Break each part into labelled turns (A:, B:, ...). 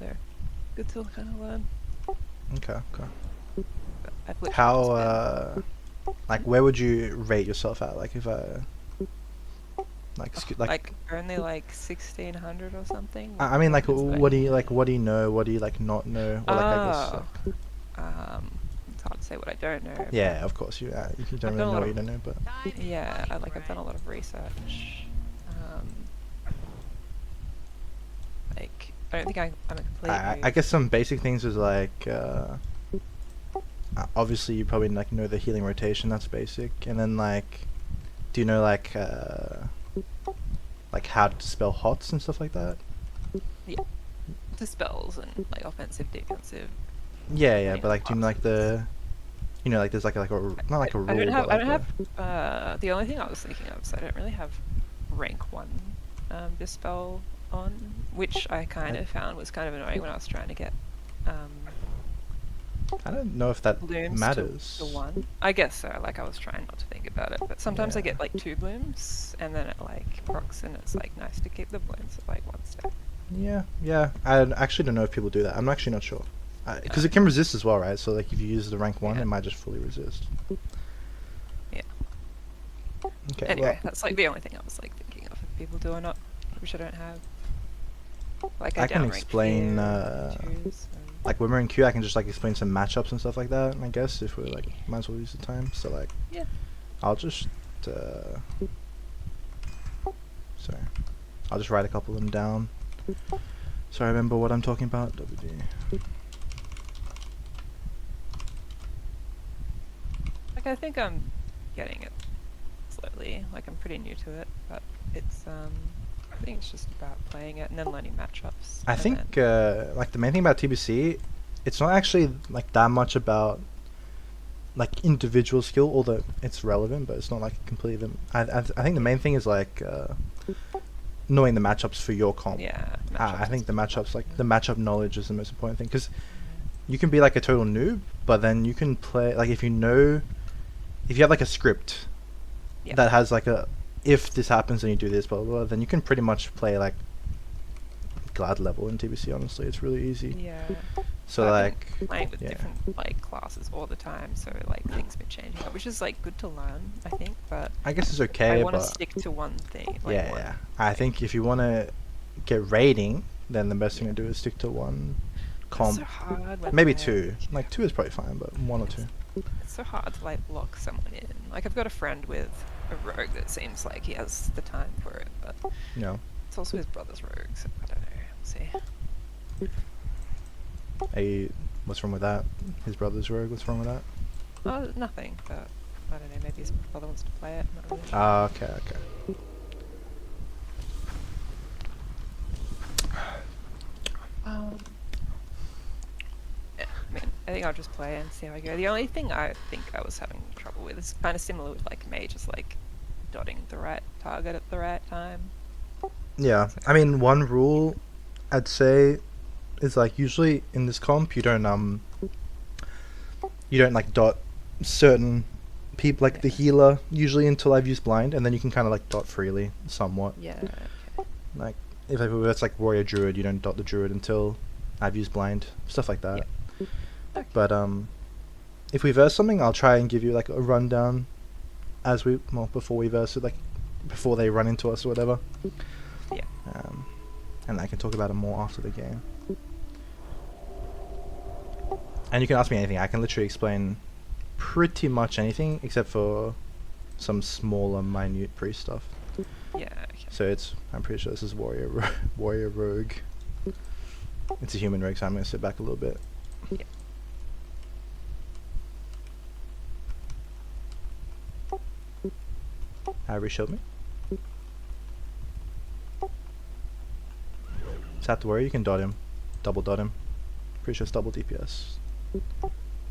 A: so good to kind of learn.
B: Okay, okay.
A: But I've literally just
B: How,
A: been,
B: like, where would you rate yourself at? Like, if
A: like only like 1600 or something.
B: I mean, like,
A: What is
B: what
A: it?
B: do you like? What do you know? What do you like not know? Or like, I guess,
A: Oh,
B: like,
A: it's hard to say what I don't know, but
B: yeah, of course you don't
A: I've
B: really
A: done a
B: know
A: lot
B: what
A: of
B: you don't know, but
A: yeah, I've done a lot of research. Um, like I don't think I'm a complete
B: I
A: noob.
B: guess some basic things is like, obviously you probably like know the healing rotation. That's basic, and then like, do you know like how to spell hots and stuff like that?
A: Yeah, the spells and like offensive, defensive,
B: Yeah, yeah,
A: depending
B: but
A: on
B: like, do you know like
A: classes.
B: there's like a not like a
A: I don't
B: rule,
A: have
B: but
A: I don't
B: like
A: have
B: a
A: the only thing I was thinking of, so I don't really have rank one dispel on, which I kind
B: I,
A: of found was kind of annoying when I was trying to get um
B: I don't know if that
A: blooms to
B: matters.
A: one. I guess so. Like I was trying not to think about it, but sometimes I
B: Yeah.
A: get like two blooms, and then it like procs, and it's like nice to keep the blooms at like one stack.
B: Yeah, yeah. I actually don't know if people do that. I'm actually not sure. Because
A: Yeah,
B: it can resist as well, right? So like if you use the rank 1,
A: yeah,
B: it might just fully resist.
A: yeah.
B: Okay, well,
A: Anyway, that's like the only thing I was like thinking of if people do or not, which I don't have. Like I
B: I can
A: downrank
B: explain,
A: fear and twos and
B: like when we're in queue, I can just like explain some matchups and stuff like that, I guess, if we're like,
A: yeah,
B: might as well use the time. So like,
A: yeah.
B: I'll just, uh, sorry, I'll just write a couple of them down. So I remember what I'm talking about. WD.
A: Like I think I'm getting it slowly. Like I'm pretty new to it, but it's I think it's just about playing it and then learning matchups
B: I
A: and
B: think,
A: then
B: like the main thing about TBC, it's not actually like that much about like individual skill, although it's relevant, but it's not like completely. I think the main thing is like knowing the matchups for your comp.
A: yeah,
B: I
A: matchups is
B: think the
A: just
B: matchups, like the
A: important.
B: matchup knowledge, is the most important thing because you can be like a total noob, but then you can play like if you know, if you have like a script
A: Yeah,
B: that has like a, if this happens and you do this, blah blah, blah, then you can pretty much play like glad level in TBC. Honestly, it's really easy.
A: yeah.
B: So
A: But I've been
B: like,
A: playing with
B: yeah,
A: different like classes all the time, so like things been changing up, which is like good to learn, I think. But
B: I guess it's
A: I
B: okay,
A: want to
B: but
A: stick to one thing, like
B: yeah, yeah.
A: one
B: I
A: thing.
B: think if you want to get rating, then the best thing
A: Yeah,
B: to do is stick to one
A: it's
B: comp.
A: so hard when
B: Maybe
A: like
B: two. Like two is probably fine, but one or two.
A: it's it's so hard to like lock someone in. Like I've got a friend with a rogue that seems like he has the time for it, but
B: You know,
A: it's also his brother's rogue, so I don't know. We'll see.
B: a what's wrong with that? His brother's rogue. What's wrong with that?
A: Oh, nothing, but I don't know. Maybe his brother wants to play it. I'm not really sure.
B: Ah, okay, okay.
A: Um, yeah, I mean, I think I'll just play and see how I go. The only thing I think I was having trouble with is kind of similar with like mage, just like dotting the right target at the right time.
B: Yeah,
A: So,
B: I mean, one rule I'd say is like usually in this comp you don't like dot certain people like the
A: yeah,
B: healer usually until I've used blind, and then you can kind of like dot freely somewhat.
A: yeah, okay,
B: Like if it's like warrior druid, you don't dot the druid until I've used blind, stuff like
A: yeah,
B: that.
A: okay,
B: But if we verse something, I'll try and give you like a rundown as we, well, before we verse it, like before they run into us or whatever.
A: yeah,
B: Um, and I can talk about it more after the game. And you can ask me anything. I can literally explain pretty much anything except for some smaller, minute priest stuff.
A: yeah, okay.
B: So I'm pretty sure this is warrior rogue. It's a human rogue, so I'm gonna sit back a little bit.
A: Yeah.
B: Reshield me. Just have to worry. You can dot him, double dot him. Pretty sure it's double DPS.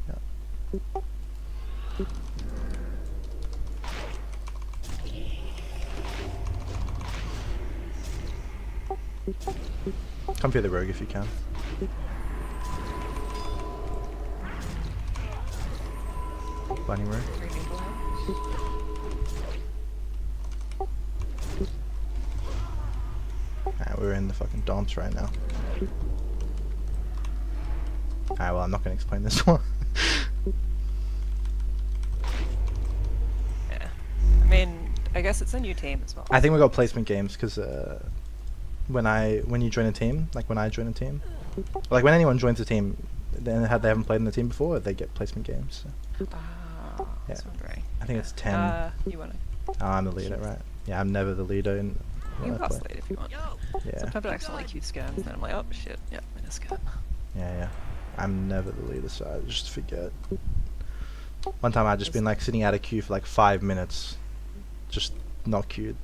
B: Yeah. Come for the rogue if you can. Blinding rogue.
A: Reading blind.
B: We're in the fucking dance right now. Alright, well, I'm not going to explain this one.
A: Yeah. I mean, I guess it's a new team as well.
B: I think we got placement games because when you join a team, like when I join a team, like when anyone joins a team, then they haven't played in the team before, they get placement games. So.
A: Ah, I
B: Yeah.
A: was wondering.
B: I think it's 10.
A: You wanna?
B: Oh, I'm the leader, right? Yeah, I'm never the leader in
A: You
B: what
A: can
B: I
A: pass
B: play.
A: late if you want.
B: Yeah,
A: Sometimes I accidentally queue skirms, and then I'm like, oh shit, yeah, I'm in a skirm.
B: yeah. I'm never the leader, so I just forget. One time I just been like sitting out of queue for like 5 minutes, just not queued.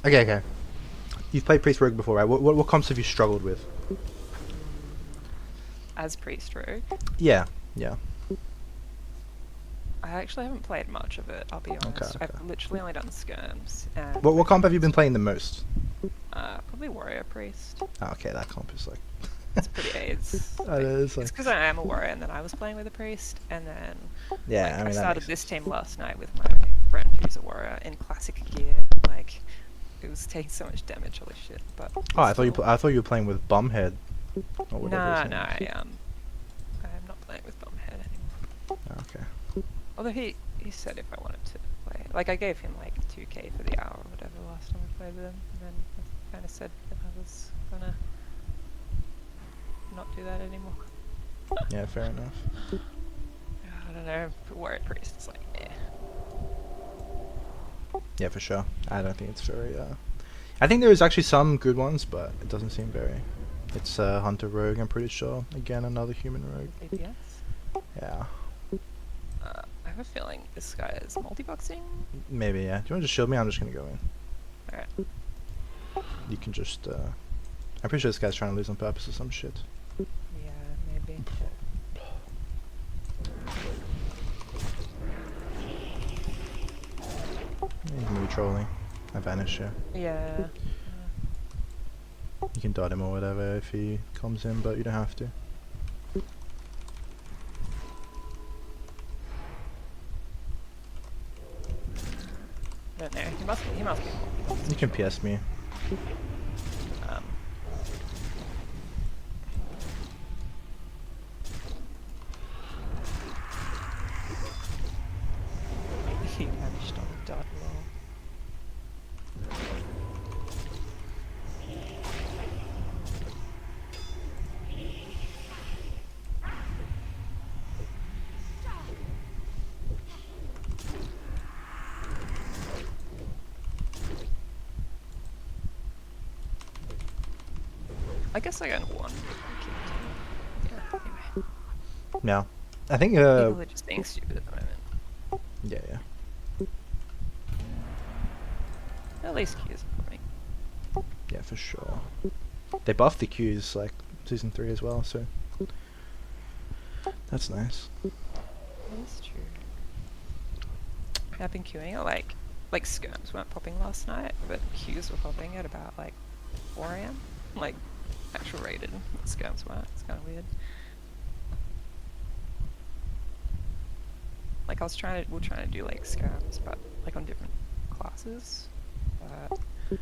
B: Okay. You've played Priest Rogue before, right? What comps have you struggled with?
A: As Priest Rogue,
B: Yeah.
A: I actually haven't played much of it, I'll be honest.
B: Okay.
A: I've literally only done skirms. And
B: What comp have you been playing the most?
A: Probably Warrior Priest.
B: Oh, okay, that comp is like.
A: It's pretty AIDS.
B: It's
A: It's because I am a warrior, and then I was playing with a priest, and then
B: Yeah,
A: like,
B: I mean, that
A: started
B: makes
A: this
B: sense.
A: team last night with my friend who's a warrior in classic gear. Like, it was taking so much damage, holy shit. But
B: Oh, I
A: still-
B: thought you were playing with Bumhead. Or whatever his name is.
A: I'm not playing with Bumhead anymore.
B: Oh, okay.
A: Although he said if I wanted to play, like I gave him like 2k for the hour or whatever last time we played with him, and then I kind of said that I was gonna not do that anymore.
B: Yeah, fair enough.
A: I don't know. Warrior Priest is like, eh.
B: Yeah, for sure. I don't think it's very. I think there is actually some good ones, but it doesn't seem very. It's Hunter Rogue, I'm pretty sure. Again, another human rogue.
A: APS.
B: Yeah.
A: I have a feeling this guy is multi-boxing.
B: Maybe, yeah. Do you want to just shield me? I'm just gonna go in.
A: Alright.
B: You can just. I'm pretty sure this guy's trying to lose on purpose or some shit.
A: Yeah, maybe.
B: He's maybe trolling. I vanish here.
A: Yeah.
B: You can dot him or whatever if he comes in, but you don't have to.
A: I don't know. He must be multi-boxing.
B: You can PS me.
A: Um, he vanished on the dot roll. I guess I got one. Yeah, anyway.
B: Yeah. I think
A: People are just being stupid at the moment.
B: yeah.
A: At least Q's for me.
B: Yeah, for sure. They buffed the Qs like season 3 as well, so that's nice.
A: That's true. I've been queuing at like skirms weren't popping last night, but Qs were popping at about like 4 AM. Like actual rated, but skirms weren't. It's kind of weird. Like we're trying to do like skirms, but like on different classes. But yeah,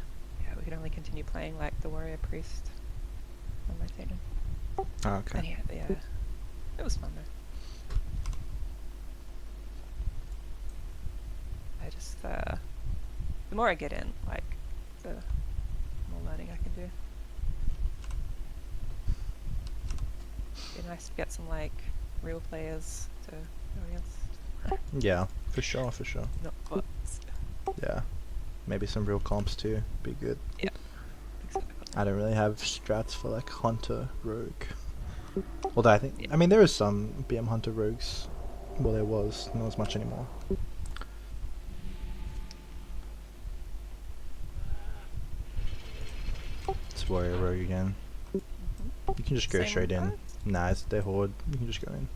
A: we could only continue playing like the warrior priest on my team.
B: Oh, okay.
A: And yeah, it was fun though. I just the more I get in, like the more learning I can do. Be nice to get some like real players to go against.
B: Yeah, for sure.
A: Not bots.
B: Yeah. Maybe some real comps too. Be good.
A: Yeah. Exactly.
B: I don't really have strats for like Hunter Rogue. Although I mean there is some BM Hunter Rogues. Well, there was, not as much anymore. It's Warrior Rogue again.
A: Mm-hmm.
B: You can just go
A: Same
B: straight in.
A: cards?
B: Nah, it's their horde. You can just go in.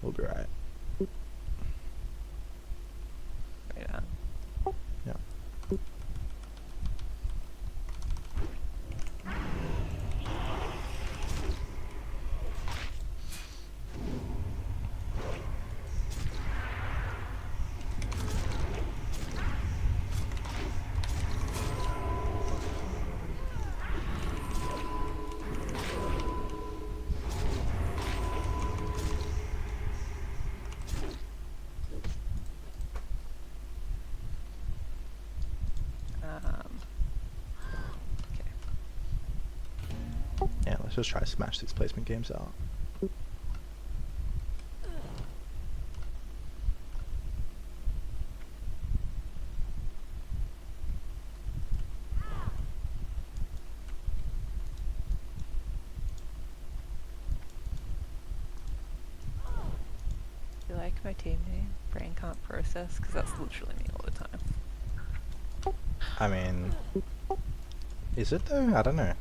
B: We'll be right.
A: Right on.
B: Yeah.
A: Okay.
B: Yeah, let's just try to smash these placement games out.
A: You like my team name? Brain can't process, because that's literally me all the time.
B: I mean, is it though? I don't know.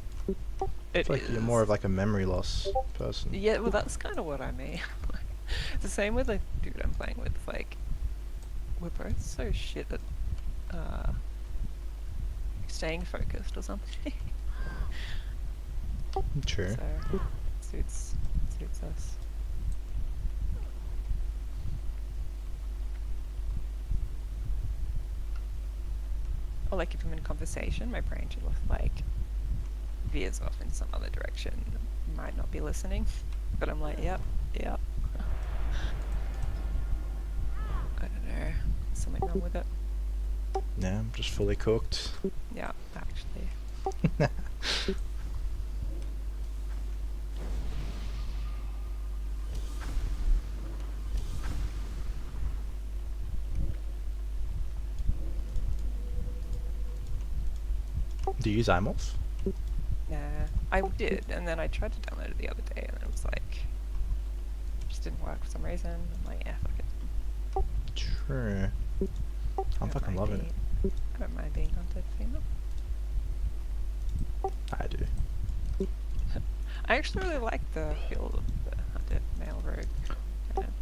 A: It
B: It's like you're more of like a memory loss person.
A: Yeah, well, that's kind of what I mean. It's the same with the dude I'm playing with. Like, we're both so shit at staying focused or something.
B: True.
A: So suits us. Or like if I'm in conversation, my brain just like veers off in some other direction. Might not be listening, but I'm like, yep. I don't know. Something wrong with it.
B: Yeah, I'm just fully cooked.
A: Yeah, actually.
B: Do you use iMorph?
A: Nah, I did, and then I tried to download it the other day, and it was like, just didn't work for some reason. I'm like, yeah, fuck it.
B: True. I'm fucking loving it.
A: I don't mind being hunted female.
B: I do.
A: I actually really like the feel of the hunted male rogue.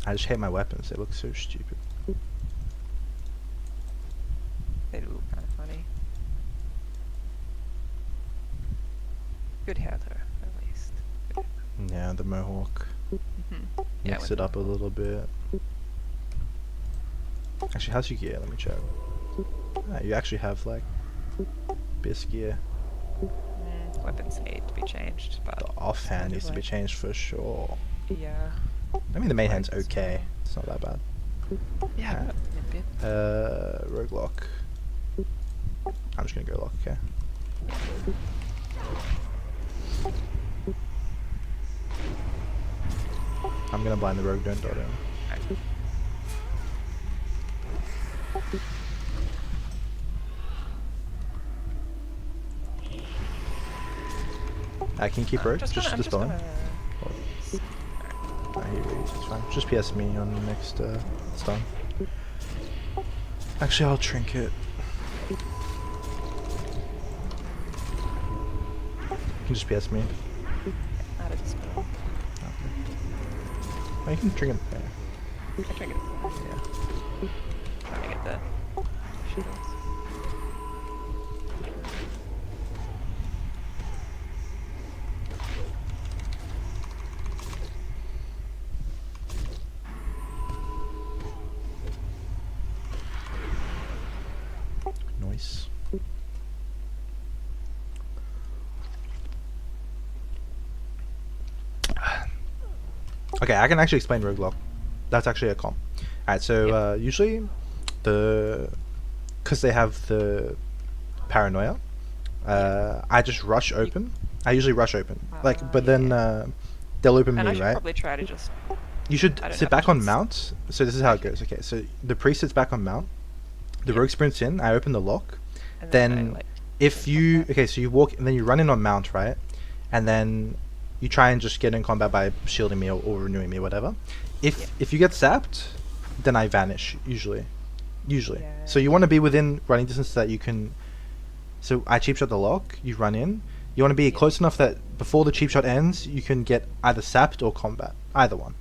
B: I just hate my weapons. They look so stupid.
A: They do look kind of funny. Good hair though, at least. Good hair.
B: Yeah, the mohawk.
A: Yeah,
B: Mix
A: with
B: it up a little bit. Actually, how's your gear? Let me check. Ah, you actually have like best gear.
A: Weapons need to be changed, but
B: The offhand needs to be changed for sure.
A: yeah.
B: I mean, the main hand's
A: Right,
B: okay. It's not that bad.
A: Yeah,
B: Alright.
A: a bit.
B: Rogue lock. I'm just gonna go lock, okay? I'm gonna blind the rogue, don't dot him. I can keep rogue, just dispel him. He reads, it's fine. Just PS me on the next stun. Actually, I'll trinket. You can just PS me.
A: Out of dispel.
B: Okay. Oh, you can trinket there.
A: I triggered it.
B: Yeah.
A: Trying to get the shields.
B: Nice. Okay, I can actually explain rogue lock. That's actually a comp. Alright, so usually because they have the paranoia, I just rush open. I usually rush open. But then they'll open
A: And
B: me,
A: I should
B: right?
A: probably try to just...
B: You should
A: I don't
B: sit
A: have
B: back on
A: options.
B: mount. So this is how it goes. Okay, so the priest sits back on mount. The rogue sprints in. I open the lock.
A: And
B: Then
A: I, like,
B: if you so you walk and then you run in on mount, right? And then you try and just get in combat by shielding me or renewing me, whatever. If you get sapped, then I vanish usually. So you want to be within running distance so that you can. So I cheap shot the lock. You run in. You want to be close enough that before the cheap shot ends, you can get either sapped or combat, either one.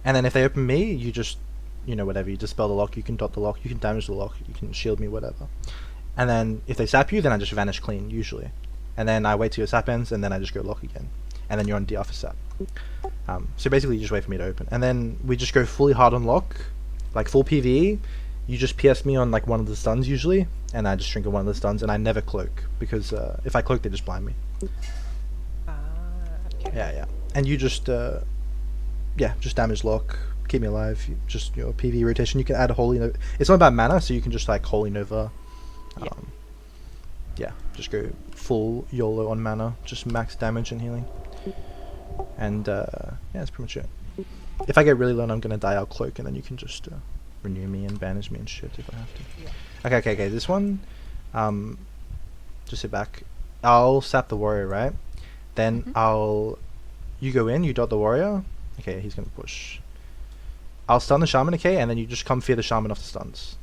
B: And then if they open me, you just, whatever. You dispel the lock. You can dot the lock. You can damage the lock. You can shield me, whatever. And then if they sap you, then I just vanish clean usually. And then I wait till your sap ends, and then I just go lock again. And then you're on DR for sap. So basically, you just wait for me to open, and then we just go fully hard on lock, like full PVE. You just PS me on like one of the stuns usually, and I just shrink on one of the stuns, and I never cloak because if I cloak, they just blind me.
A: okay.
B: Yeah. And you just just damage lock, keep me alive. Just your PVE rotation. You can add a holy nova. It's not about mana, so you can just like holy nova. yeah, just go full YOLO on mana, just max damage and healing. And yeah, that's pretty much it. If I get really low and I'm gonna die, I'll cloak, and then you can just renew me and banish me and shit if I have to.
A: Yeah.
B: Okay. This one, just sit back. I'll sap the warrior, right? Then you go in, you dot the warrior. Okay, he's gonna push. I'll stun the shaman, okay, and then you just come fear the shaman off the stuns.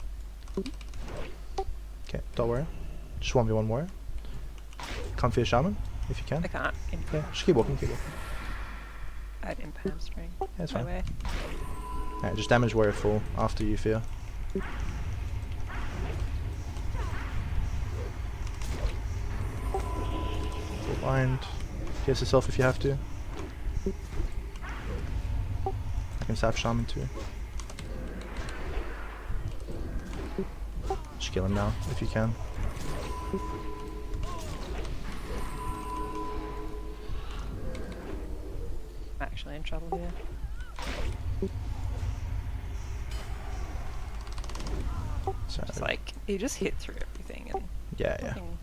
B: Okay, dot warrior. Just 1v1 warrior. Come fear shaman, if you can.
A: I can't.
B: Yeah, just keep walking.
A: I'd imp hamstring.
B: Yeah, that's
A: my
B: fine.
A: way.
B: Alright, just damage warrior full after you fear. Full blind. Pierce yourself if you have to. I can sap shaman too. Just kill him now if you can.
A: I'm actually in trouble here.
B: So,
A: It's like you just hit through everything and
B: yeah.
A: nothing.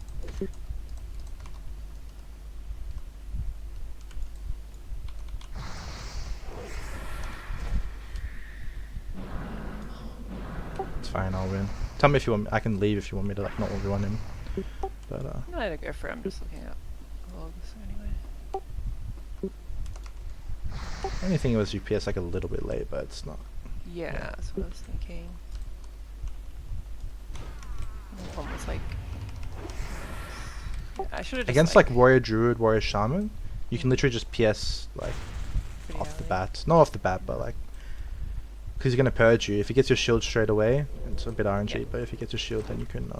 B: It's fine, I'll win. Tell me if you want. I can leave if you want me to like not run him. But
A: I'm not gonna go for it. I'm just looking at all of this anyway.
B: only thing was you PS like a little bit late, but it's not.
A: Yeah, that's what I was thinking. Almost like I should have
B: Against like warrior druid, warrior shaman, you can literally just PS like off the bat. Not off the bat, but like because he's gonna purge you. If he gets your shield straight away, it's a bit RNG.
A: Yeah.
B: But if he gets your shield, then you can.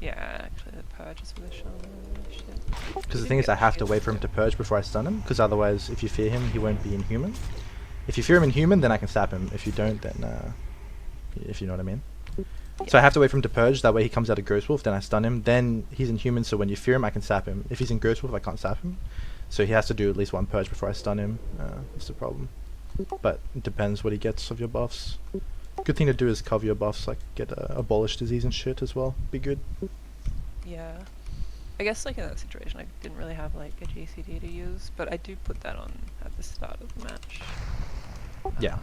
A: Yeah, actually the purge is for the shaman. Shit.
B: Because the thing is, I have to wait for him to purge before I stun him. Because otherwise, if you fear him, he won't be inhuman. If you fear him inhuman, then I can sap him. If you don't, then if you know what I mean.
A: Yeah.
B: So I have to wait for him to purge. That way he comes out of Ghost Wolf, then I stun him. Then he's inhuman. So when you fear him, I can sap him. If he's in Ghost Wolf, I can't sap him. So he has to do at least one purge before I stun him. That's the problem. But it depends what he gets of your buffs. Good thing to do is cover your buffs, like get abolish disease and shit as well. Be good.
A: Yeah. I guess like in that situation I didn't really have like a GCD to use, but I do put that on at the start of the match.
B: Yeah.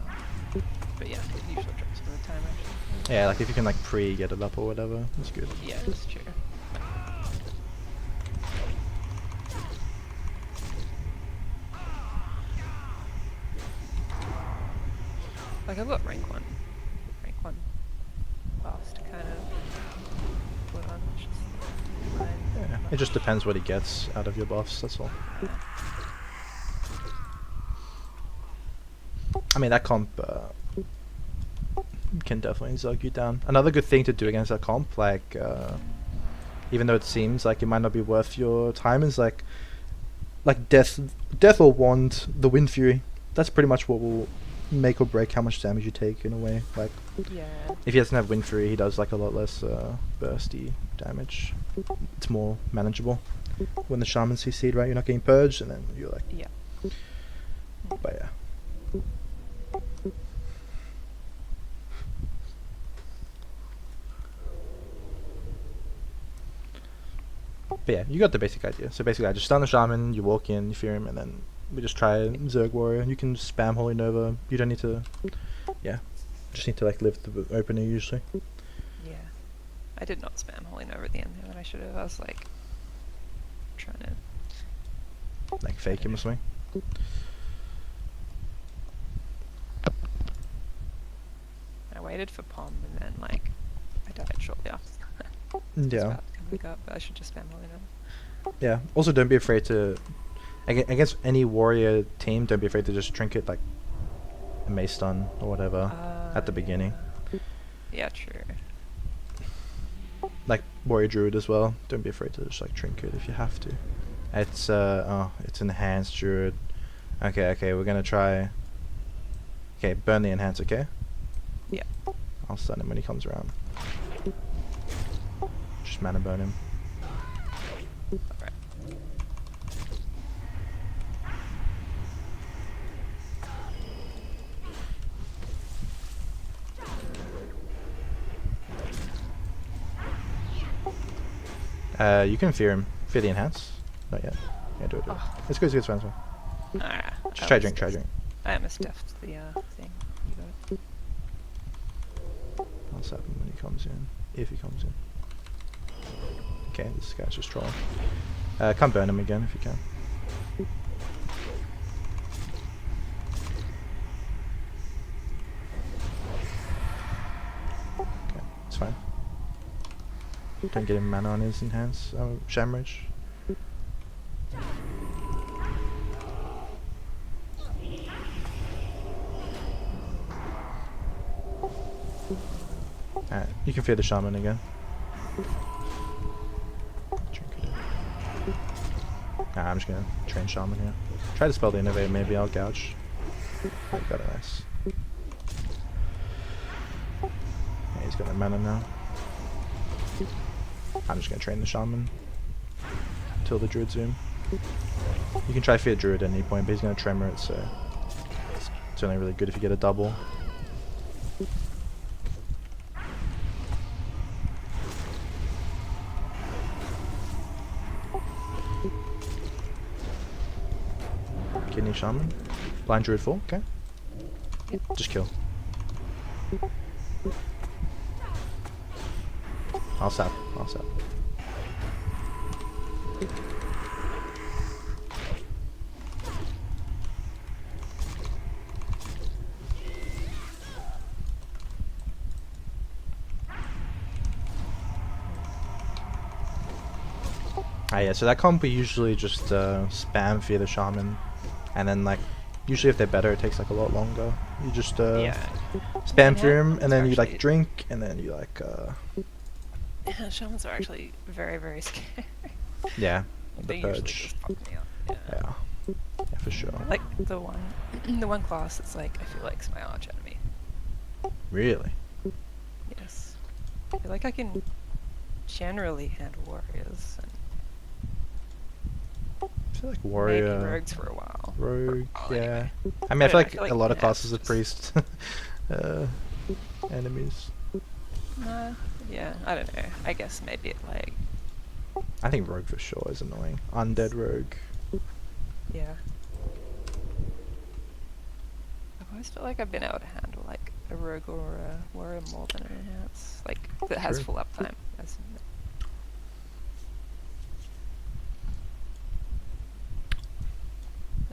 A: But yeah, it usually drops from the time actually.
B: Yeah, like if you can like pre-get it up or whatever, that's good.
A: Yeah, that's true. Like I've got rank 1 buffs to kind of put on, which is fine.
B: Yeah, it just depends what he gets out of your buffs, that's all.
A: Yeah.
B: I mean, that comp can definitely zug you down. Another good thing to do against that comp, like, even though it seems like it might not be worth your time, is like death or wand, the Wind Fury. That's pretty much what will make or break how much damage you take in a way. Like,
A: Yeah.
B: if he doesn't have Wind Fury, he does like a lot less bursty damage. It's more manageable. When the Shaman CC'd, right? You're not getting purged, and then you're like...
A: Yeah.
B: But yeah. But yeah, you got the basic idea. So basically, I just stun the Shaman, you walk in, you fear him, and then we just try Zerg Warrior. You can spam Holy Nova. You don't need to... Yeah. Just need to like live the opener usually.
A: Yeah. I did not spam Holy Nova at the end there when I should have. I was like trying to
B: Like fake him or something.
A: I waited for Pom and then like I died shortly after that.
B: Yeah.
A: But I should just spam Holy Nova.
B: Yeah. Also, don't be afraid to... Against any warrior team, don't be afraid to just trinket like a mace stun or whatever at the beginning.
A: Yeah, true.
B: Like warrior druid as well. Don't be afraid to just like trinket if you have to. It's it's enhanced druid. Okay, we're gonna try. Okay, burn the enhance. Okay.
A: Yeah.
B: I'll stun him when he comes around. Just mana burn him.
A: Alright.
B: You can fear him. Fear the enhance. Not yet. Yeah, do it.
A: Oh.
B: It's good, it's fine, it's fine. Just try drink, try drink.
A: I almost stuffed the thing. You got it.
B: I'll sap him when he comes in. If he comes in. Okay, this guy's just trolling. Come burn him again if you can. Okay, it's fine. Don't get him mana on his enhance. Shamrage. Alright, you can fear the shaman again. Drink it. Nah, I'm just gonna train shaman here. Try to spell the innovate, maybe I'll gouge. Oh, got it, nice. Yeah, he's got the mana now. I'm just gonna train the shaman till the druid zoom. You can try fear druid at any point, but he's gonna tremor it, so it's only really good if you get a double. Kidney shaman. Blind druid full, okay. Just kill. I'll sap. I'll sap. Ah yeah, so that comp we usually just spam fear the shaman, and then like usually if they're better it takes like a lot longer. You just spam fear him, and then you like drink, and then you like
A: Yeah, shamans are actually very, very scary.
B: yeah,
A: They
B: the
A: usually
B: purge.
A: just fuck me up.
B: Yeah, yeah, for sure.
A: Like the one class that's like I feel like's my arch enemy.
B: Really?
A: Yes. I feel like I can generally handle warriors and
B: I feel like
A: maybe
B: warrior,
A: rogues for a while.
B: rogue,
A: Well,
B: yeah.
A: anyway.
B: I mean, I feel like,
A: I feel like
B: a lot of
A: yeah,
B: classes
A: it's
B: of priest enemies.
A: Yeah, I don't know. I guess maybe it like
B: I think rogue for sure is annoying. Undead rogue.
A: yeah. I've always felt like I've been able to handle like a rogue or a warrior more than an enhance, like that has
B: True.
A: full uptime. As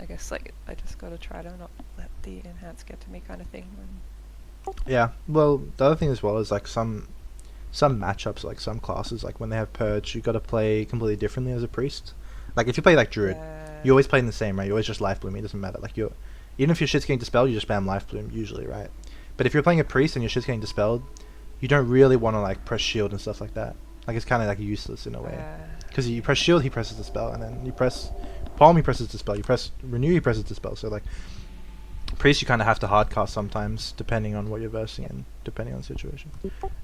A: I guess like I just gotta try to not let the enhance get to me, kind of thing.
B: Yeah. Well, the other thing as well is like some matchups, like some classes, like when they have purge, you got to play completely differently as a priest. Like if you play like druid, you always play in the same, right? You always just life bloom. It doesn't matter. Like even if your shit's getting dispelled, you just spam life bloom usually, right? But if you're playing a priest and your shit's getting dispelled, you don't really want to like press shield and stuff like that. Like it's kind of like useless in a way, because you press shield, he presses the spell, and then you press palm, he presses the spell. You press renew, he presses the spell. So like priest, you kind of have to hardcast sometimes, depending on what you're versing and depending on the situation.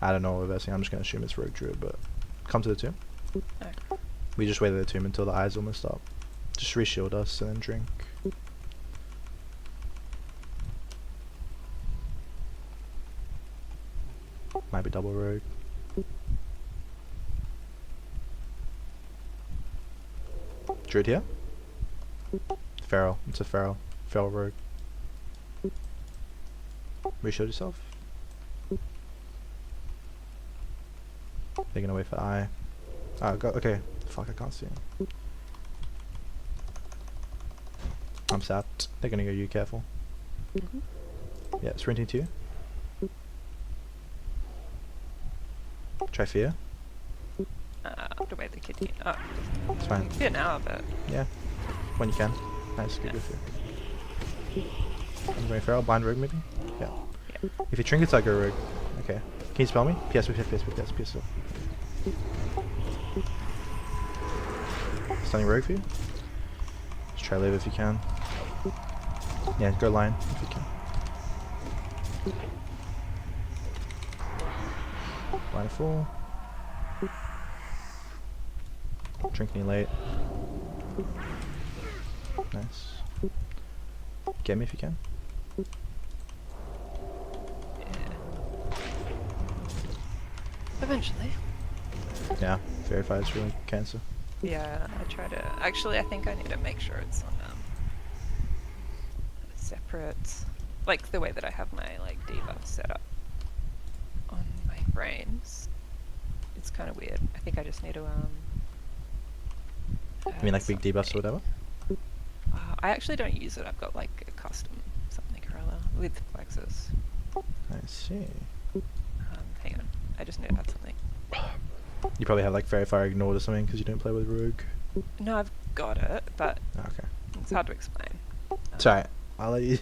B: I don't know what we're versing. I'm just gonna assume it's rogue druid, but come to the tomb. We just wait at the tomb until the eyes almost up. Just re-shield us and then drink. Might be double rogue. Druid here? Feral. It's a feral. Feral rogue. Re-shield yourself. They're gonna wait for eye. Oh, okay. Fuck, I can't see him. I'm sapped. They're gonna go you, careful. Yeah, sprinting to you. Try fear.
A: To wait the kidney. Oh,
B: It's fine.
A: yeah, now, but
B: Yeah. When you can. Nice, good with you. I'm going feral, blind rogue maybe? Yeah. If you trinkets, I go rogue. Okay. Can you spell me? PS, PS. Stunning rogue for you? Just try live if you can. Yeah, go line if you can. Line full. Drink me late. Nice. Get me if you can.
A: eventually.
B: Yeah. Verify is really cancer.
A: Yeah, I try to. Actually, I think I need to make sure it's on separate, like the way that I have my like debuff set up on my frames. It's kind of weird. I think I just need to
B: I mean, like big
A: something.
B: debuffs or whatever.
A: I actually don't use it. I've got like a custom something or other with Plexus.
B: I see.
A: Hang on, I just need to add something.
B: You probably have like Verify ignored or something because you don't play with Rogue.
A: No, I've got it, but
B: Okay.
A: it's hard to explain.
B: Sorry, I'll let you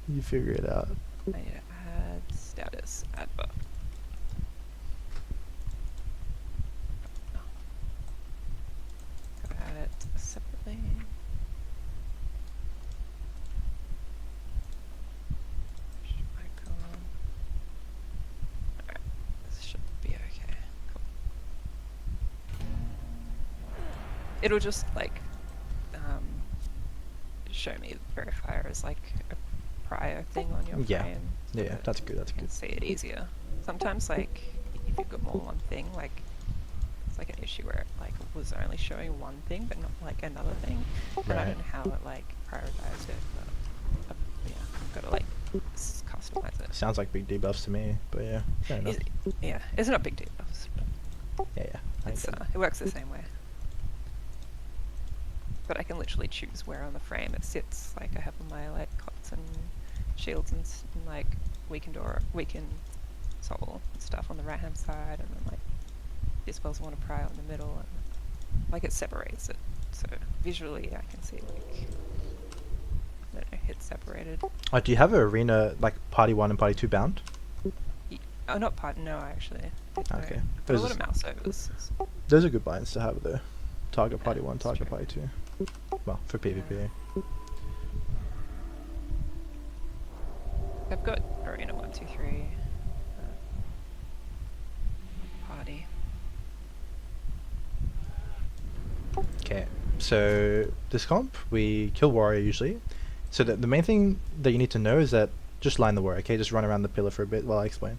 B: you figure it out.
A: I need to add status, add buff. Oh. Gotta add it separately. Icon. Alright, this should be okay. Cool. It'll just like show me verifier as like a prior thing on your
B: Yeah.
A: frame. So
B: Yeah,
A: that
B: that's good. That's
A: you can
B: good.
A: see it easier. Sometimes like if you've got more than one thing, like it's like an issue where it like was only showing one thing but not like another thing. And I
B: Right.
A: don't know how it like prioritized it, but yeah, I've got to like customize it.
B: Sounds like big debuffs to me, but yeah, fair enough.
A: Yeah, it's not big debuffs, but
B: Yeah. I
A: it's,
B: get it.
A: it works the same way. But I can literally choose where on the frame it sits. Like I have my like cots and shields and like weakened soul and stuff on the right hand side, and then like dispels one to pry on the middle, and like it separates it. So visually I can see like I don't know, it's separated.
B: Oh, do you have an arena like Party 1 and Party 2 bound?
A: Oh, not part. No, actually. I
B: Okay.
A: don't. I've got a lot of mouse overs.
B: Those are good binds to have though. Target Party
A: Yeah,
B: 1,
A: that's
B: target
A: true.
B: Party 2. Well, for PvP.
A: I've got arena 1, 2, 3. Party.
B: Okay, so this comp, we kill warrior usually. So the main thing that you need to know is that just line the warrior, okay? Just run around the pillar for a bit while I explain.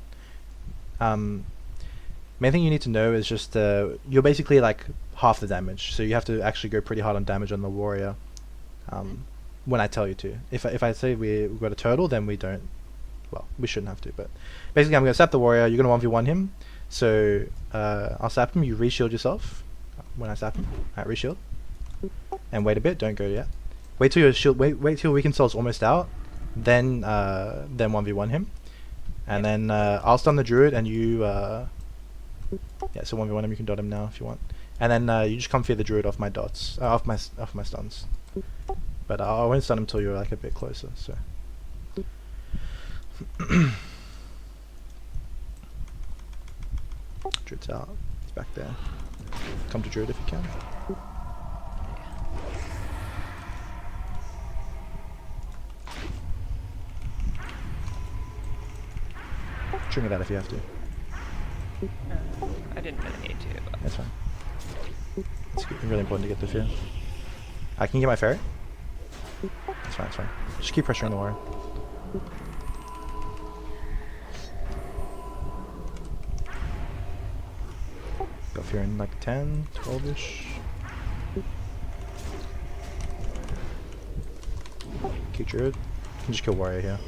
B: Main thing you need to know is just you're basically like half the damage, so you have to actually go pretty hard on damage on the warrior when I tell you to. If I say we've got a turtle, then we don't. Well, we shouldn't have to, but basically I'm going to sap the warrior, you're going to 1v1 him. So I'll sap him, you reshield yourself when I sap him. Alright, reshield. And wait a bit, don't go yet. Wait till your shield, wait till weaken soul's almost out, then 1v1 him. And then I'll stun the druid and you yeah, so 1v1 him, you can dot him now if you want. And then you just come fear the druid off my dots, off my stuns. But I won't stun him till you're like a bit closer, so. Druid's out, he's back there. Come to druid if you can. Trigger that if you have to.
A: I didn't really need to, but
B: That's fine. It's really important to get the fear. I can get my ferry. It's fine, it's fine. Just keep pressuring the warrior. Go fear in like 10, 12-ish. Keep druid. You can just kill warrior here.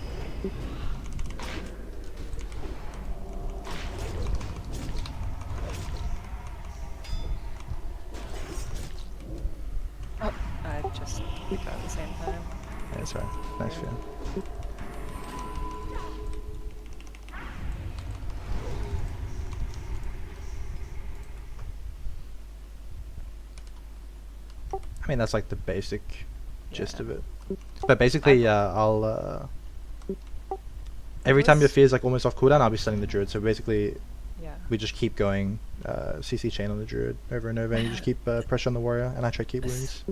A: oh, I just picked up at the same time.
B: Yeah, that's right. Nice fear. I mean, that's like the basic gist
A: Yeah.
B: of it. But basically, I'll every time your fear is like almost off cooldown, I'll be stunning the druid. So basically,
A: Yeah.
B: we just keep going CC chain on the druid over and over, and you just keep pressure on the warrior, and I try to keep wounds.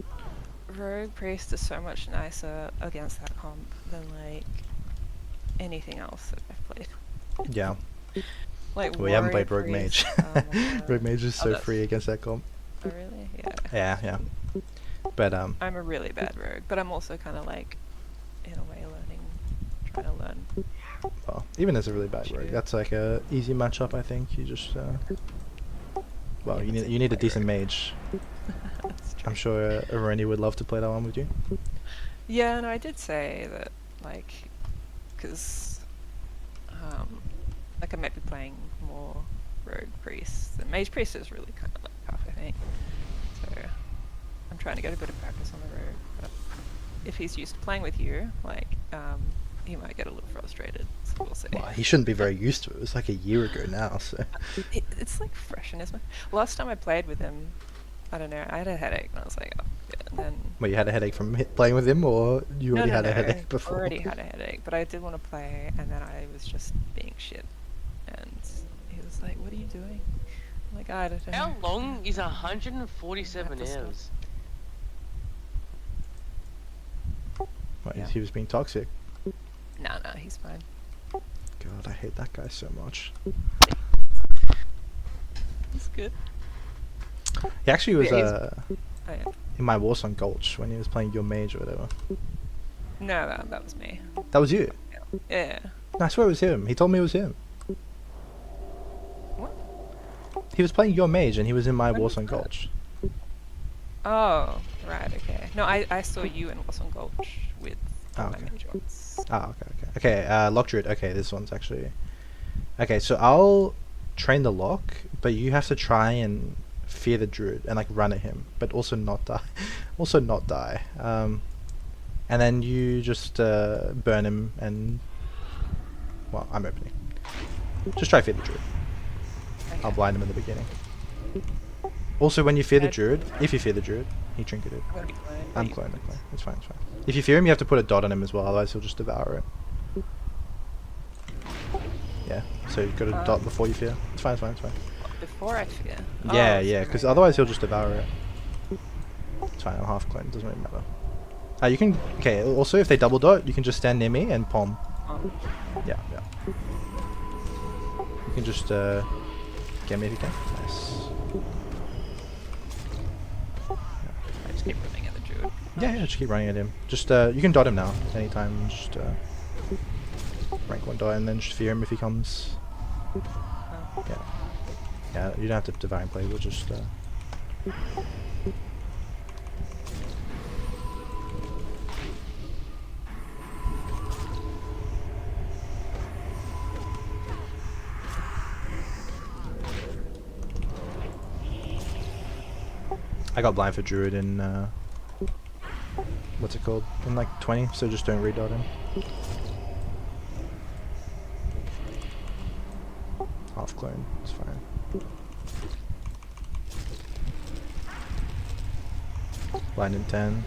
A: Rogue Priest is so much nicer against that comp than like anything else that I've played.
B: Yeah.
A: Like
B: We haven't
A: Warrior
B: played Rogue Mage.
A: Priest, oh my God.
B: Rogue Mage is so
A: that's-
B: free against that comp.
A: Oh really? Yeah.
B: Yeah. But
A: I'm a really bad rogue, but I'm also kind of like, in a way, trying to learn.
B: well, even as a really bad rogue,
A: Shoot.
B: that's like a easy matchup. I think you just Well,
A: Yeah,
B: you
A: that's
B: need
A: it,
B: you need a
A: play
B: decent
A: rogue.
B: mage.
A: That's true.
B: I'm sure Aroni would love to play that one with you.
A: Yeah, no, I did say that, like, because, like, I might be playing more rogue priest. The mage priest is really kind of like tough, I think. So I'm trying to get a bit of practice on the rogue. But if he's used to playing with you, like, he might get a little frustrated. So we'll see.
B: Well, he shouldn't be very used to it. It was like a year ago now, so.
A: It's like fresh in his mind. Last time I played with him, I don't know, I had a headache and I was like, oh, yeah. And then
B: Well, you had a headache from playing with him, or you
A: no,
B: already
A: no,
B: had a
A: no,
B: headache before?
A: already had a headache, but I did want to play, and then I was just being shit, and he was like, "What are you doing?" I'm like, I don't know.
C: How long is
A: That
C: 147
A: stuff.
C: hours?
B: Well,
A: Yeah.
B: he was being toxic.
A: No, he's fine.
B: God, I hate that guy so much.
A: He's good.
B: He actually was
A: Yeah, Oh, yeah.
B: in my Warsong Gulch when he was playing your mage or whatever.
A: No, that was me.
B: That was you.
A: Yeah.
B: No, I swear it was him. He told me it was him.
A: What?
B: He was playing your mage and he was in my
A: When was
B: Warsong
A: that?
B: Gulch.
A: Oh, right, okay. No, I saw you in Wassong Gulch with
B: Oh,
A: my
B: okay.
A: mage once.
B: Ah, okay. Lock Druid. Okay, this one's actually... Okay, so I'll train the lock, but you have to try and fear the druid and like run at him, but also not die. And then you just burn him and... Well, I'm opening. Just try fear the druid.
A: Okay.
B: I'll blind him in the beginning. Also, when you fear the
A: Okay.
B: druid, if you fear the druid, he trinketed.
A: I'm gonna be cloned.
B: I'm cloned. It's fine. If you fear him, you have to put a dot on him as well, otherwise he'll just devour it. Yeah, so you've got a dot before you fear. It's fine.
A: Before I fear.
B: Yeah,
A: Oh,
B: because
A: sorry.
B: otherwise he'll just devour it. It's fine, I'm half cloned, doesn't really matter. You can... Okay, also if they double dot, you can just stand near me and palm. Yeah. You can just get me if you can. Nice.
A: I just keep running at the druid.
B: Yeah, just keep running at him. Just, you can dot him now, anytime, just, rank 1 dot and then just fear him if he comes.
A: Oh.
B: Yeah, you don't have to divine play, we'll just, I got blind for druid in, what's it called? In like 20, so just don't redot him. Half clone, it's fine. Blind in 10.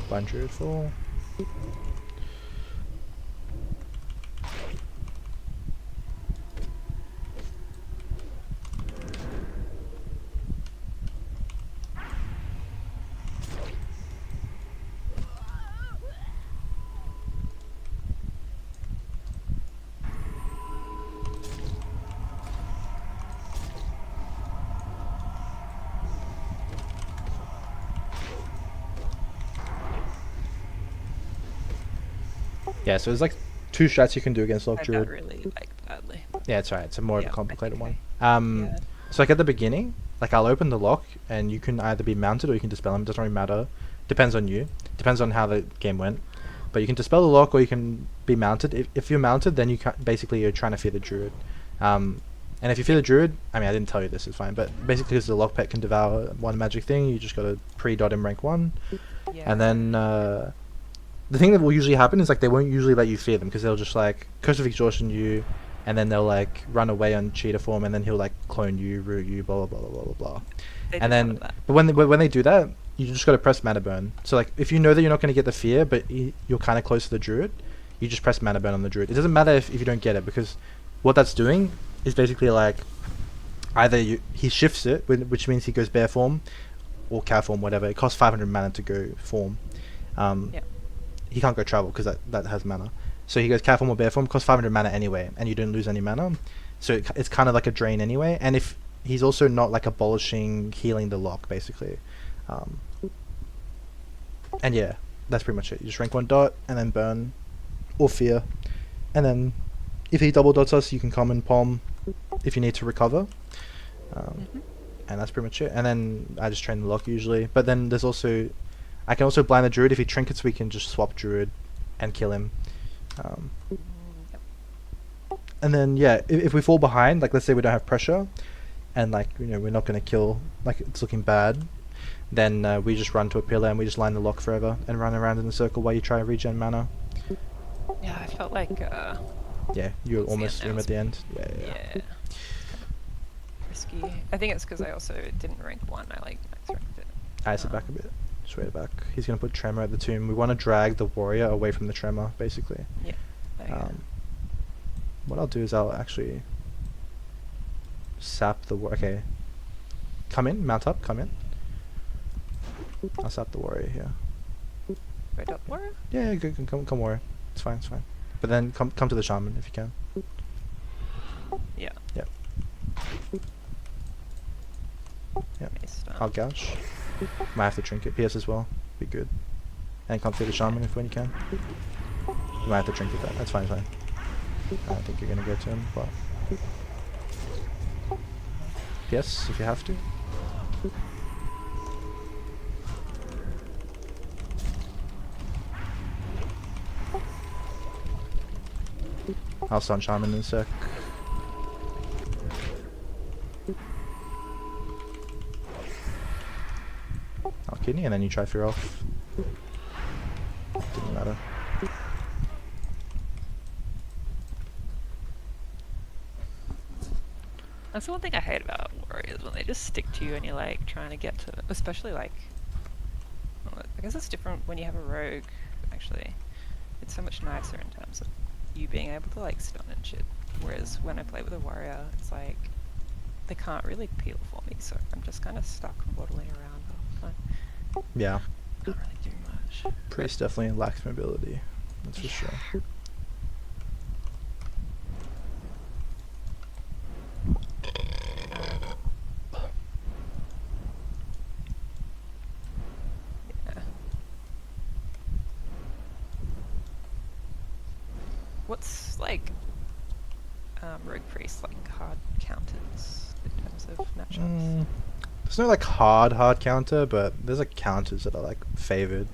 B: Blind druid full. Yeah, so there's like 2 strats you can do against Lock
A: I
B: Druid.
A: don't really like badly.
B: Yeah, it's alright. It's a more of
A: Yeah,
B: a
A: I
B: complicated
A: think
B: one.
A: Yeah.
B: So like at the beginning, like I'll open the lock and you can either be mounted or you can dispel him. It doesn't really matter. Depends on you. Depends on how the game went. But you can dispel the lock or you can be mounted. If you're mounted, then you basically you're trying to fear the druid. And if you fear the druid, I mean I didn't tell you this, it's fine. But basically, because the lock pet can devour 1 magic thing, you just gotta pre-dot him rank 1,
A: Yeah.
B: and then the thing that will usually happen is like they won't usually let you fear them because they'll just like Curse of Exhaustion you, and then they'll like run away on cheetah form, and then he'll like clone you, root you, blah blah blah blah blah blah.
A: They did
B: And
A: none
B: then,
A: of that.
B: but when they do that, you just gotta press mana burn. So like if you know that you're not gonna get the fear, but you're kind of close to the druid, you just press mana burn on the druid. It doesn't matter if you don't get it, because what that's doing is basically like either he shifts it, which means he goes bear form or cow form, whatever. It costs 500 mana to go form.
A: Yeah.
B: He can't go travel because that has mana. So he goes cow form or bear form, costs 500 mana anyway, and you don't lose any mana. So it's kind of like a drain anyway. And if he's also not like abolishing healing the lock, basically. And yeah, that's pretty much it. You just rank 1 dot and then burn or fear, and then if he double dots us, you can come and palm if you need to recover. And that's pretty much it. And then I just train the lock usually. But then there's also, I can also blind the druid. If he trinkets, we can just swap druid and kill him. And then yeah, if we fall behind, like let's say we don't have pressure, and like we're not gonna kill, like it's looking bad, then we just run to a pillar and we just line the lock forever and run around in a circle while you try to regen mana.
A: Yeah, I felt like.
B: Yeah, you're
A: towards
B: almost
A: the end now
B: at the end. Yeah.
A: Risky. I think it's because I also didn't rank 1. I like max ranked it.
B: Ice it back a bit. Just wait it back. He's gonna put tremor at the tomb. We want to drag the warrior away from the tremor, basically.
A: Yeah. Okay.
B: What I'll do is I'll actually sap the okay. Come in, mount up, come in. I'll sap the warrior here.
A: Wait up, warrior?
B: Yeah, good, come warrior. It's fine, it's fine. But then come to the shaman if you can.
A: Yeah.
B: Yep. Yep.
A: Nice
B: I'll gouge. Might have to trinket PS as well. Be good. And come through the shaman if when you can. You might have to trinket that. That's fine, fine. I don't think you're gonna get to him, but PS if you have to. I'll stun shaman in a sec. I'll kidney and then you try fear off. Didn't matter.
A: That's the one thing I hate about warriors, when they just stick to you and you're like trying to get to, especially like, well, I guess it's different when you have a rogue, actually. It's so much nicer in terms of you being able to like stun and shit. Whereas when I play with a warrior, it's like, they can't really peel for me, so I'm just kind of stuck waddling around all the time.
B: Yeah.
A: Can't really do much.
B: Priest definitely lacks mobility. That's for sure.
A: What's like rogue priest like hard counters in terms of matchups?
B: There's no like hard counter, but there's like counters that are like favored.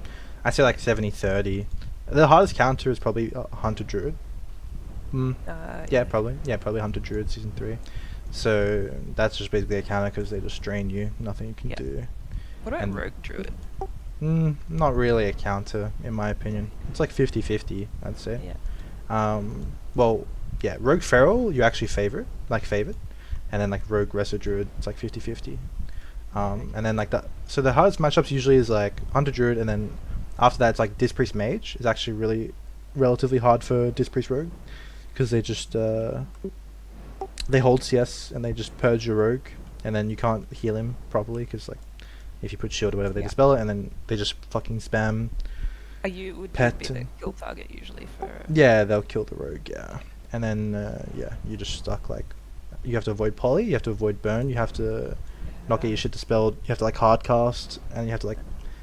B: I say like 70-30. The hardest counter is probably Hunter Druid. Yeah, probably. Yeah, probably Hunter Druid season 3. So that's just basically a counter because they just drain you. Nothing you can do.
A: What about rogue druid?
B: Not really a counter in my opinion. It's like 50-50, I'd say.
A: Yeah.
B: Well, yeah, Rogue Feral you actually favored, and then like Rogue Wrestler Druid it's like 50-50. And then like so the hardest matchups usually is like Hunter Druid, and then after that it's like Disc Priest Mage is actually really relatively hard for Disc Priest Rogue because they just they hold CS and they just purge your rogue, and then you can't heal him properly because like if you put shield or whatever they dispel it, and then they just fucking spam.
A: Would you be the kill target usually for?
B: Yeah, they'll kill the rogue. Yeah, and then yeah, you're just stuck. Like you have to avoid poly, you have to avoid burn, you have to not get your shit dispelled, you have to like hard cast, and you have to like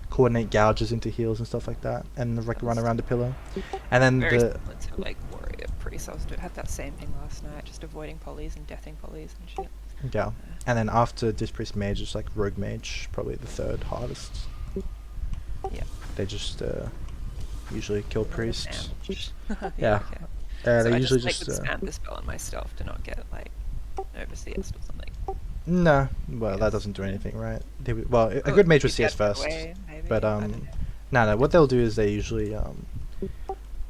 B: coordinate gouges into heals and stuff like that, and like run around the pillar. And then
A: very similar to like warrior priest. I was had that same thing last night, just avoiding polys and deathing polys and shit.
B: Yeah, and then after Disc Priest Mage, it's like Rogue Mage, probably the third hardest.
A: Yeah.
B: They just usually kill priests.
A: Yeah.
B: Okay.
A: So
B: They
A: I
B: usually
A: just
B: just
A: spam the spell on my stealth to not get like overseas or something.
B: No, well that doesn't do anything, right? Well, a good mage would CS first, but no. What they'll do is they usually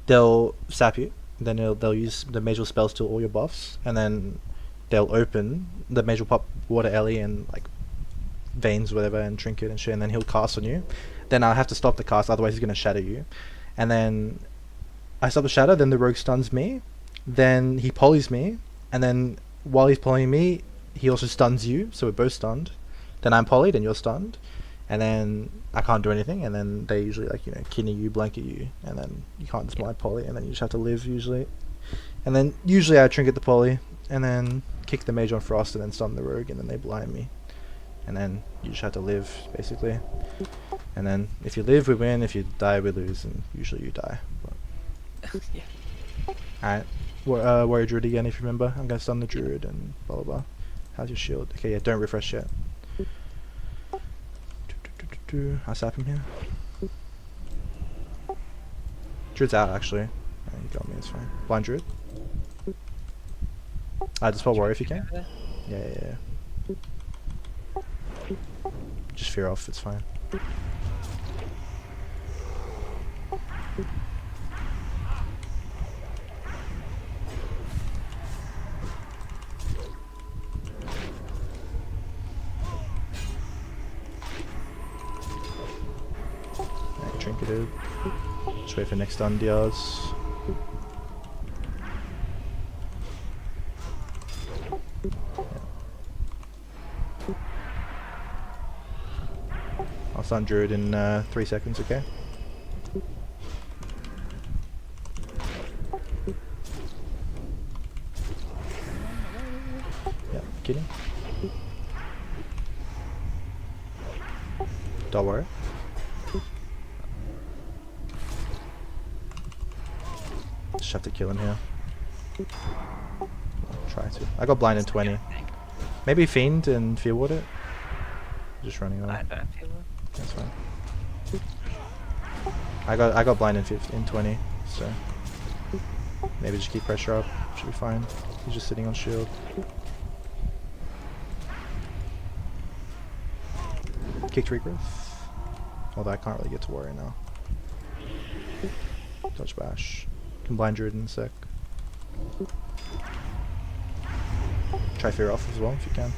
B: they'll sap you, then they'll use the mage will spell steal all your buffs, and then they'll open the mage will pop water Ellie and like veins whatever and trinket and shit, and then he'll cast on you. Then I'll have to stop the cast, otherwise he's gonna shatter you. And then I stop the shatter, then the rogue stuns me, then he polys me, and then while he's polying me, he also stuns you, so we're both stunned. Then I'm polyed and you're stunned, and then I can't do anything, and then they usually like kidney you, blanket you, and then you can't dispel my poly, and then you just have to live usually. And then usually I trinket the poly, and then kick the mage on frost, and then stun the rogue, and then they blind me, and then you just have to live basically. And then if you live, we win. If you die, we lose. And usually you die.
A: Yeah.
B: Alright. Warrior Druid again, if you remember. I'm going to stun the Druid and blah blah blah. How's your shield? Okay, yeah, don't refresh yet. I'll sap him here. Druid's out, actually. Yeah, you got me, it's fine. Blind Druid. Dispel Warrior if you can. Yeah. Just fear off, it's fine. Trinketed. Just wait for next stun DRs. I'll stun Druid in 3 seconds, okay? Yeah, kidding. Don't worry. Just have to kill him here. I'll try to. I got blind in 20. Maybe Fiend and Fear Ward it. Just running away.
A: I don't feel it.
B: That's fine. I got blind in 20, so maybe just keep pressure up. Should be fine. He's just sitting on shield. Kicked regrowth. Although I can't really get to warrior now. Dodge bash. Can blind Druid in a sec. Try fear off as well if you can.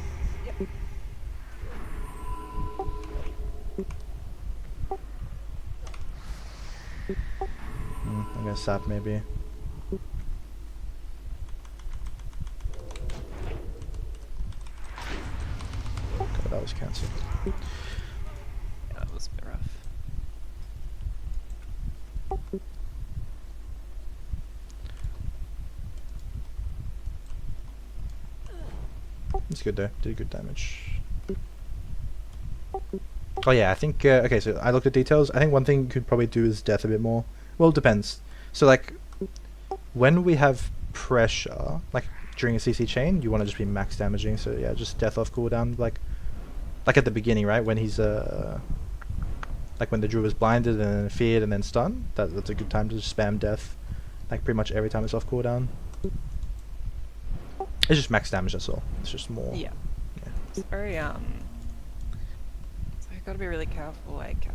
B: I'm gonna sap maybe. God, that was cancelled.
A: Yeah, that was a bit rough.
B: It's good though. Did good damage. Oh yeah, I think okay. So I looked at details. I think one thing you could probably do is death a bit more. Well, it depends. So like, when we have pressure, like during a CC chain, you want to just be max damaging. So yeah, just death off cooldown, like at the beginning, right? When he's like when the Druid was blinded and then feared and then stunned. That's a good time to just spam death, like pretty much every time it's off cooldown. It's just max damage, that's all. It's just more.
A: Yeah. It's very so I gotta be really careful. Like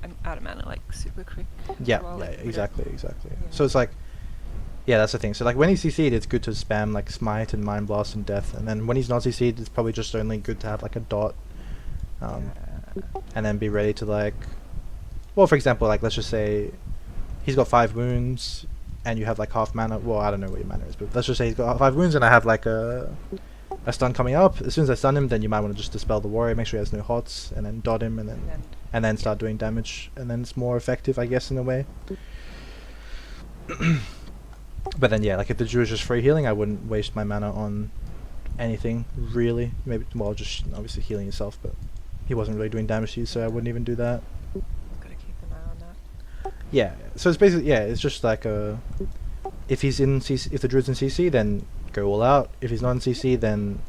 A: I'm out of mana like super quick.
B: Yeah,
A: well, like,
B: exactly.
A: Yeah.
B: So it's like, yeah, that's the thing. So like when he's CC'd, it's good to spam like Smite and Mind Blast and Death, and then when he's not CC'd, it's probably just only good to have like a dot, and then be ready to like, well, for example, like let's just say he's got 5 wounds, and you have like half mana. Well, I don't know what your mana is, but let's just say he's got 5 wounds, and I have like a stun coming up. As soon as I stun him, then you might want to just dispel the warrior, make sure he has no hots, and then dot him, and then start doing damage, and then it's more effective, I guess, in a way. But then yeah, like if the Druid is just free healing, I wouldn't waste my mana on anything really. Maybe, well, just obviously healing yourself, but he wasn't really doing damage to you, so I wouldn't even do that.
A: Gotta keep an eye on that.
B: Yeah, so it's basically, yeah, it's just like if he's in CC, if the Druid's in CC, then go all out. If he's not in CC, then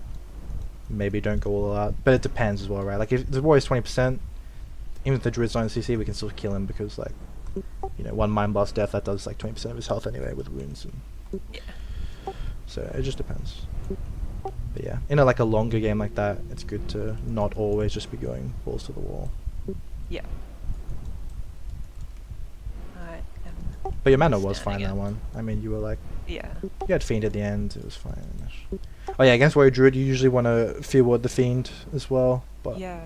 B: maybe don't go all out. But it depends as well, right? Like if the warrior's 20%, even if the Druid's not in CC, we can still kill him because like, you know, 1 Mind Blast death, that does like 20% of his health anyway with wounds. And
A: Yeah.
B: so it just depends. But yeah, in like a longer game like that, it's good to not always just be going balls to the wall.
A: Yeah. Alright.
B: But your mana was fine
A: Standing
B: that
A: it.
B: one. I mean, you were like,
A: Yeah.
B: you had Fiend at the end, it was fine. Oh yeah, against Warrior Druid, you usually want to Fear Ward the Fiend as well, but
A: Yeah.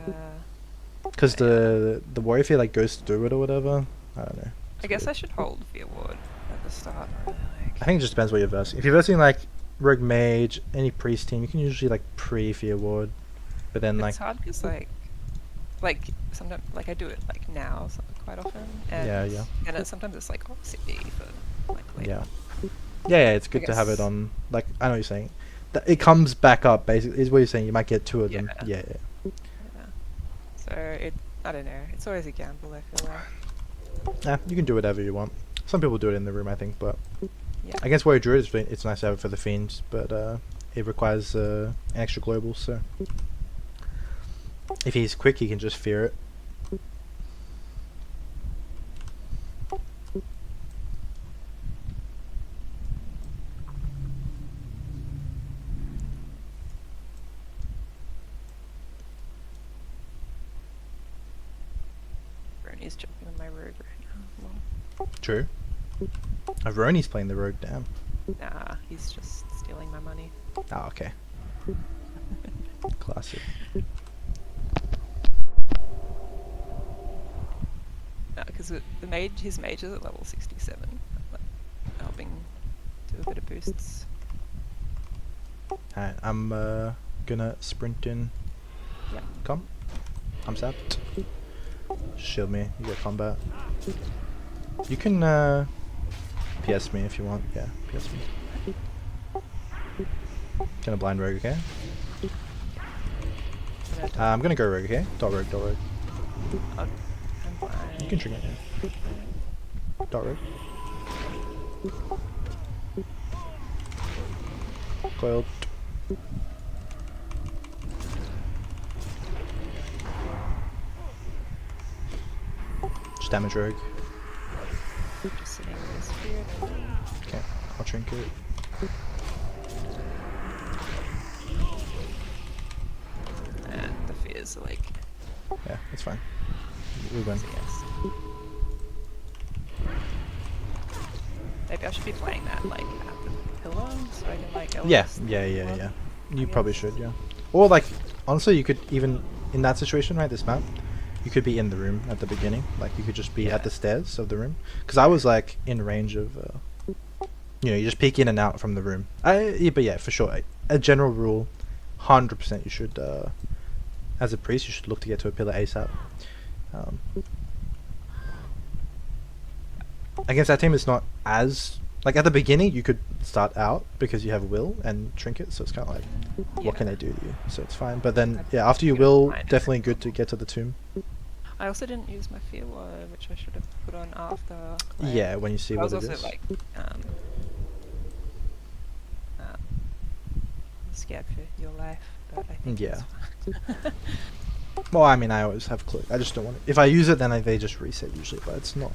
B: because the Warrior Fear like goes through it or whatever. I don't know.
A: I guess I should hold Fear Ward at the start. Like,
B: I think it just depends what you're versing. If you're versing like Rogue Mage, any Priest team, you can usually like pre-Fear Ward, but then like
A: it's hard because like sometimes like I do it like now quite often. And
B: Yeah.
A: And sometimes it's like off CD for like later.
B: yeah, it's good to have it
A: guess.
B: on. Like I know what you're saying. It comes back up basically. Is what you're saying. You might get 2 of them.
A: Yeah.
B: Yeah.
A: Yeah. So I don't know. It's always a gamble, I feel like.
B: Yeah, you can do whatever you want. Some people do it in the room, I think, but
A: Yeah.
B: against Warrior Druid, it's nice to have it for the Fiends, but it requires an extra global, so if he's quick, he can just fear it.
A: Brony's jumping on my rogue right now. Lol.
B: True. Avroni's playing the rogue, damn.
A: Nah, he's just stealing my money.
B: Oh, okay. Classic.
A: No, because his mage is at level 67. Like, helping do a bit of boosts.
B: Alright, I'm gonna sprint in.
A: Yeah.
B: Come. I'm sapped. Shield me, you get combat. You can PS me if you want. Yeah, PS me. Gonna blind rogue, okay? I'm gonna go rogue, okay? Dot rogue, dot rogue.
A: I'm fine.
B: You can trigger it, yeah. Dot rogue. Coiled. Just damage rogue.
A: Just sitting in this spirit.
B: Okay, I'll trinket.
A: And the fears are like,
B: Yeah, it's fine. We win.
A: so yes. Maybe I should be playing that like at the pillar so I can like at
B: Yeah,
A: least
B: yeah.
A: one,
B: You
A: I
B: probably
A: guess.
B: should, yeah. Or like, honestly, you could even in that situation, right? This map, you could be in the room at the beginning. Like you could just be
A: Yeah.
B: at the stairs of the room. Because I was like in range of, you just peek in and out from the room. Yeah, but yeah, for sure. A general rule, 100% you should, as a priest, you should look to get to a pillar ASAP. Against that team, it's not as like at the beginning you could start out because you have will and trinket, so it's kind of like what can
A: Yeah.
B: they do to you? So it's fine. But then
A: I'd
B: yeah, after you
A: get a
B: will,
A: blind
B: definitely
A: every
B: good to get to the tomb.
A: I also didn't use my fear word, which I should have put on after.
B: Yeah, when you see
A: I
B: what
A: was
B: it
A: also
B: is.
A: like, scared for your life, but I think
B: Yeah.
A: it's fine.
B: Well, I mean, I always have cloak. I just don't want it. If I use it, then they just reset usually. But it's not.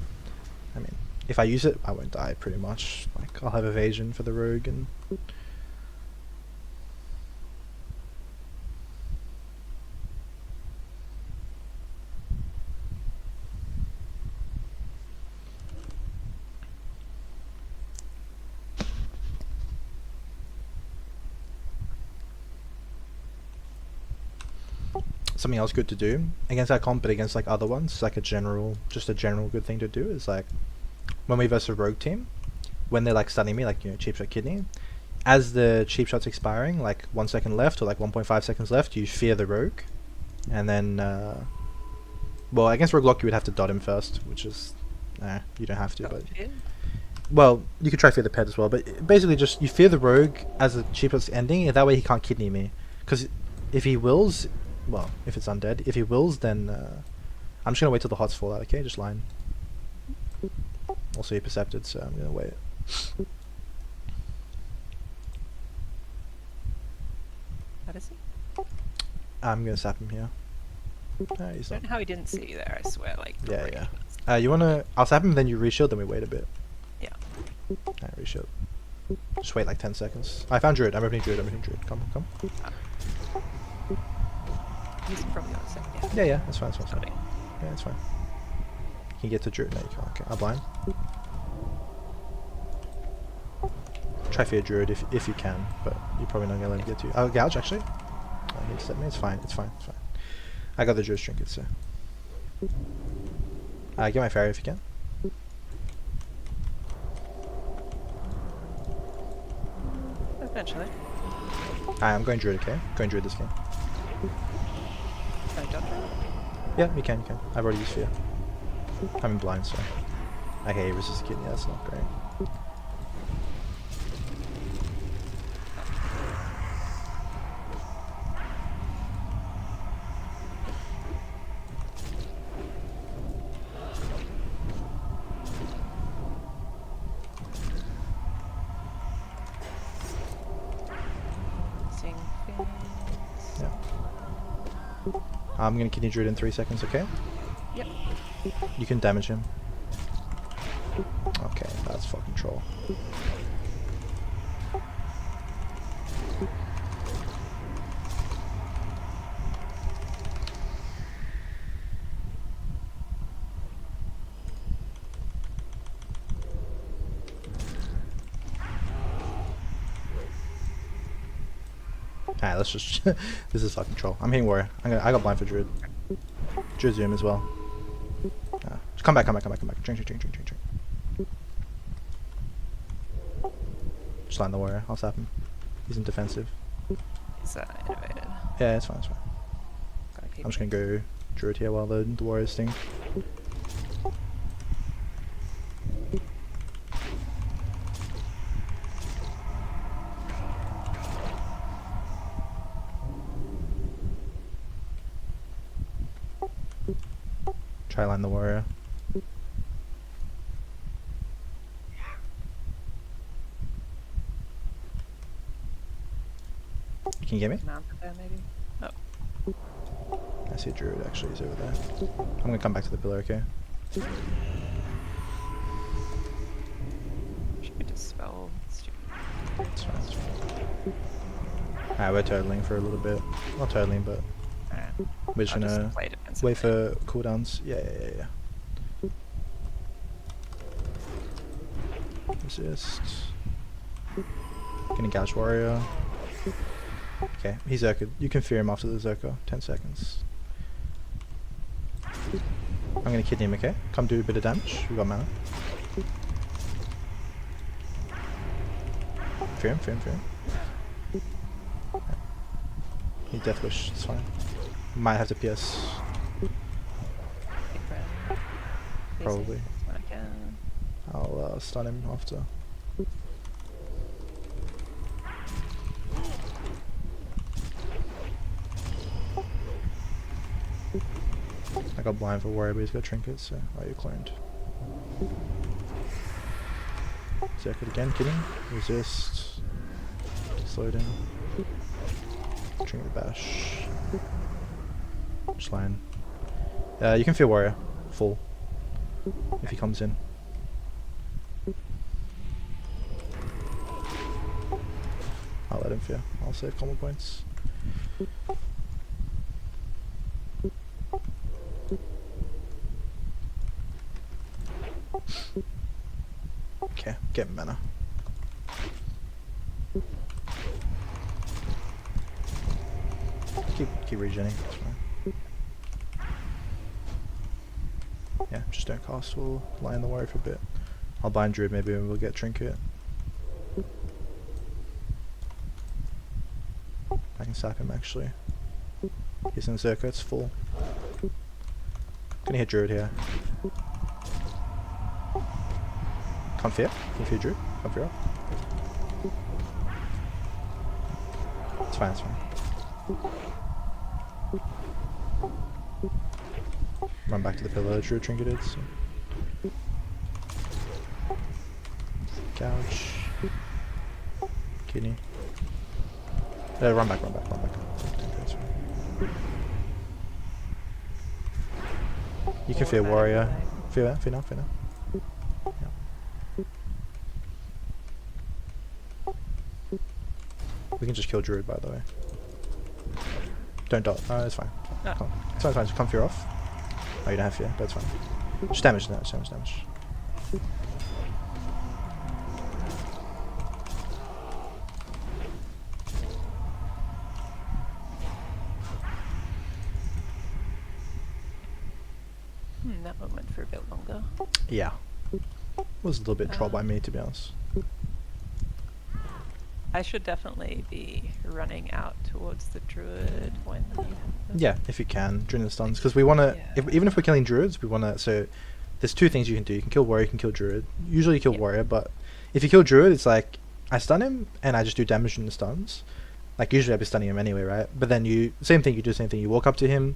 B: I mean, if I use it, I won't die pretty much. Like I'll have evasion for the rogue and. Something else good to do against that comp, but against like other ones, like just a general good thing to do is like when we versus a rogue team, when they're like stunning me, like cheap shot kidney, as the cheap shot's expiring, like 1 second left or like 1.5 seconds left, you fear the rogue, and then well, against rogue lock you would have to dot him first, which is you don't have to, but well, you could try fear the pet as well, but basically just you fear the rogue as the cheap shot's ending, and that way he can't kidney me, because if he wills. Well, if it's undead. If he wills, then I'm just gonna wait till the hots fall out. Okay, just line. Also, he percepted, so I'm gonna wait.
A: How does he?
B: I'm gonna sap him here. He's
A: I
B: not.
A: don't know how he didn't see you there, I swear, like...
B: Yeah,
A: really.
B: yeah. You wanna? I'll sap him, then you reshield, then we wait a bit.
A: Yeah.
B: Alright, reshield. Just wait like 10 seconds. I found druid. I'm opening druid. Come.
A: He's probably on the same, yeah.
B: Yeah, that's fine.
A: Got it.
B: Yeah, that's fine. Can you get to druid? No, you can't. Okay, I'll blind. Try for your druid if you can, but you're probably not gonna let him get to you. Oh, gouge actually. He intercept me. It's fine. I got the druid trinket, so. Get my fairy if you can.
A: Eventually.
B: I'm going druid. Okay, going druid this game.
A: Oh, don't try.
B: Yeah, you can. I've already used fear. I'm in blind, so. Okay, resist kidney. That's not great. I'm gonna kidney druid in 3 seconds, okay?
A: Yep.
B: You can damage him. Okay, that's fucking troll. Alright, let's just... this is fucking troll. I'm hitting warrior. I got blind for druid. Druid zoom as well. Just come back. Drink. Just line the warrior. I'll sap him. He's in defensive.
A: He's innovated.
B: Yeah, it's fine.
A: Gotta keep
B: I'm just gonna go druid here while the warriors sting. Try line the warrior. Can you get me?
A: mounted there, maybe. Oh,
B: I see a druid actually, he's over there. I'm gonna come back to the pillar, okay?
A: should we dispel? Stupid.
B: It's fine. Alright, we're turtling for a little bit. Not turtling, but
A: Alright.
B: we're just
A: I'll
B: gonna
A: just play defensively.
B: wait for cooldowns. Yeah. Resist. Gonna gouge warrior. Okay, he's Zerka. You can fear him after the Zerka. 10 seconds. I'm gonna kidney him, okay? Come do a bit of damage. We got mana. Fear him. He death wish, it's fine. Might have to PS.
A: Big red. Easy.
B: Probably.
A: When I can.
B: I'll stun him after. I got blind for warrior, but he's got trinkets, so you're cloned. Zerk it again, kidding. Resist. Slow down. Trinket bash. Just line. You can fear warrior. Full. If he comes in. I'll let him fear. I'll save common points. Okay, get mana. Keep regening, it's fine. Yeah, just don't cast, we'll lie in the warrior for a bit. I'll bind druid maybe and we'll get trinket. I can sap him actually. He's in Zerka, it's full. Gonna hit druid here. Can't fear. Can fear druid. Can't fear up. It's fine. Run back to the pillar. Druid trinketed. So. Gouge. Kidney. Run back. It's fine. You can fear warrior. Fear now. We can just kill druid, by the way. Don't dot. Oh, it's fine.
A: No.
B: It's fine. Just come fear off. Oh, you don't have fear. That's fine. Just damage.
A: That one went for a bit longer.
B: Yeah. Was a little bit trolled by me, to be honest.
A: I should definitely be running out towards the druid when you have them.
B: Yeah, if you can during the stuns, because we want to.
A: Yeah.
B: Even if we're killing druids, we want to. So there's two things you can do. You can kill warrior. You can kill druid. Usually you kill warrior, but if you kill druid, it's like I stun him and I just do damage in the stuns. Like usually I'd be stunning him anyway, right? But then you same thing. You do the same thing. You walk up to him.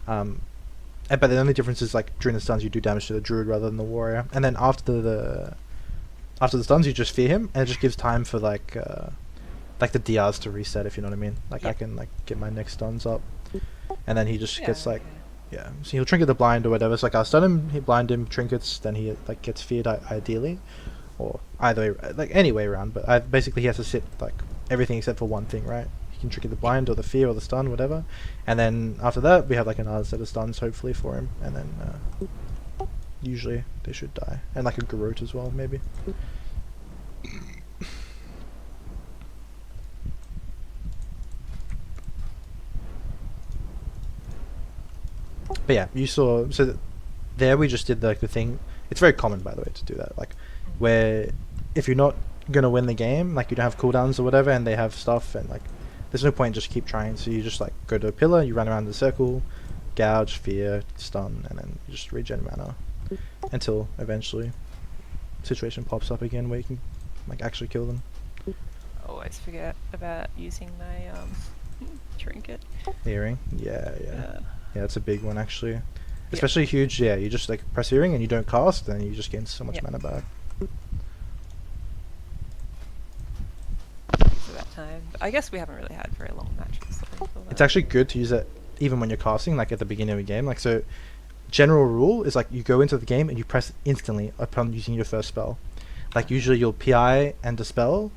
B: But the only difference is like during the stuns you do damage to the druid rather than the warrior, and then after the stuns you just fear him, and it just gives time for like the DRs to reset, if you know what I mean. Like I can like get my next stuns up, and then he just
A: Yeah,
B: gets like,
A: yeah.
B: yeah, so he'll trinket the blind or whatever. It's like I'll stun him, he blind him, trinkets, then he like gets feared ideally, or either way, like any way around. But basically he has to sit like everything except for one thing, right? He can trinket the
A: Yeah.
B: blind or the fear or the stun, whatever, and then after that we have like another set of stuns hopefully for him, and then usually they should die, and like a garrote as well maybe. But yeah, you saw there we just did like the thing. It's very common by the way to do that, like where if you're not gonna win the game, like you don't have cooldowns or whatever, and they have stuff, and like there's no point just keep trying. So you just like go to a pillar, you run around the circle, gouge, fear, stun, and then you just regen mana until eventually situation pops up again where you can like actually kill them.
A: Always forget about using my trinket.
B: Earring, yeah, it's a big one actually.
A: Yeah.
B: Especially huge, yeah. You just like press earring and you don't cast, then you just gain so much
A: Yeah.
B: mana back.
A: For that time. But I guess we haven't really had very long matches. So I feel
B: It's
A: that-
B: actually good to use it even when you're casting, like at the beginning of a game. Like so, general rule is like you go into the game and you press instantly upon using your first spell. Like usually you'll PI and dispel,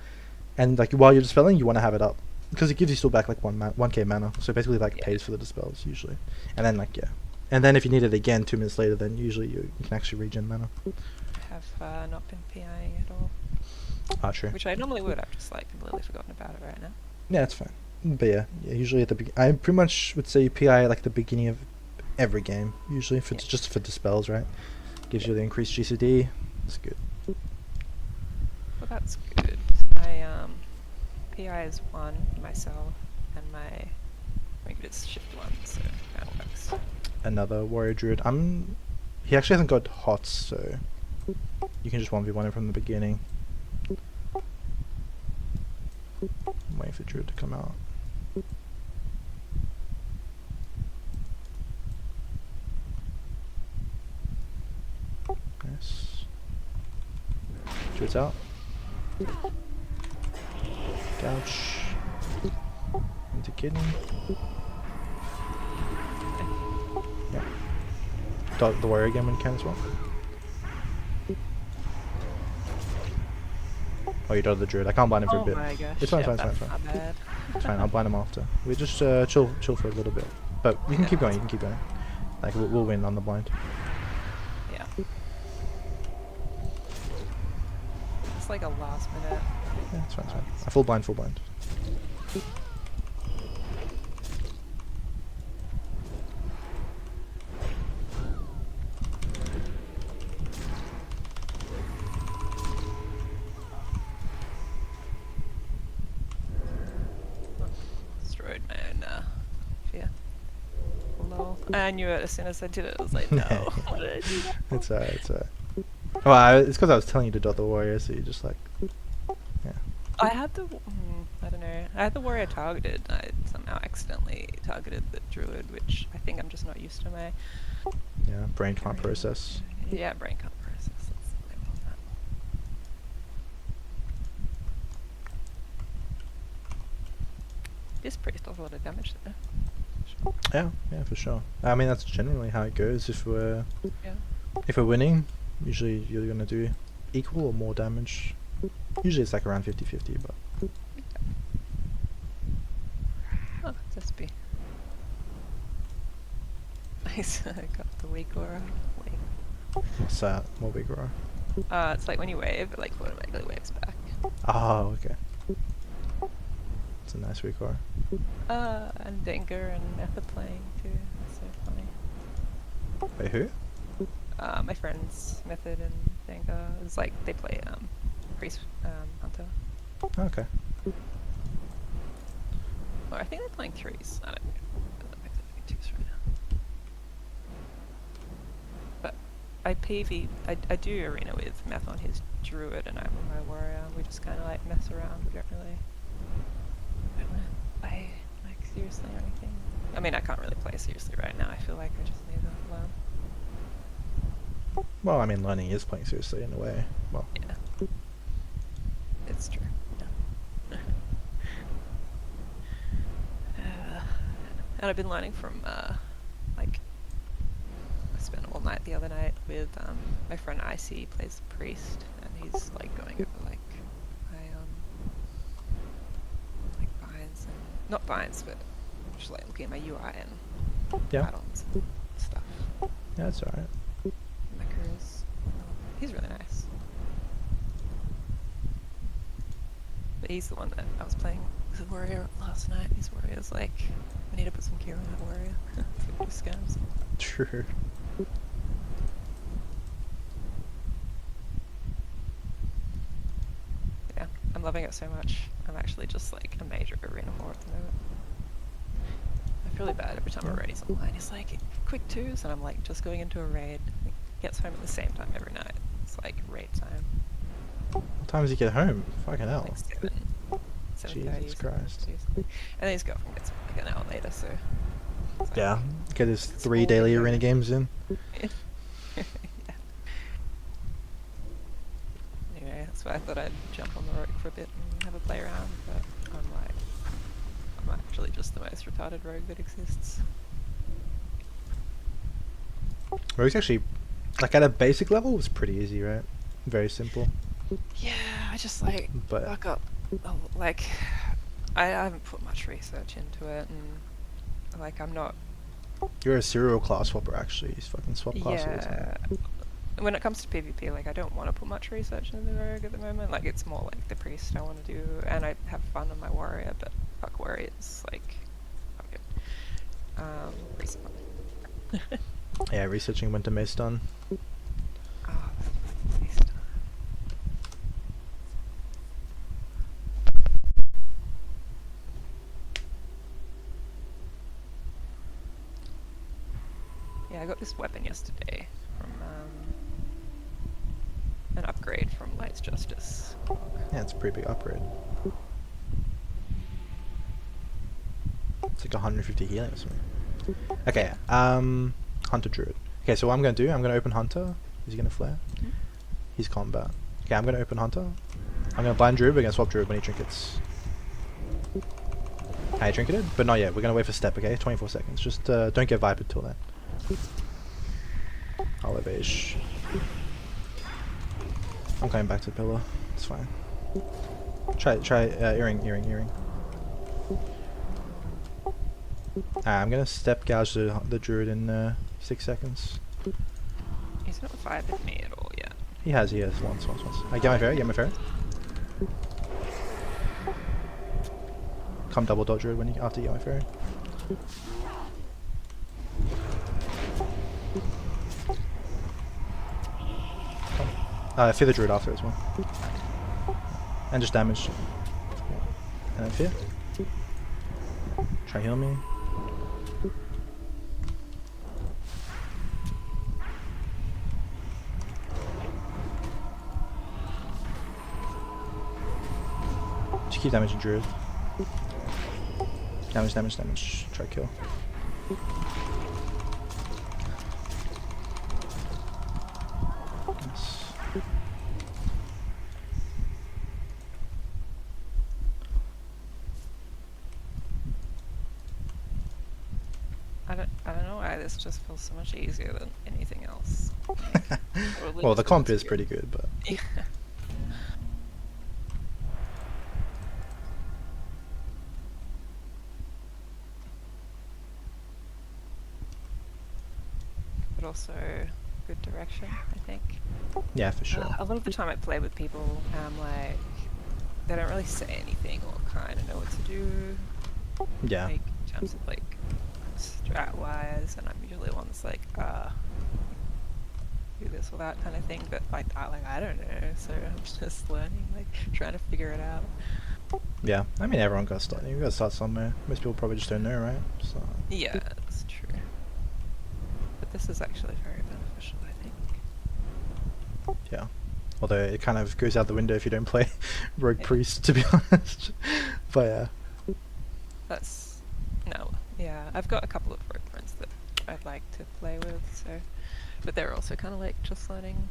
B: and like while you're dispelling, you want to have it up because it gives you still back like 1k mana. So basically like
A: Yeah.
B: pays for the dispels usually, and then like yeah, and then if you need it again 2 minutes later, then usually you can actually regen mana.
A: have not been PIing at all.
B: True.
A: Which I normally would. I've just like completely forgotten about it right now.
B: Yeah, it's fine. But yeah, usually at the I pretty much would say PI at like the beginning of every game. Usually for just for dispels, right? Gives you the increased GCD. It's good.
A: Well, that's good. My PI is 1 myself, and my trinket is shift 1, so that works.
B: Another warrior druid. He actually hasn't got hots, so you can just 1v1 him from the beginning. I'm waiting for druid to come out. Nice. Druid's out. Gouge. Into kidney. Yeah. Dot the warrior again when you can as well. Oh, you dotted the druid. I can't blind him for a bit.
A: Oh my gosh.
B: It's fine,
A: yeah,
B: fine,
A: that's
B: fine.
A: not bad.
B: It's fine, I'll blind him after. We just chill for a little bit. But you can keep going, you can keep going. Like, we'll win on the blind.
A: Yeah. It's like a last minute.
B: Yeah, it's fine, it's fine. Full blind, full blind.
A: Destroyed my own fear. Lol. I knew it as soon as I did it. I was like, no. Why did I do that?
B: It's alright, it's alright. Well, it's because I was telling you to dot the warrior, so you just like... Yeah.
A: I had the... I don't know. I had the warrior targeted. I somehow accidentally targeted the druid, which I think I'm just not used to my...
B: Yeah, brain can't process.
A: Yeah, brain can't process. That's the name of that. This priest does a lot of damage though.
B: Yeah, for sure. I mean, that's generally how it goes. If we're
A: Yeah.
B: winning, usually you're gonna do equal or more damage. Usually it's like around 50-50, but...
A: Oh, just be. Nice. I got the weak aura. Wait.
B: What's that? What big roar?
A: It's like when you wave, it like automatically waves back.
B: Oh, okay. It's a nice weak aura.
A: And Dengar and Nether playing too. That's so funny.
B: Wait, who?
A: My friends Method and Dengar. It's like they play priest hunter.
B: Okay.
A: Or I think they're playing threes. I don't know. That makes it twos right now. But I PV. I do arena with Meth on his druid and I'm on my warrior. We just kind of like mess around. We don't really play like seriously or anything. I mean, I can't really play seriously right now. I feel like I just need to learn.
B: Well, I mean, learning is playing seriously in a way. Well,
A: Yeah. It's true. Yeah. And I've been learning from like I spent all night the other night with my friend Icy plays the priest, and he's like going over like my like binds and not binds, but just like looking at my UI and
B: Yeah.
A: add-ons and stuff.
B: Yeah, that's alright.
A: Macros. He's really nice. But he's the one that I was playing with Warrior last night. His Warrior's like, I need to put some gear on that Warrior. For scams.
B: True.
A: Yeah, I'm loving it so much. I'm actually just like a major arena whore at the moment. I feel really bad every time a raid's online. It's like quick twos, and I'm like just going into a raid. It gets home at the same time every night. It's like raid time.
B: What time does he get home? Fucking hell.
A: Like 7:30.
B: Jesus Christ.
A: And then his girlfriend gets home like an hour later, so. It's like,
B: Yeah. Get his
A: it's
B: 3
A: all
B: daily
A: video.
B: arena games in.
A: Yeah. Anyway, that's why I thought I'd jump on the rogue for a bit and have a play around, but I'm actually just the most retarded rogue that exists.
B: Rogue's actually, like at a basic level, was pretty easy, right? Very simple.
A: Yeah, I just like
B: But
A: fuck up. Oh, like I haven't put much research into it, and like I'm not.
B: you're a serial class swapper, actually. He's fucking swap class all the time.
A: Yeah. When it comes to PvP, like I don't want to put much research into the rogue at the moment. Like it's more like the priest I want to do, and I have fun on my warrior, but fuck warriors, like I'm good. Priest fun.
B: Yeah, researching Winter Mace done.
A: Oh, priest. Yeah, I got this weapon yesterday from an upgrade from Light's Justice.
B: Yeah, it's a pretty big upgrade. It's like 150 healing or something. Okay, Hunter Druid. Okay, so what I'm gonna do, I'm gonna open Hunter. Is he gonna flare?
A: Mm-hmm.
B: He's combat. Okay, I'm gonna open Hunter. I'm gonna blind Druid, we're gonna swap Druid when he trinkets. I trinketed, but not yet. We're gonna wait for step, okay? 24 seconds. Just don't get Vipered till then. I'll beige. I'm coming back to the pillar. It's fine. Try earring. I'm gonna step gouge the druid in 6 seconds.
A: He's not fired with me at all yet.
B: He has once. I get my fairy. Come double dot druid when after you get my fairy. Fear the druid after as well. And just damage. And then fear. Try heal me. Just keep damaging druid. Damage. Try kill. Nice.
A: I don't know why this just feels so much easier than anything else. Like,
B: Well, the comp is pretty good, but
A: yeah. But also good direction, I think.
B: yeah, for sure.
A: A lot of the time I play with people, like they don't really say anything or kind of know what to do.
B: Yeah.
A: Like in terms of like strat wise, and I'm usually the one that's like, do this or that kind of thing. But like I don't know, so I'm just learning, like trying to figure it out.
B: Yeah, I mean everyone got to start. You got to start somewhere. Most people probably just don't know, right? So.
A: Yeah, that's true. But this is actually very beneficial, I think.
B: Yeah. Although it kind of goes out the window if you don't play Rogue Priest, to be honest. But yeah.
A: That's no. Yeah, I've got a couple of rogue friends that I'd like to play with, so but they're also kind of like just learning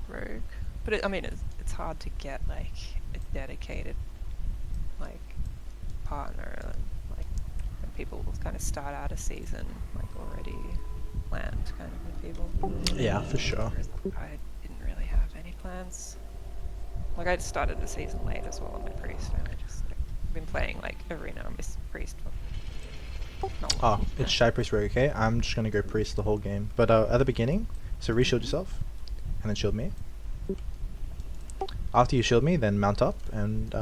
A: rogue. But I mean, it's hard to get like a dedicated like partner and like people kind of start out a season like already planned kind of with people.
B: Yeah, for sure.
A: Whereas I didn't really have any plans. Like I started the season late as well on my priest, and I just like been playing like arena on this priest for not long.
B: Oh, it's Shy Priest Rogue, okay? I'm just gonna go Priest the whole game. But at the beginning, so reshield yourself, and then shield me. After you shield me, then mount up and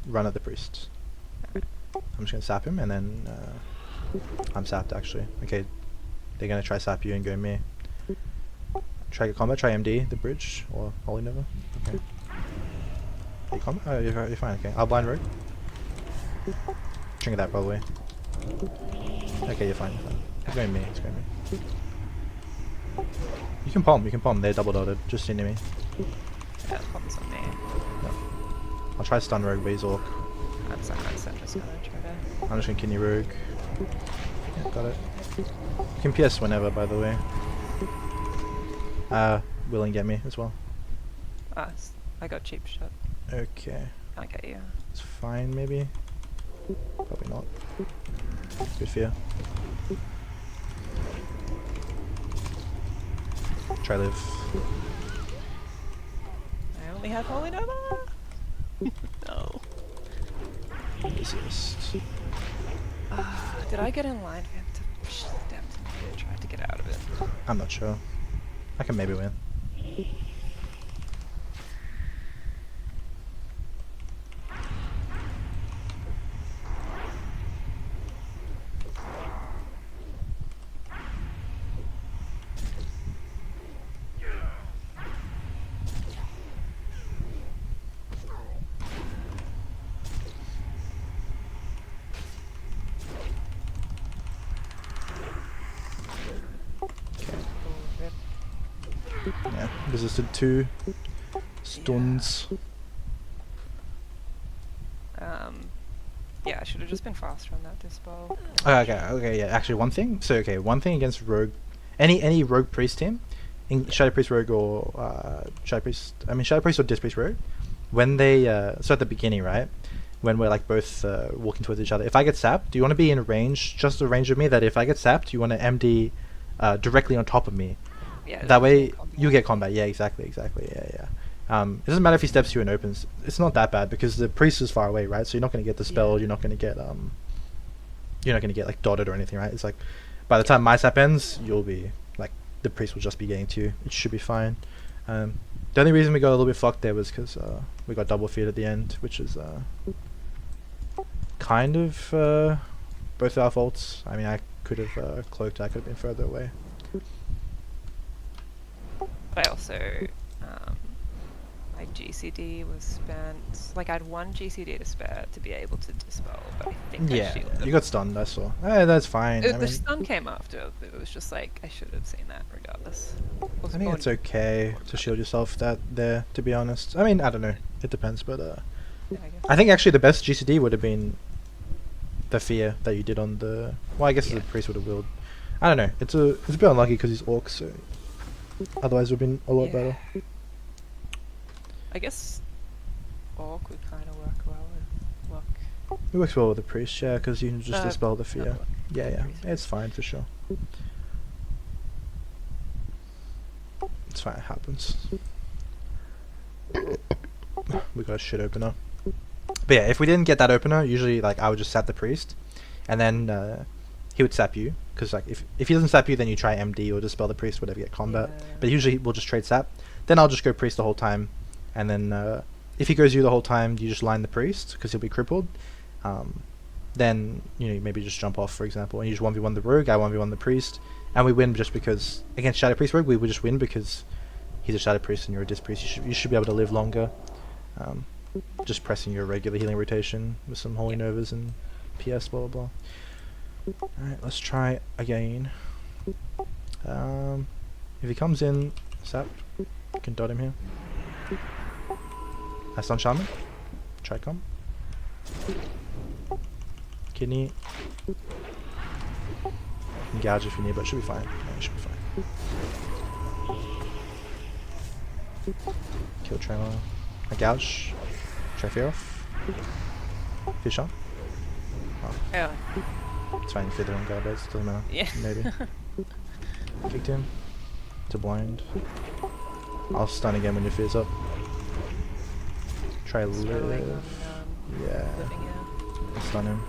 B: run at the Priest. I'm just gonna sap him, and then I'm sapped actually. Okay, they're gonna try sap you and go me. Try get combat, try MD, the bridge, or Holy Nova. Okay. Are you combat? Oh, you're fine, okay. I'll blind rogue. Trinket that probably. Okay, you're fine, you're fine. It's going me, it's going me. You can palm, they're double dotted, just into me.
A: Yeah, problems on me.
B: Yep. I'll try stun rogue, but he's orc.
A: I'm sorry, I'm just gonna try to.
B: I'm just gonna kidney rogue. Yeah, got it. You can PS whenever, by the way. Will and get me as well.
A: I got cheap shot.
B: Okay.
A: Can't get you.
B: It's fine, maybe. Probably not. Good fear. Try live.
A: I only have Holy Nova! No.
B: Resist.
A: Did I get in line for him to step to me and try to get out of it?
B: I'm not sure. I can maybe win. Yeah, resisted 2 stuns.
A: Yeah, I should have just been faster on that dispel.
B: Okay, yeah. Actually, one thing. So, okay, one thing against rogue, any rogue priest team, in Shadow Priest Rogue or Shadow Priest or Disc Priest Rogue, when they so at the beginning, right, when we're like both walking towards each other, if I get sapped, do you want to be in range, just the range of me? That if I get sapped, you want to MD directly on top of me.
A: Yeah.
B: That way you get combat. Yeah, exactly. Yeah. It doesn't matter if he steps you and opens. It's not that bad because the priest is far away, right? So you're not going to get dispelled.
A: Yeah.
B: You're not going to get like dotted or anything, right? It's like by the time my sap ends, you'll be like the priest will just be getting to you. It should be fine. The only reason we got a little bit fucked there was because we got double feed at the end, which is kind of both our faults. I mean, I could have cloaked. I could have been further away.
A: But I also, my GCD was spent, like I had 1 GCD to spare to be able to dispel, but I think I
B: Yeah,
A: shielded.
B: you got stunned. I saw. That's fine. I
A: The
B: mean,
A: stun came after, but it was just like, I should have seen that regardless.
B: I think it's okay to shield yourself there, to be honest. I mean, I don't know. It depends, but
A: Yeah, I guess.
B: I think actually the best GCD would have been the fear that you did on the. Well, I guess the priest would have willed. I don't know. It's a bit unlucky because he's orc, so otherwise it would have been a lot better.
A: I guess Orc would kind of work well with luck.
B: It works well with the priest, yeah, because you can just dispel the
A: not
B: fear.
A: luck.
B: Yeah,
A: Priest.
B: it's fine for sure. It's fine. It happens. We got a shit opener. But yeah, if we didn't get that opener, usually like I would just sap the priest, and then he would sap you. Because like if he doesn't sap you, then you try MD or dispel the priest, whatever, get combat.
A: Yeah.
B: But usually we'll just trade sap. Then I'll just go priest the whole time, and then if he goes you the whole time, you just line the priest because he'll be crippled. Then maybe just jump off, for example, and you just 1v1 the rogue, I 1v1 the priest, and we win just because against Shadow Priest Rogue we would just win because he's a Shadow Priest and you're a Disc Priest. You should be able to live longer. Just pressing your regular healing rotation with some Holy Novas and PS blah blah blah. Alright, let's try again. If he comes in, sap, you can dot him here. That's on Shaman. Try come. Kidney. Engage if you need, but it should be fine. Yeah, it should be fine. Kill trailer. I gouge. Try fear off. Fish on. Oh.
A: Yeah.
B: It's fine, you feed the wrong guy, but it doesn't matter.
A: Yeah.
B: Maybe. Kicked him. To blind. I'll stun again when your fear's up. Try
A: Struggling
B: live.
A: on
B: Yeah.
A: living, yeah.
B: I'll stun him.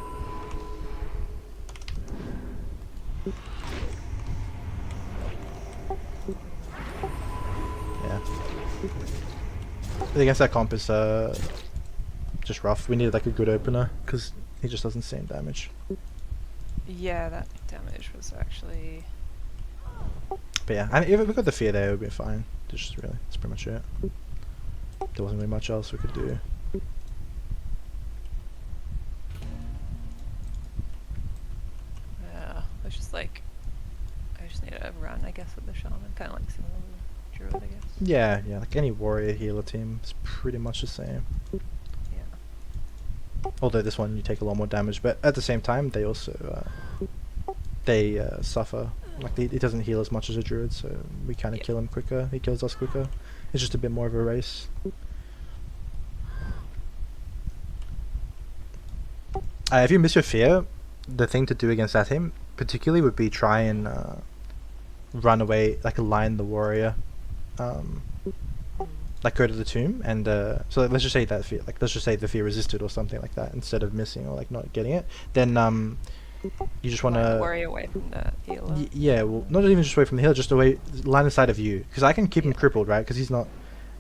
B: Yeah. But against that comp is just rough. We need like a good opener because he just doesn't see damage.
A: Yeah, that damage was actually...
B: But yeah, I mean, if we got the fear there, it would be fine. Just really, that's pretty much it. There wasn't really much else we could do.
A: Yeah, it's just like... I just need to run, I guess, with the shaman. Kind of like similar to druid, I guess.
B: Yeah, yeah, like any warrior healer team is pretty much the same.
A: Yeah.
B: Although this one you take a lot more damage, but at the same time they also suffer. Like he doesn't heal as much as a druid, so we kind of kill him quicker. He kills us quicker. It's just a bit more of a race. If you miss your fear, the thing to do against that team particularly would be try and run away, like align the warrior, like go to the tomb and so let's just say that fear, like let's just say the fear resisted or something like that instead of missing or like not getting it, then you just want to
A: worry away from the healer.
B: Yeah, well, not even just away from the healer, just away, line aside of you, because I can keep him crippled, right? Because he's not,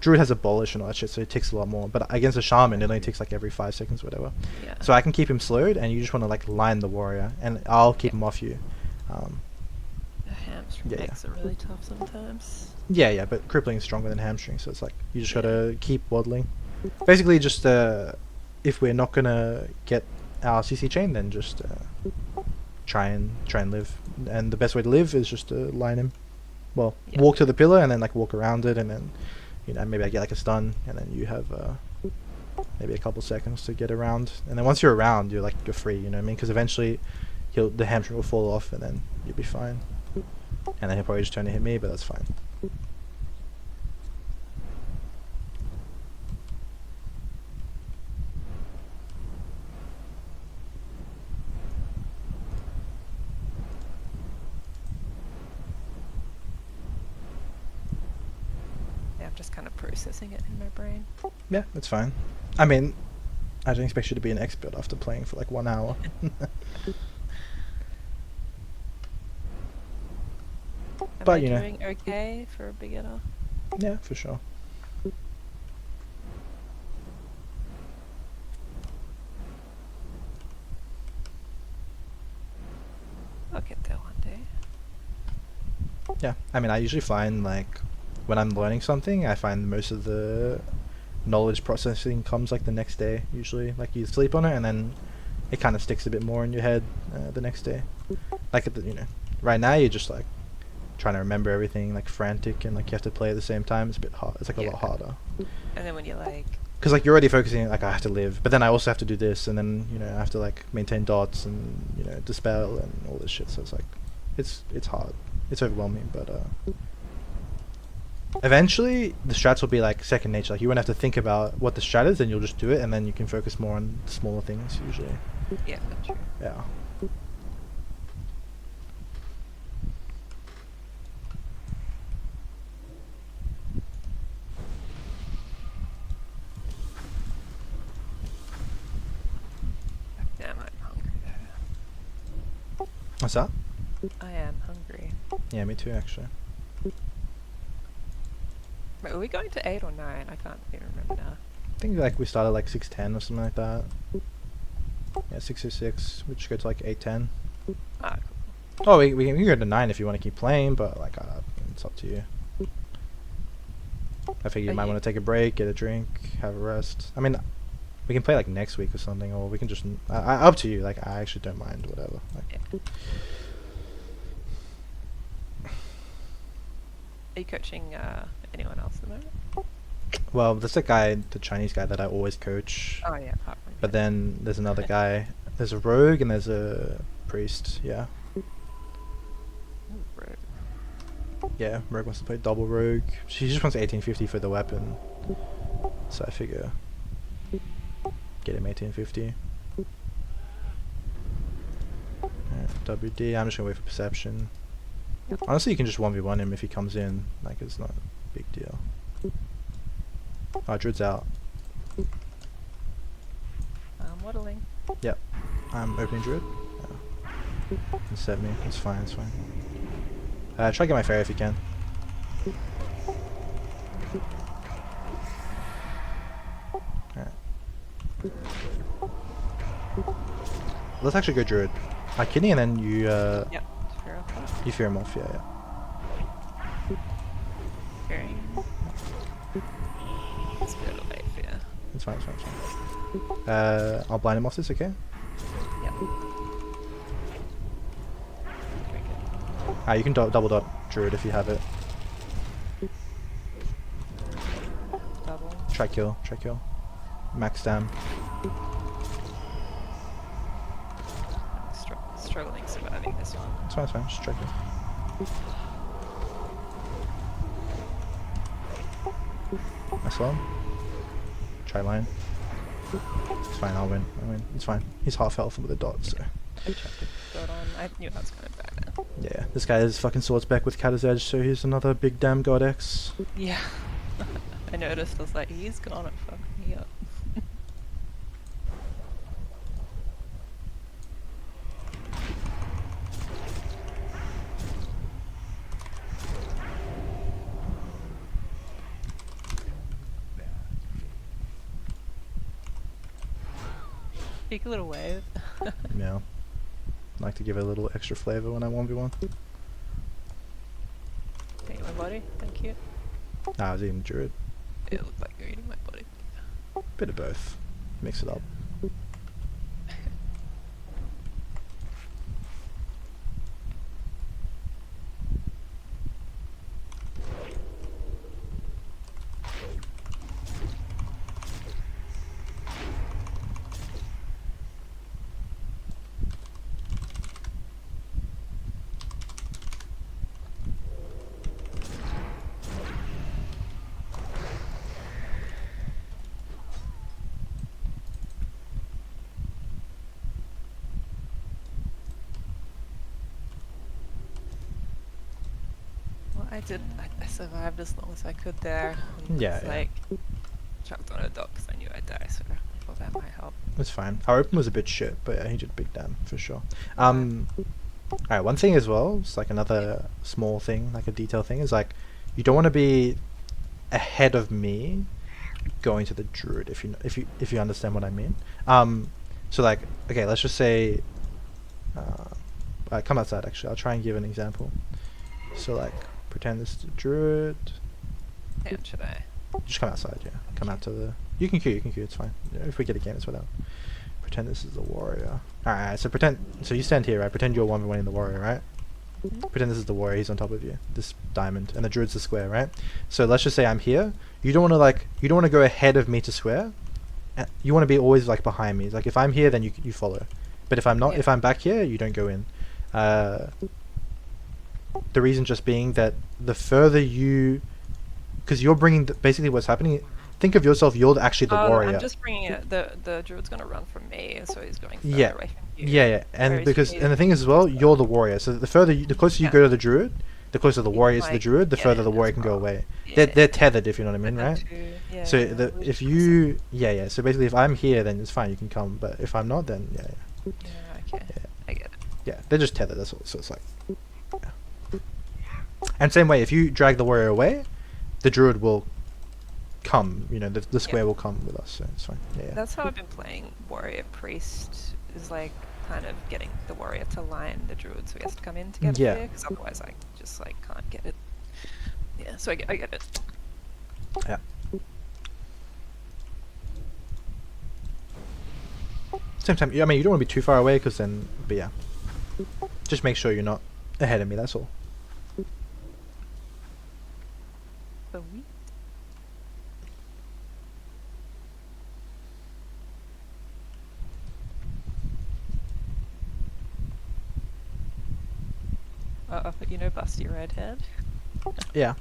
B: druid has abolish and all that shit, so it takes a lot more, but against a shaman it only takes like every 5 seconds, whatever.
A: Yeah.
B: So I can keep him slowed, and you just want to like line the warrior, and I'll keep him off you.
A: The hamstring makes it really tough sometimes.
B: Yeah, but crippling is stronger than hamstring, so it's like you just gotta keep waddling. Basically, just if we're not gonna get our CC chain, then just try and live. And the best way to live is just to line him. Well, walk to the pillar and then like walk around it, and then maybe I get like a stun, and then you have maybe a couple seconds to get around, and then once you're around, you're free. You know what I mean? Because eventually, the hamstring will fall off, and then you'll be fine. And then he'll probably just turn to hit me, but that's fine.
A: Yeah, I'm just kind of processing it in my brain.
B: Yeah, that's fine. I mean, I don't expect you to be an expert after playing for like 1 hour.
A: Am I doing okay for a beginner?
B: Yeah, for sure.
A: I'll get there one day.
B: Yeah, I mean, I usually find like when I'm learning something, I find most of the knowledge processing comes like the next day. Usually, like you sleep on it, and then it kind of sticks a bit more in your head the next day. Like right now you're just like trying to remember everything, like frantic, and like you have to play at the same time. It's a bit hard. It's like a lot harder.
A: And then when you're like,
B: because like you're already focusing, like I have to live, but then I also have to do this, and then I have to like maintain dots and dispel and all this shit. So it's like it's hard. It's overwhelming, but eventually the strats will be like second nature. Like you won't have to think about what the strat is, and you'll just do it, and then you can focus more on smaller things usually.
A: Yeah, that's true.
B: Yeah.
A: Damn, I'm hungry though.
B: What's that?
A: I am hungry.
B: Yeah, me too, actually.
A: Wait, are we going to 8 or 9? I can't even remember now.
B: I think like we started like 6:10 or something like that. Yeah, 6:06. We just go to like 8:10.
A: Ah, cool.
B: Oh, we can go to 9 if you want to keep playing, but like it's up to you. I figure you might want to take a break, get a drink, have a rest. I mean, we can play like next week or something, or we can just up to you. Like I actually don't mind, whatever. Like,
A: Are you coaching anyone else at the moment?
B: well, there's that guy, the Chinese guy that I always coach.
A: Oh yeah, apart from
B: But then there's another guy. There's a rogue and there's a priest. Yeah.
A: Ooh, rogue.
B: Yeah, rogue wants to play double rogue. She just wants 1850 for the weapon. So I figure get him 1850. WD. I'm just gonna wait for perception.
A: Yep.
B: Honestly, you can just 1v1 him if he comes in. Like, it's not a big deal. Oh, Druid's out.
A: I'm waddling.
B: Yep. I'm opening Druid. Yeah. Instead me. It's fine, it's fine. Try to get my fairy if you can. Alright. Let's actually go Druid. Kidney and then you,
A: Yep. Fear off.
B: you fear him off, yeah.
A: Fearing. Spirit away, fear.
B: It's fine, it's fine, it's fine. I'll blind him off this, okay?
A: Yep. Very good.
B: You can double dot Druid if you have it.
A: Double.
B: Try kill. Max dam.
A: Struggling surviving this one.
B: It's fine, just try kill. Nice one. Try line. It's fine, I'll win. It's fine. He's half health with a dot, so.
A: I tried to dot on. I knew I was going back now.
B: Yeah, this guy is fucking swords back with Catter's Edge, so he's another big damn god X.
A: Yeah. I noticed. I was like, he's gonna fuck me up. Take a little wave.
B: Yeah. Like to give it a little extra flavor when I 1v1.
A: Take my body. Thank you.
B: Nah, I was eating Druid.
A: It looked like you're eating my body.
B: Bit of both. Mix it up.
A: Well, I survived as long as I could there. And
B: Yeah,
A: it's
B: yeah.
A: like, jumped on a dock because I knew I'd die, so I thought that might help.
B: It's fine. Our open was a bit shit, but yeah, he did big damn for sure. Alright, one thing as well, it's like another small thing, like a detail thing, is like you don't want to be ahead of me going to the Druid if you understand what I mean. So like, okay, let's just say come outside actually. I'll try and give an example. So like pretend this is the Druid.
A: And should I?
B: Just come outside, yeah. Come out to the... You can queue, it's fine. Yeah, if we get a game, it's without. Pretend this is the warrior. Alright, so pretend... So you stand here, right? Pretend you're 1v1 in the warrior, right? Pretend this is the warrior, he's on top of you. This diamond. And the druid's the square, right? So let's just say I'm here. You don't want to like... You don't want to go ahead of me to square. You want to be always like behind me. It's like if I'm here, then you follow. But if I'm not, if I'm back here, you don't go in. The reason just being that the further you... Because you're bringing... basically what's happening... Think of yourself, you're actually the warrior.
A: I'm just bringing it. The druid's gonna run from me, so he's going further
B: Yeah.
A: away from you.
B: Yeah. And because... And the thing is as well, you're the warrior. So the further... the closer you go to the druid, the closer the warrior is to the druid, the further the warrior can go away. They're tethered, if you know what I mean, right? So if you... Yeah. So basically if I'm here, then it's fine, you can come. But if I'm not, then yeah.
A: Yeah, okay.
B: Yeah.
A: I get it.
B: Yeah, they're just tethered, that's all. So it's like... Yeah. And same way, if you drag the warrior away, the druid will come, you know, the square will come with us, so it's fine. Yeah.
A: That's how I've been playing warrior priest, is like kind of getting the warrior to line the druid so he has to come in to get it, because otherwise I just like can't get it. Yeah, so I get it.
B: Yeah. Same time, I mean, you don't want to be too far away, because then, but yeah. Just make sure you're not ahead of me, that's all.
A: But we... you know Busty Redhead?
B: Yeah.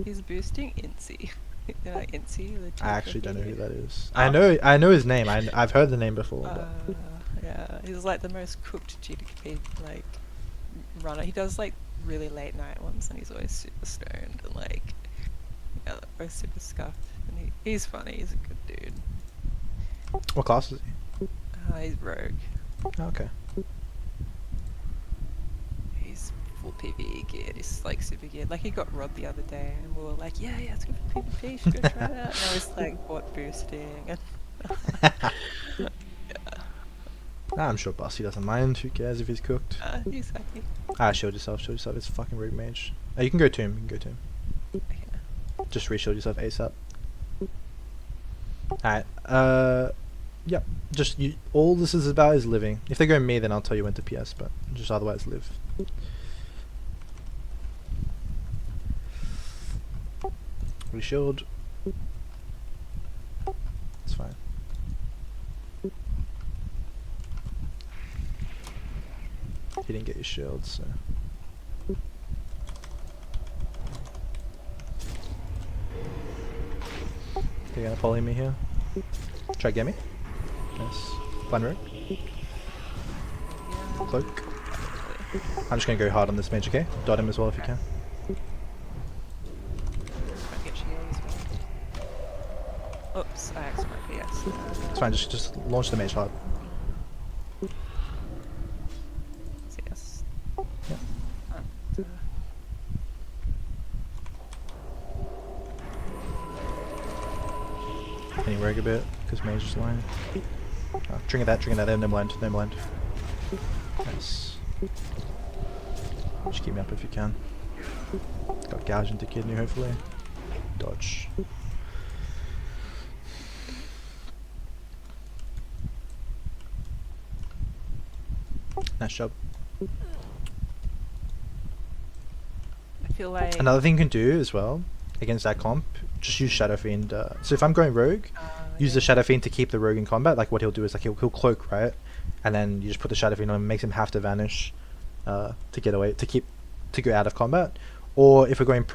A: He's boosting Incy. Incy, the
B: I actually don't know who that is. I know his name. I've heard the name before. But
A: Yeah, he's like the most cooked GDP like runner. He does like really late night ones, and he's always super stoned and like yeah, always super scuffed. And he's funny. He's a good dude.
B: What class is he?
A: He's rogue.
B: Oh, okay.
A: He's full PvE geared. He's like super geared. Like he got robbed the other day, and we were like, yeah, it's good for PvP. You should go try it out. Now he's like bot boosting and yeah.
B: I'm sure Bossy doesn't mind. Who cares if he's cooked?
A: He's happy.
B: Shield yourself. Shield yourself. It's fucking rogue mage. You can go to him. You can go to him.
A: Okay.
B: Just reshield yourself ASAP. Alright. Yep. Just you. All this is about is living. If they go me, then I'll tell you when to PS. But just otherwise, live. Reshield. It's fine. He didn't get your shield, so. They're gonna poly me here. Try to get me. Nice. Blind rogue. Cloak. I'm just gonna go hard on this mage, okay? Dot him as well if you can.
A: Get shield as well. Oops, I accidentally PS.
B: It's fine, just launch the mage hard.
A: CS.
B: Yeah.
A: And,
B: Can you rogue a bit? Because mage is lying. Oh, trigger that there, no blind, no blind. Nice. Just keep me up if you can. Got gouge into kidney hopefully. Dodge. Nice job.
A: I feel like
B: Another thing you can do as well against that comp, just use Shadow Fiend. So if I'm going rogue, use the Shadow Fiend to keep the rogue in combat. Like what he'll do is like he'll cloak, right, and then you just put the Shadow Fiend on him, makes him have to vanish to get away, to go out of combat. Or if we're going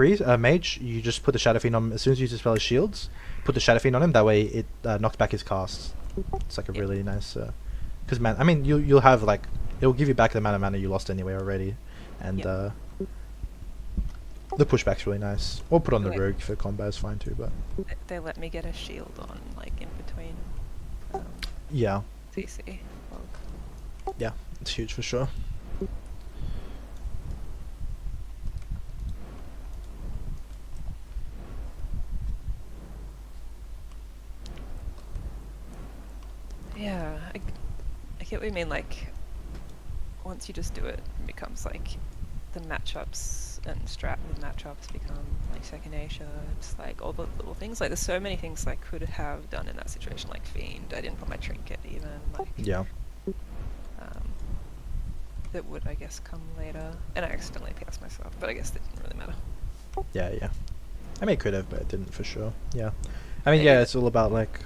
B: mage, you just put the Shadow Fiend on him as soon as you dispel his shields. Put the Shadow Fiend on him. That way it knocks back his casts. It's like a really nice. Because man, I mean you'll have like it'll give you back the amount of mana you lost anyway already, and the pushback's really nice. Or put on the rogue for combat is fine too, but
A: they let me get a shield on like in between.
B: yeah,
A: CC.
B: yeah, it's huge for sure.
A: Yeah, I get what you mean. Like once you just do it, it becomes like the matchups and strat with matchups become like second nature. It's like all the little things. Like there's so many things I could have done in that situation. Like Fiend, I didn't put my trinket even. Like
B: Yeah.
A: that would I guess come later. And I accidentally PS myself, but I guess that didn't really matter.
B: Yeah, yeah. I mean, it could have, but it didn't for sure. Yeah. I mean, yeah, it's all about like.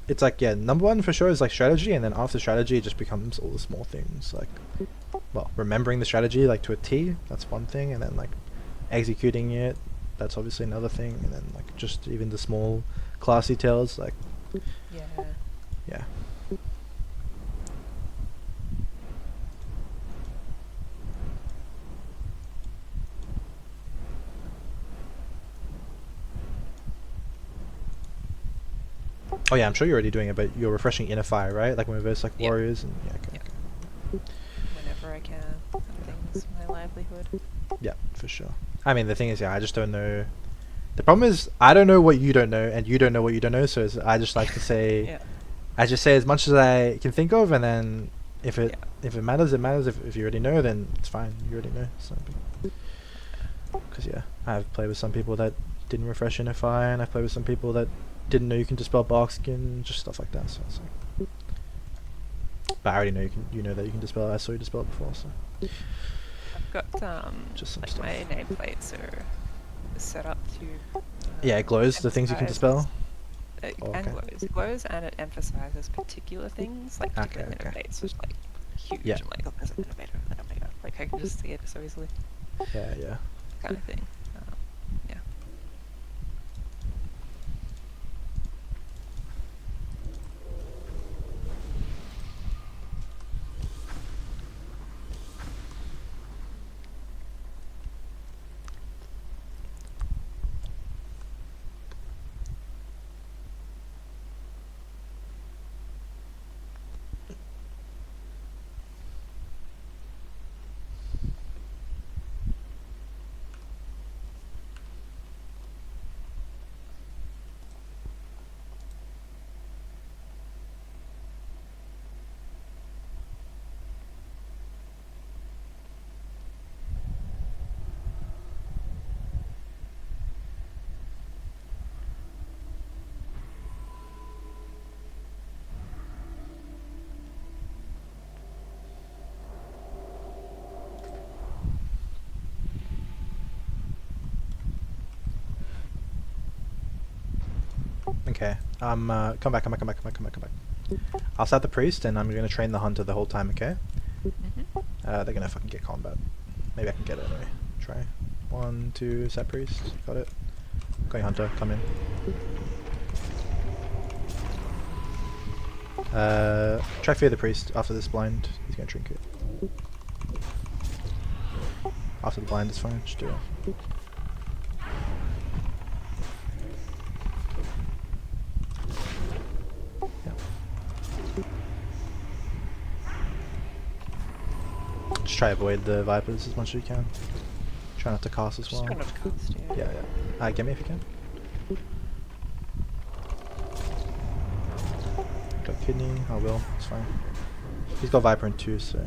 B: It's like, yeah, number one for sure is like strategy, and then after strategy, it just becomes all the small things. Like, well, remembering the strategy like to a T, that's one thing, and then like executing it, that's obviously another thing, and then like just even the small class details, like.
A: Yeah.
B: Yeah. Oh yeah, I'm sure you're already doing it, but you're refreshing inner fire, right? Like when we verse like warriors and yeah, okay, okay.
A: Whenever I can. That thing's my livelihood.
B: Yeah, for sure. I mean, the thing is, yeah, I just don't know. The problem is, I don't know what you don't know, and you don't know what you don't know. So I just like to say,
A: Yeah.
B: I just say as much as I can think of, and then if it matters, it matters. If you already know, then it's fine. You already know. So, because yeah, I've played with some people that didn't refresh inner fire, and I've played with some people that didn't know you can dispel bark skin, just stuff like that. So it's like, but I already know you know that you can dispel it. I saw you dispel it before, so.
A: I've got
B: just some
A: like
B: stuff.
A: my nameplates are set up to
B: Yeah, it glows the things you can dispel.
A: It
B: Oh,
A: and
B: okay.
A: glows. It glows and it emphasizes particular things, like particular
B: Okay, okay.
A: innovates, which like huge.
B: Yeah.
A: I'm like, oh, there's an innovator, an innovator. Like I can just see it so easily,
B: Yeah, yeah.
A: kind of thing. Yeah.
B: Okay. Come back, come back, come back, come back, come back, come back. I'll set the priest and I'm gonna train the hunter the whole time, okay?
A: Mm-hmm.
B: They're gonna fucking get combat. Maybe I can get it anyway. Try. 1, 2, set priest. Got it. Going hunter, come in. Try fear the priest after this blind. He's gonna drink it. After the blind is fine, just do it. Just try avoid the vipers as much as you can. Try not to cast as well.
A: Just try not to cast, yeah.
B: Yeah. Get me if you can. Got kidney. I will. It's fine. He's got viper in 2, so.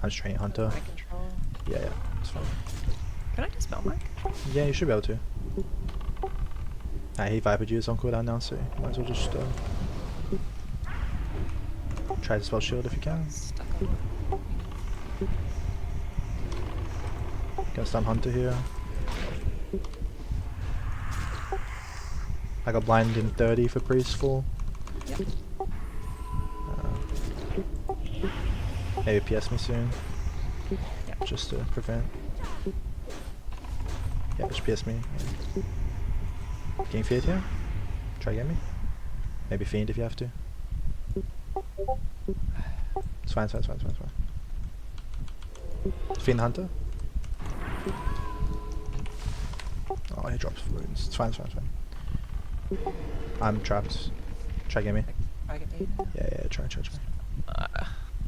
B: I'm just training hunter.
A: Mind control.
B: Yeah, it's fine.
A: Can I dispel mind control?
B: Yeah, you should be able to. He vipered you, it's on cooldown now, so you might as well just try to spell shield if you can.
A: Stuck on.
B: Gonna stun hunter here. I got blind in 30 for priest full.
A: Yep.
B: Maybe PS me soon,
A: Yep.
B: just to prevent. Yeah, just PS me. Yeah. Getting feared here? Try get me. Maybe fiend if you have to. It's fine, it's fine, it's fine, it's fine, it's fine. Fiend hunter. Oh, he drops wounds. It's fine, it's fine, it's fine. I'm trapped. Try get me.
A: I get me.
B: Yeah, try.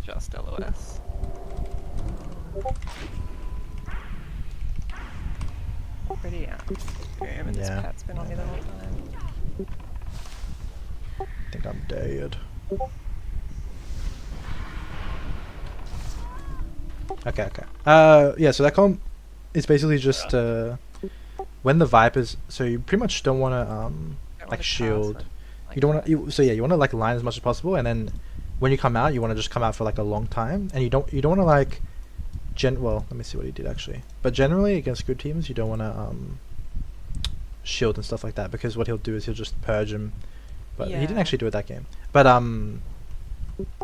A: Just LOS. Pretty out. Boom, and this
B: Yeah.
A: cat's been on me the whole time.
B: I think I'm dead. Okay. Yeah, so that comp is basically just when the vipers, so you pretty much don't want to
A: Don't
B: like
A: wanna
B: shield.
A: cast
B: You don't want to. So yeah, you want to like line as much as possible, and then when you come out, you want to just come out for like a long time, and you don't want to like well, let me see what he did actually. But generally against good teams, you don't want to shield and stuff like that, because what he'll do is he'll just purge him. But he didn't
A: Yeah.
B: actually do it that game. But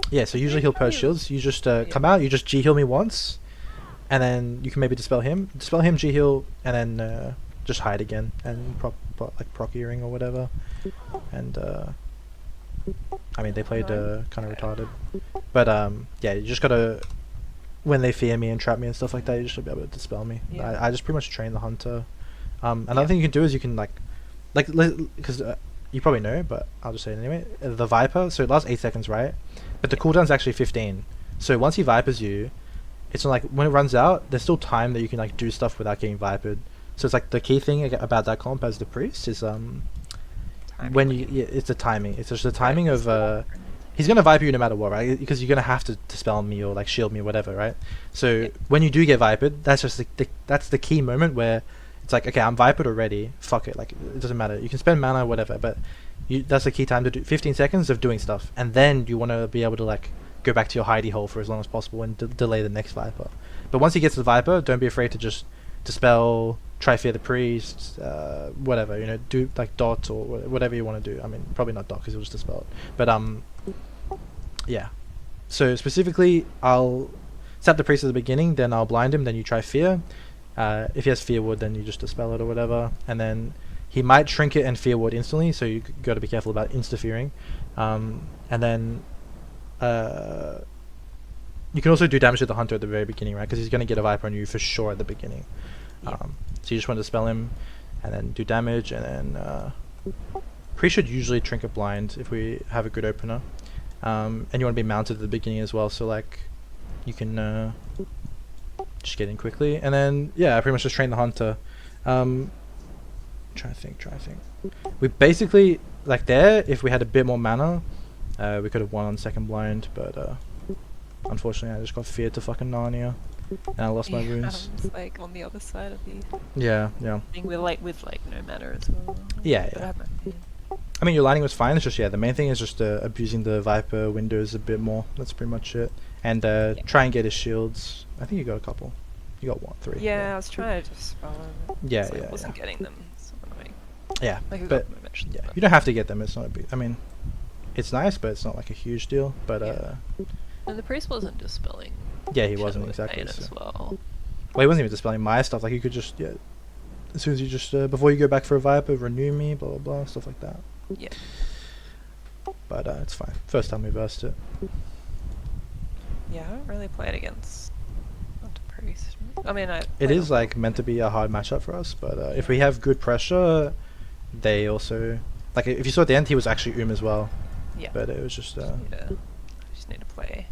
B: yeah, so usually he'll purge shields. You just come out, you just G heal me once, and then you can maybe dispel him, G heal, and then just hide again and like proc earring or whatever. And I mean they played kind of retarded, but yeah, you just gotta, when they fear me and trap me and stuff like that, you just should be able to dispel me.
A: Yeah.
B: I just pretty much train the hunter. Another thing you can do is you can like because you probably know, but I'll just say it anyway. The Viper, so it lasts 8 seconds, right? But the cooldown's actually 15. So once he Vipers you, it's not like when it runs out, there's still time that you can like do stuff without getting Vipered. So it's like the key thing about that comp as the priest is
A: Timing.
B: when it's the timing. It's just the timing of he's gonna Viper you no matter what, right? Because you're gonna have to dispel me or like shield me or whatever, right? So when you do get Vipered, that's just that's the key moment where it's like, okay, I'm Vipered already, fuck it, like it doesn't matter, you can spend mana or whatever, but that's the key time to do 15 seconds of doing stuff, and then you want to be able to like go back to your hidey hole for as long as possible and delay the next Viper. But once he gets the Viper, don't be afraid to just dispel, try fear the priest, whatever, you know, do like dot or whatever you want to do. I mean, probably not dot because he'll just dispel it, but yeah. So specifically, I'll sap the priest at the beginning, then I'll blind him, then you try fear. If he has fear wood, then you just dispel it or whatever, and then he might trinket and fear wood instantly, so you got to be careful about insta-fearing. And then you can also do damage to the hunter at the very beginning, right? Because he's going to get a Viper on you for sure at the beginning.
A: Yeah.
B: So you just want to dispel him, and then do damage, and then priest should usually trinket blind if we have a good opener. And you want to be mounted at the beginning as well, so like you can just get in quickly, and then yeah, I pretty much just train the hunter. Try to think. We basically like there. If we had a bit more mana, we could have won on second blind, but unfortunately, I just got feared to fucking Narnia, and I lost my runes.
A: It's like on the other side of the
B: Yeah.
A: thing with like no matter as well.
B: Yeah.
A: But I have my fear.
B: I mean, your lighting was fine. It's just the main thing is just abusing the Viper windows a bit more. That's pretty much it. And try and get his shields. I think you got a couple. You got one, three.
A: Yeah, I was trying to dispel them.
B: Yeah,
A: So I
B: yeah,
A: wasn't
B: yeah.
A: getting them. So annoying.
B: Yeah,
A: Like I
B: but
A: got them eventually.
B: yeah,
A: But
B: you don't have to get them. It's not a big. I mean, it's nice, but it's not like a huge deal. But
A: yeah. And the priest wasn't dispelling
B: yeah, he wasn't
A: Shadow of
B: exactly.
A: Pain
B: So.
A: as well.
B: Well, he wasn't even dispelling my stuff. Like you could just as soon as you just before you go back for a Viper, renew me, blah blah blah, stuff like that.
A: Yeah.
B: But it's fine. First time we versed it.
A: Yeah, I haven't really played against priest. I mean, I
B: It
A: played
B: is
A: a
B: like
A: lot.
B: meant to be a hard matchup for us, but if we
A: Yeah.
B: have good pressure, they also like if you saw at the end, he was actually as well.
A: Yeah.
B: But it was just
A: I just need to play.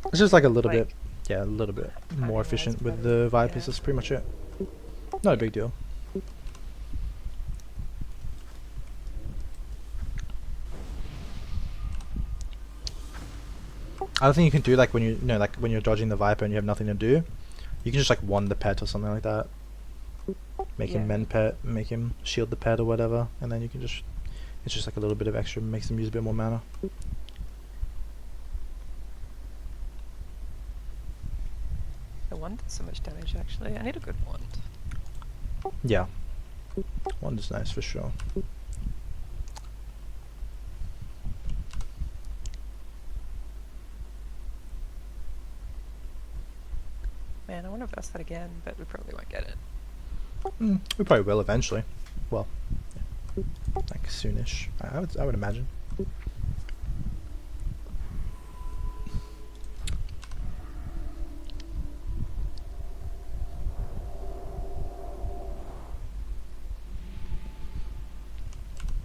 B: it's just like a little
A: Like,
B: bit, yeah, a little bit more
A: timing-wise
B: efficient with
A: better,
B: the Vipers.
A: yeah.
B: That's pretty much it. Not a big deal. Other thing you can do, like when like when you're dodging the Viper and you have nothing to do, you can just like wand the pet or something like that. Make him
A: Yeah.
B: mend pet, make him shield the pet or whatever, and then you can just, it's just like a little bit of extra, makes them use a bit more mana.
A: The wand does so much damage actually. I need a good wand.
B: Yeah. Wand is nice for sure.
A: Man, I want to verse that again, but we probably won't get it.
B: We probably will eventually. Well, yeah. Like soonish. I would imagine.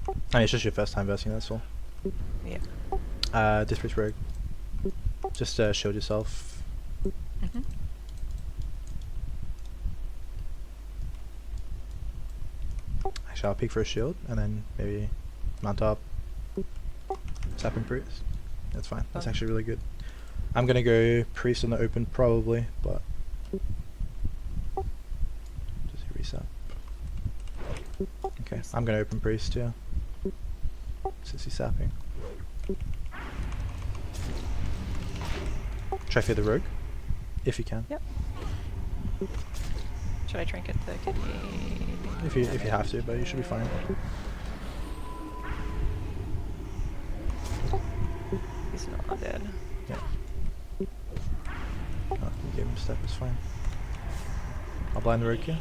B: I mean, it's just your first time versing, that's all.
A: Yeah.
B: Dispraise Rogue. Just shield yourself.
A: Mm-hmm.
B: Actually, I'll peek for a shield and then maybe mount up. Sapping Priest. That's fine. That's actually really good. I'm gonna go Priest in the open probably, but does he reset? Okay, I'm gonna open Priest, yeah. Since he's sapping. Try for the rogue, if you can.
A: Yep. Should I trinket the kidney?
B: If you have to, but you should be fine.
A: He's not dead.
B: Yeah. Oh, you gave him step, it's fine. I'll blind the rogue here.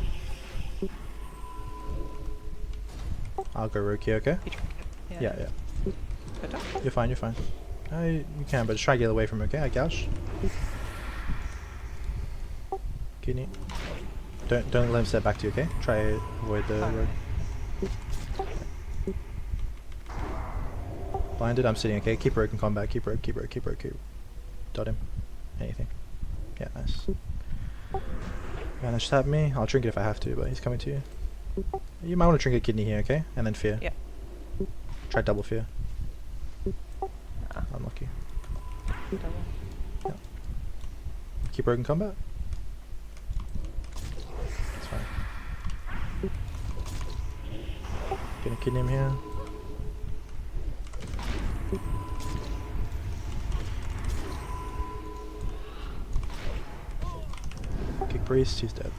B: I'll go rogue here, okay?
A: He trinket.
B: Yeah, yeah.
A: Good.
B: You're fine, you're fine. You can, but just try to get away from him, okay? I gouge. Kidney. Don't let him step back to you, okay? Try avoid the rogue. Blinded, I'm sitting, okay? Keep rogue in combat, keep rogue. Dot him. Anything. Yeah, nice. And just have me. I'll trinket if I have to, but he's coming to you. You might want to trinket kidney here, okay? And then fear.
A: Yeah.
B: Try double fear.
A: Ah,
B: Unlucky.
A: double.
B: Keep rogue in combat. That's fine. Gonna kidney him here. Kick priest, he's dead.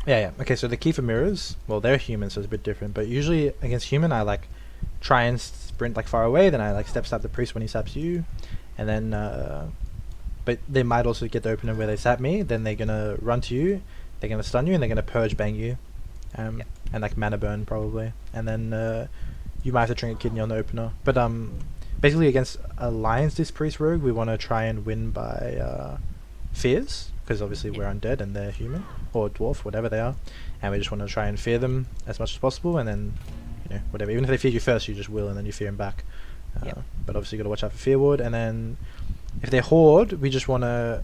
B: Yeah. Okay, so the key for mirrors, well, they're human, so it's a bit different. But usually against human, I like try and sprint like far away. Then I like step sap the priest when he saps you, and then. But they might also get the opener where they sap me. Then they're gonna run to you, they're gonna stun you, and they're gonna purge bang you, and like mana burn probably. And then you might have to trinket kidney on the opener. But basically against Alliance this priest rogue, we want to try and win by fears, because obviously we're undead and they're human or dwarf, whatever they are, and we just want to try and fear them as much as possible, and then whatever. Even if they fear you first, you just will, and then you fear them back. But obviously you got to watch out for fear ward, and then if they horde, we just want to.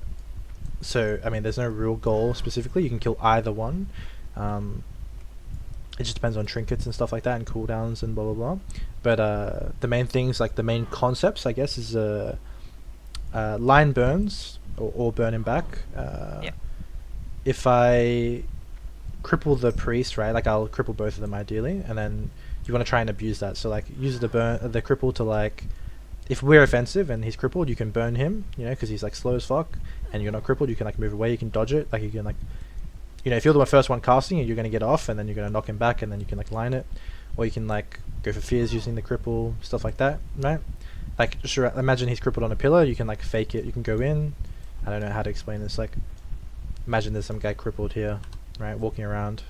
B: So I mean, there's no real goal specifically. You can kill either one. It just depends on trinkets and stuff like that, and cooldowns and blah blah blah. But the main things, like the main concepts, I guess, is line burns or burn him back.
A: Yeah.
B: If I cripple the priest, right? Like I'll cripple both of them ideally, and then you want to try and abuse that. So like use the cripple to like, if we're offensive and he's crippled, you can burn him, you know, because he's like slow as fuck, and you're not crippled. You can like move away, you can dodge it, like you can like, you know, if you're the first one casting, you're gonna get off, and then you're gonna knock him back, and then you can like line it, or you can like go for fears using the cripple, stuff like that, right? Like just imagine he's crippled on a pillar, you can like fake it, you can go in. I don't know how to explain this. Like imagine there's some guy crippled here, right, walking around,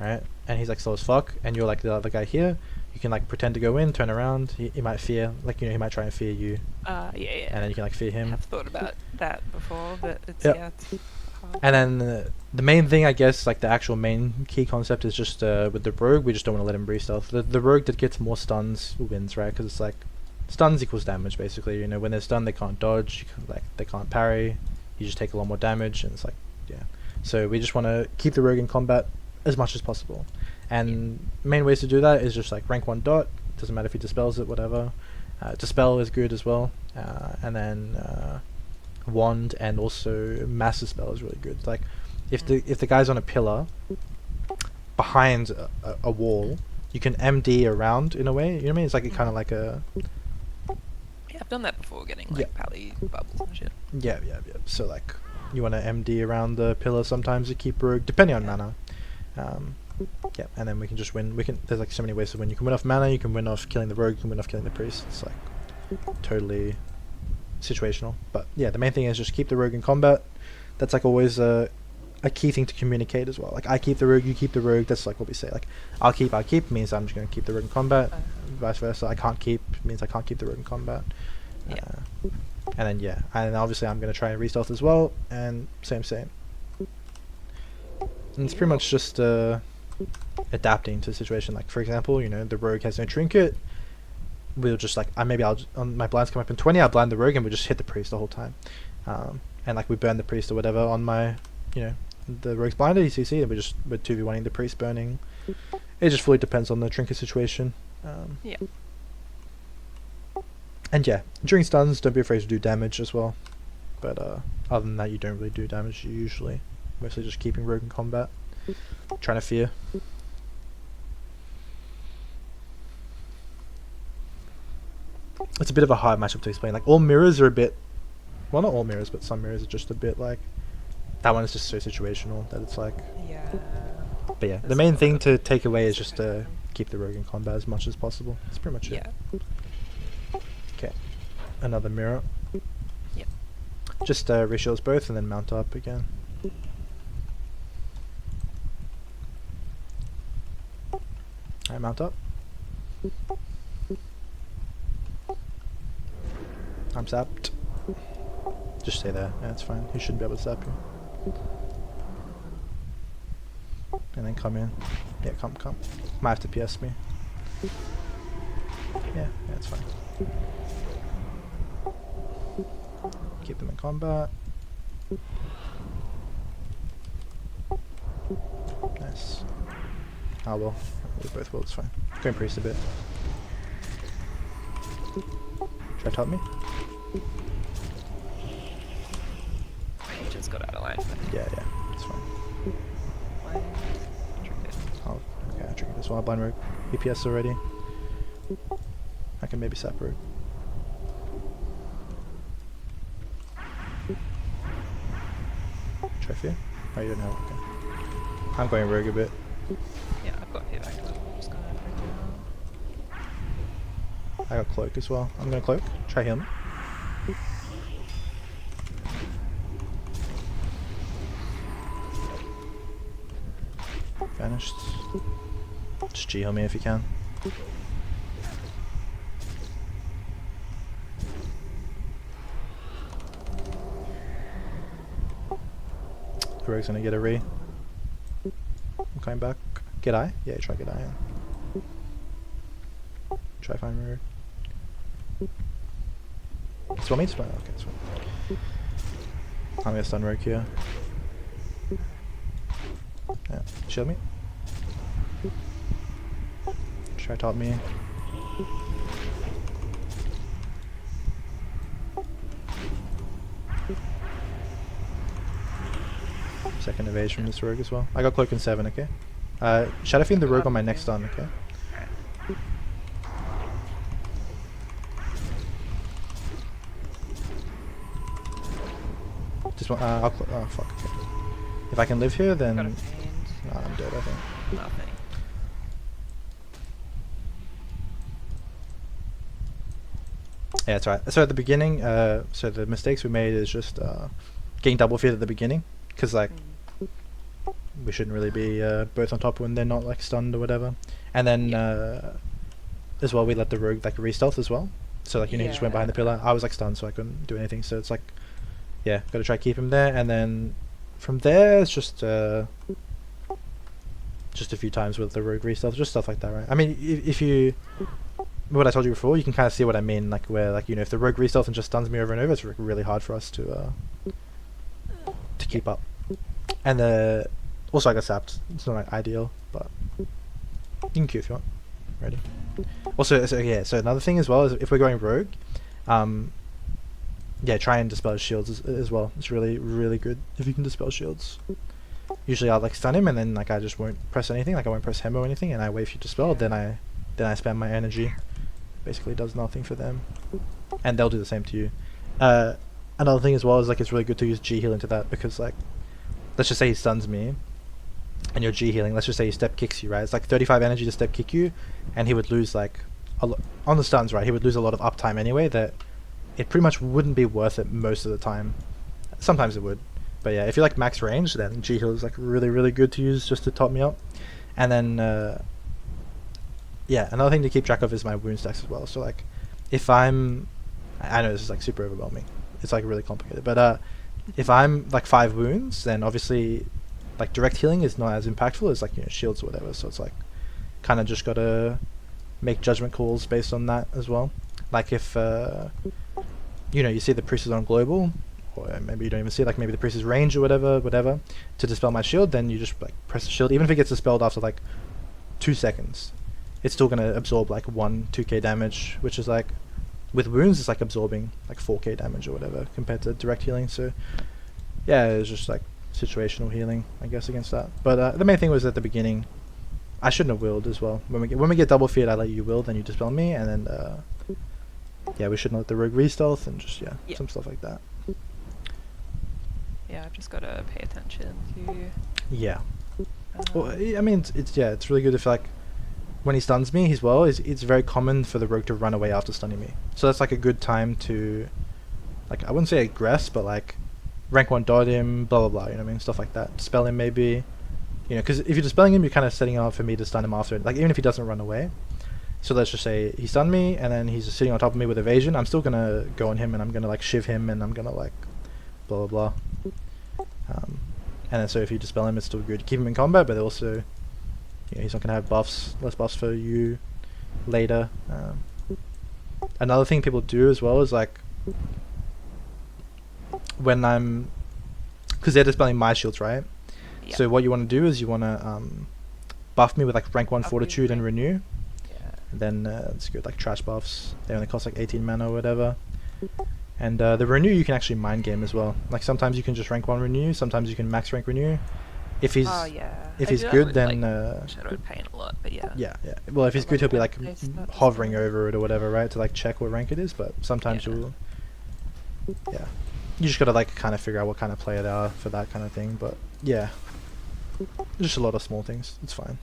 B: right, and he's like slow as fuck, and you're like the other guy here. You can like pretend to go in, turn around. He might fear, like, you know, he might try and fear you.
A: Yeah.
B: And then you can like fear him.
A: I've thought about that before, but it's
B: Yep.
A: yeah. It's hard.
B: And then the main thing, I guess, like the actual main key concept is just with the rogue, we just don't want to let him breathe stealth. The rogue that gets more stuns wins, right? Because it's like stuns equals damage, basically. You know, when they're stunned, they can't dodge, like they can't parry. You just take a lot more damage, and it's like, yeah. So we just want to keep the rogue in combat as much as possible. And main ways to do that is just like rank 1 dot. Doesn't matter if he dispels it, whatever. Dispel is good as well. And then wand and also mass dispel is really good. Like if the guy's on a pillar behind a wall, you can MD around in a way. You know what I mean? It's like kind of like a.
A: Yeah, I've done that before, getting like pally bubbles and shit.
B: Yeah. So like you want to MD around the pillar sometimes to keep rogue, depending on mana. Yeah, and then we can just win. There's like so many ways to win. You can win off mana, you can win off killing the rogue, you can win off killing the priest. It's like totally situational. But yeah, the main thing is just keep the rogue in combat. That's like always a key thing to communicate as well. Like I keep the rogue, you keep the rogue. That's like what we say. Like I'll keep means I'm just going to keep the rogue in combat. Vice versa. I can't keep means I can't keep the rogue in combat.
A: Yeah.
B: And then yeah, and obviously I'm going to try and re-stealth as well. And same. And it's pretty much just adapting to the situation. Like for example, you know, the rogue has no trinket. We'll just like on my blinds come up in 20, I'll blind the rogue and we'll just hit the priest the whole time. And like we burn the priest or whatever on my, you know, the rogue's blinded ECC, and we're 2v1ing the priest burning. It just fully depends on the trinket situation.
A: Yeah.
B: And yeah, during stuns, don't be afraid to do damage as well. But other than that, you don't really do damage usually. Mostly just keeping rogue in combat, trying to fear. It's a bit of a hard matchup to explain. Like all mirrors are a bit, well, not all mirrors, but some mirrors are just a bit like, that one is just so situational that it's like.
A: Yeah.
B: But yeah, the main thing to take away is just to keep the rogue in combat as much as possible. That's pretty much it.
A: Yeah.
B: Okay, another mirror.
A: Yep.
B: Just reshields both and then mount up again. Alright, mount up. I'm sapped. Just stay there. Yeah, it's fine. He shouldn't be able to sap you. And then come in. Yeah, come. Might have to PS me. Yeah, it's fine. Keep them in combat. Nice. Oh well, we both will, it's fine. Going priest a bit. Try top me?
A: You just got out of line.
B: Yeah, it's fine.
A: Blind trinket.
B: Oh, okay, I triggered this one. Blind rogue. EPS already. I can maybe sap rogue. Try fear? Oh, you don't know. Okay. I'm going rogue a bit.
A: Yeah, I've got hit back. I'm just gonna bring it out.
B: I got cloak as well. I'm gonna cloak. Try him. Vanished. Just G-heal me if you can. The rogue's gonna get a re. I'm coming back. Get eye? Yeah, try get eye. Yeah. Try find rogue. Spell me? Spell? Okay, it's fine. I'm gonna stun rogue here. Yeah, shield me. Try top me. second evasion from this rogue as well. I got cloak in 7, okay? Shadow Fiend the rogue on my next stun, okay? Just one, oh fuck, okay. If I can live here, then...
A: Got a fiend.
B: Nah, I'm dead, I think.
A: Nothing.
B: Yeah, that's right. So at the beginning, so the mistakes we made is just getting double feared at the beginning, because like we shouldn't really be both on top when they're not like stunned or whatever. And then as well, we let the rogue like re-stealth as well. So like he just went behind the pillar. I was like stunned, so I couldn't do anything. So it's like, yeah, got to try to keep him there. And then from there, it's just a few times with the rogue re-stealth, just stuff like that, right? I mean, if you what I told you before, you can kind of see what I mean, like where like if the rogue re-stealth and just stuns me over and over, it's really hard for us to keep up. And also I got sapped. It's not like ideal, but you can queue if you want. Ready. Also, so another thing as well is if we're going rogue, yeah, try and dispel his shields as well. It's really good if you can dispel shields. Usually I'll like stun him and then like I just won't press anything, like I won't press hem or anything, and I wait for you to dispel. Then I spam my energy. Basically does nothing for them, and they'll do the same to you. Another thing as well is like it's really good to use G heal into that, because like let's just say he stuns me and you're G healing. Let's just say he step kicks you, right? It's like 35 energy to step kick you, and he would lose like on the stuns, right? He would lose a lot of uptime anyway, that it pretty much wouldn't be worth it most of the time. Sometimes it would, but yeah, if you're like max range, then G heal is like really good to use just to top me up. And then yeah, another thing to keep track of is my wound stacks as well. So like, if I know this is like super overwhelming. It's like really complicated, but if I'm like 5 wounds, then obviously like direct healing is not as impactful as like shields or whatever. So it's like kind of just gotta make judgment calls based on that as well. Like if you see the priest is on global, or maybe you don't even see it, like maybe the priest is range or whatever, to dispel my shield, then you just like press the shield, even if it gets dispelled after like 2 seconds. It's still going to absorb like 2k damage, which is like, with wounds it's like absorbing like 4k damage or whatever compared to direct healing. So yeah, it's just like situational healing, I guess, against that. But the main thing was at the beginning, I shouldn't have willed as well. When we get double feared, I let you will, then you dispel me, and then yeah, we shouldn't let the rogue re-stealth and just some stuff like that.
A: Yeah, I've just got to pay attention to...
B: Yeah. Well, I mean, it's really good if like, when he stuns me as well, it's very common for the rogue to run away after stunning me. So that's like a good time to, like, I wouldn't say aggress, but like, rank 1 dot him, blah blah blah, you know what I mean? Stuff like that. Dispel him maybe, because if you're dispelling him, you're kind of setting him up for me to stun him after, like even if he doesn't run away. So let's just say he stunned me, and then he's just sitting on top of me with evasion. I'm still gonna go on him, and I'm gonna like shiv him, and I'm gonna like, blah blah blah. And then so if you dispel him, it's still good to keep him in combat, but also, he's not going to have less buffs for you later. Another thing people do as well is like, when because they're dispelling my shields, right? Yeah. So what you want to do is you want to buff me with like rank 1 fortitude and renew. Yeah. And then it's good, like trash buffs. They only cost like 18 mana or whatever. And the renew you can actually mind game as well. Like sometimes you can just rank 1 renew, sometimes you can max rank renew. If he's good, then
A: Shadow would pain a lot, but yeah.
B: Yeah. Well, if he's good, he'll be like hovering over it or whatever, right, to like check what rank it is. But sometimes you just gotta like kind of figure out what kind of player they are for that kind of thing. But yeah, just a lot of small things. It's fine.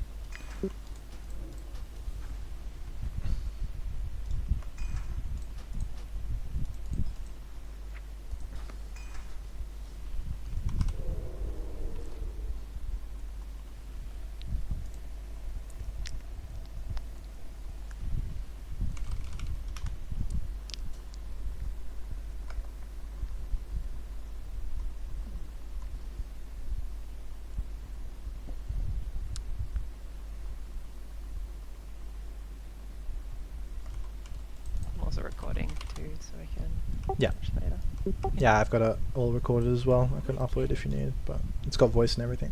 A: Recording too, so I can watch later.
B: Yeah, I've got it all recorded as well. I can upload if you need, but it's got voice and everything.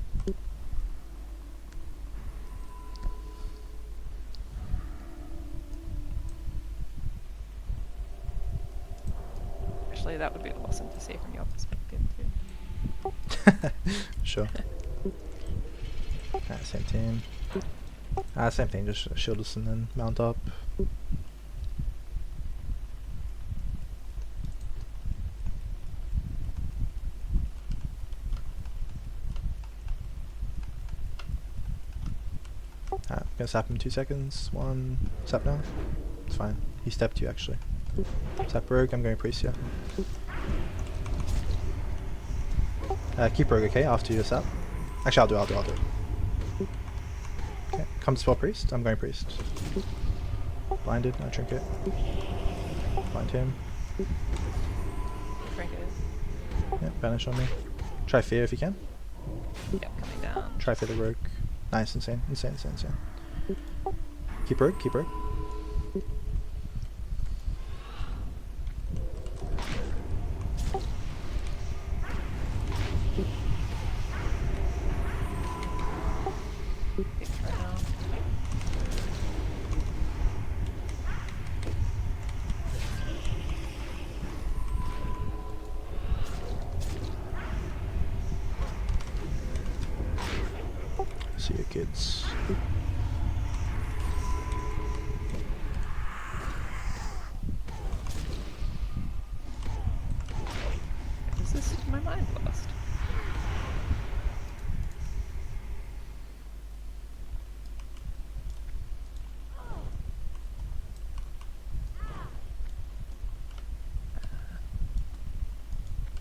A: Actually, that would be awesome to see from your perspective too.
B: Sure. Alright, same team. Same thing, just shield us and then mount up. Alright, gonna sap him 2 seconds. 1, sap now. It's fine. He stepped you actually. Sap rogue, I'm going priest, yeah. Keep rogue, okay, after you sap. Actually, I'll do it. Okay, come to spell priest, I'm going priest. Blinded, no trinket. Blind him.
A: Trinket.
B: Yep, banish on me. Try fear if you can.
A: Yep, coming down.
B: Try fear the rogue. Nice, insane. Keep rogue.
A: Fix right now.
B: See you kids.
A: Is this my mind lost?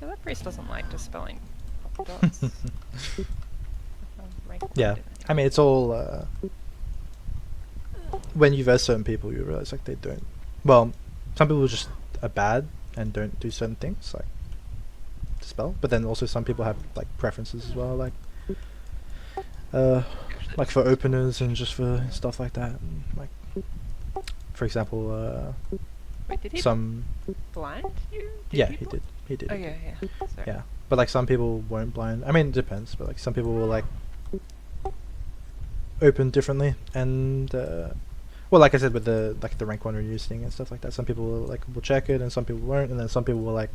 A: Yeah, that priest doesn't like dispelling dots.
B: Yeah, I mean it's all when you verse certain people you realize like they don't, well, some people just are bad and don't do certain things like dispel, but then also some people have like preferences as well, like for openers and just for stuff like that, and, like for example
A: Wait, did he
B: some
A: blind you?
B: yeah
A: people?
B: he did
A: Oh yeah. Sorry.
B: yeah, but like some people won't blind, I mean it depends, but like some people will like open differently, and well, like I said with the rank 1 reuse thing and stuff like that, some people will check it and some people won't, and then some people will like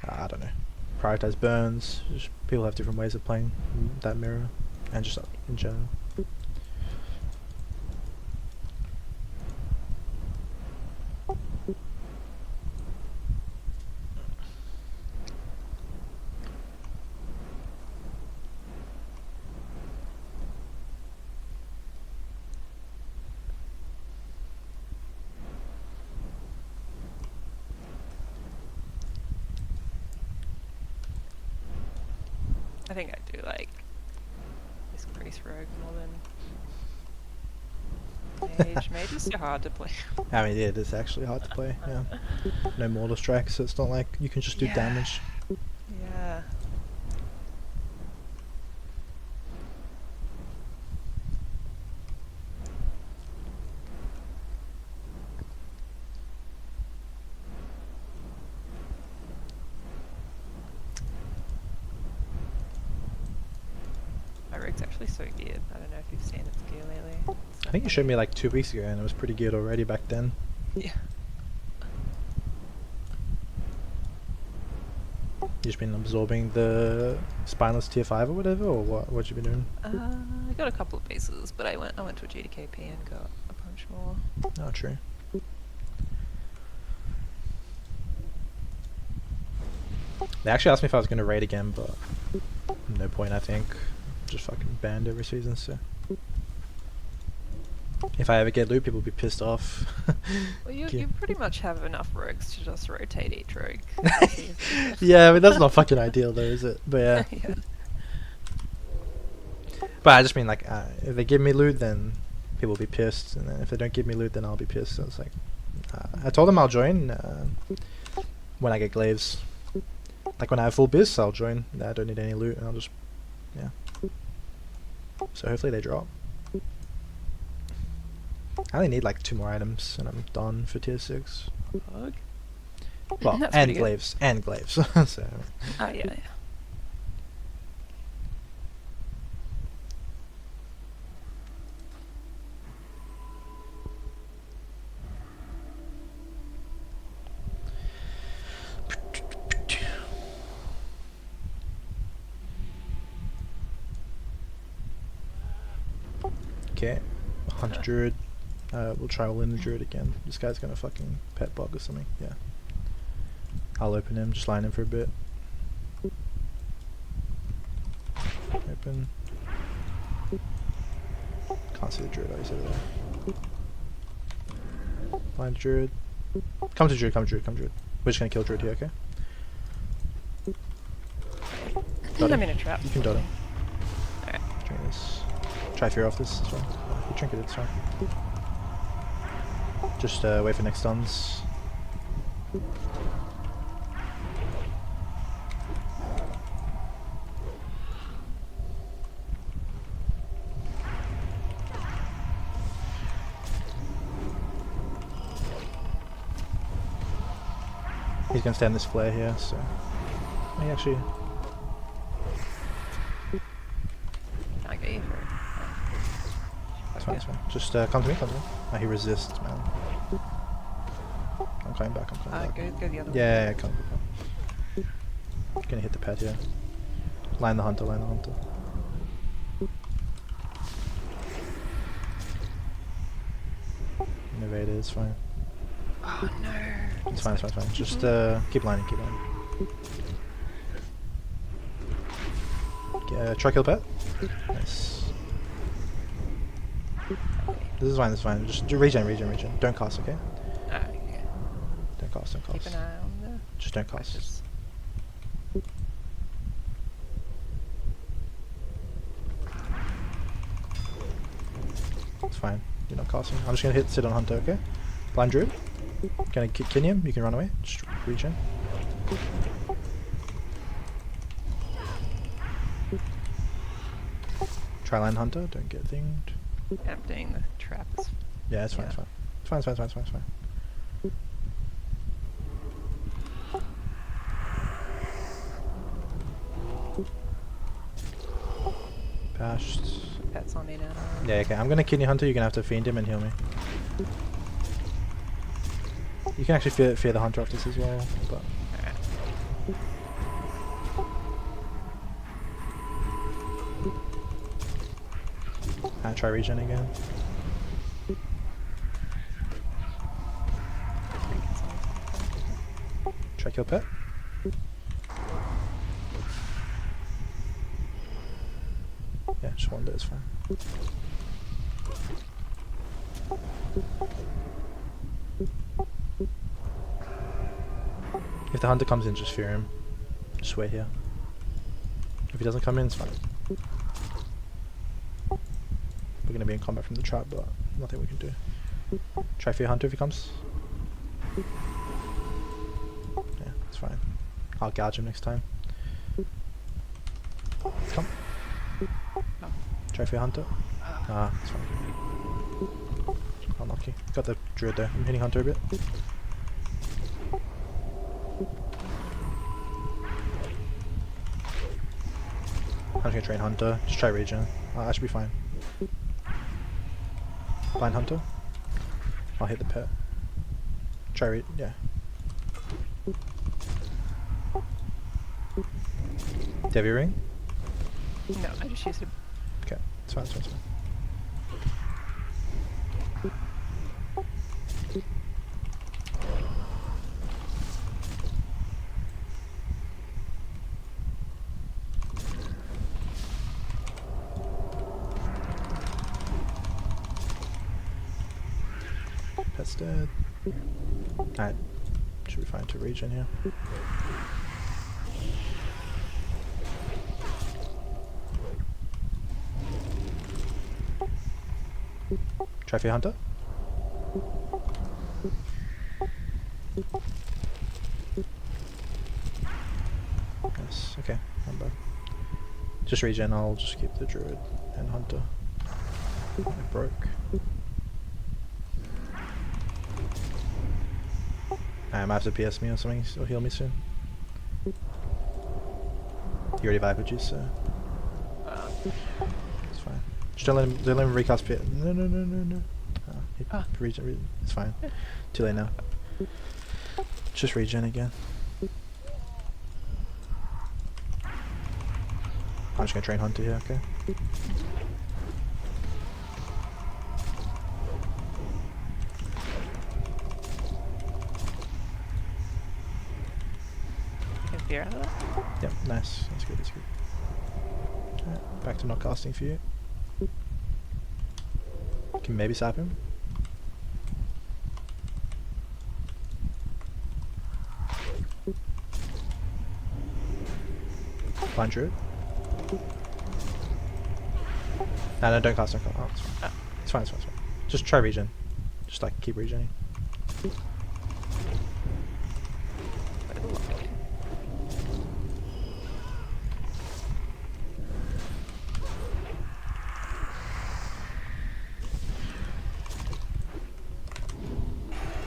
B: I don't know, prioritize burns. Just people have different ways of playing that mirror and just in general.
A: I think I do like this priest rogue more than mage. Mage is so hard to play.
B: I mean, yeah, it is actually hard to play. Yeah, no mortal strike, so it's not like you can just do damage.
A: Yeah. My rogue's actually so geared. I don't know if you've seen its gear lately. It's so
B: I think you showed
A: funny.
B: me like 2 weeks ago, and it was pretty good already back then.
A: Yeah.
B: You just been absorbing the spineless tier 5 or whatever, or what you been doing?
A: I got a couple of pieces, but I went to a GDKP and got a bunch more.
B: Oh, true. They actually asked me if I was going to raid again, but no point, I think. Just fucking banned every season, so. If I ever get loot, people will be pissed off.
A: Well, you pretty much have enough rogues to just rotate each rogue.
B: Yeah, I mean, that's not fucking ideal though, is it? But yeah.
A: Yeah.
B: But I just mean like, if they give me loot, then people will be pissed, and then if they don't give me loot, then I'll be pissed. So it's like, I told them I'll join when I get glaives. Like when I have full biz, I'll join. I don't need any loot, and I'll just, yeah. So hopefully they drop. I only need like 2 more items, and I'm done for tier 6.
A: Bug?
B: Well,
A: That's
B: and
A: pretty good.
B: glaives, so.
A: Oh yeah.
B: Okay, Hunter Druid. We'll try all in the Druid again. This guy's gonna fucking pet bug or something. Yeah. I'll open him, just line him for a bit. Open. Can't see the Druid, he's over there. Line Druid. Come to Druid, come to Druid, come to Druid. We're just gonna kill Druid here, okay? Dot
A: I'm
B: him.
A: in a trap.
B: You can dot him.
A: Alright.
B: Drink this. Try fear off this, it's fine. You drink it, it's fine. Just wait for next stuns. He's gonna stay on this flare here, so he actually.
A: Can't get you for it.
B: It's fine, it's fine. Just come to me, come to me. Oh, he resists, man. I'm coming back, I'm coming back.
A: Go the other way.
B: Yeah, come. Gonna hit the pet here. Line the hunter, line the hunter. Innovator, it's fine.
A: Oh no.
B: It's fine, it's fine, it's fine. Just keep lining, keep lining. Try kill pet. Nice. This is fine, this is fine. Just do regen, regen, regen. Don't cast, okay?
A: Yeah.
B: Don't cast, don't cast.
A: Keep an eye on the
B: Just don't cast.
A: bushes.
B: It's fine. You're not casting. I'm just gonna sit on hunter, okay? Blind druid. Gonna kill him. You can run away. Just regen. Try line hunter. Don't get thinged.
A: Emptying the traps.
B: Yeah, it's fine.
A: Yeah.
B: It's fine. It's fine. It's fine. It's fine. It's fine. Bashed.
A: Pets on me now.
B: Yeah, okay. I'm gonna kidney hunter. You're gonna have to fiend him and heal me. You can actually fear the hunter off this as well, but.
A: Alright.
B: And try regen again. Try kill pet. Yeah, just one it's fine. If the hunter comes in, just fear him. Just wait here. If he doesn't come in, it's fine. We're gonna be in combat from the trap, but nothing we can do. Try fear hunter if he comes. Yeah, it's fine. I'll gouge him next time. Come. Try fear hunter. Ah, it's fine. Unlucky. Got the druid there. I'm hitting hunter a bit. I'm just gonna train hunter. Just try regen. I should be fine. Blind hunter. I'll hit the pet. Try yeah. Do you have your ring?
A: No, I just used it.
B: Okay, it's fine, it's fine, it's fine. Pet's dead. Alright, should be fine to regen here. Try fear hunter. Yes, okay, I'm back. Just regen, I'll just keep the druid and hunter. It broke. I might have to PS me or something, so heal me soon. You already Viper juice, so it's fine. Just don't let him recast pit. No. Regen, it's fine. Too late now. Just regen again. I'm just gonna train hunter here, okay?
A: fear out of that.
B: Yep, nice. That's good, that's good. Alright, back to not casting for you. Can maybe sap him. Blind Druid. No, don't cast, don't cast. Oh, it's fine.
A: Oh.
B: It's fine, it's fine, it's fine. Just try regen. Just like keep regening.
A: But it'll look okay.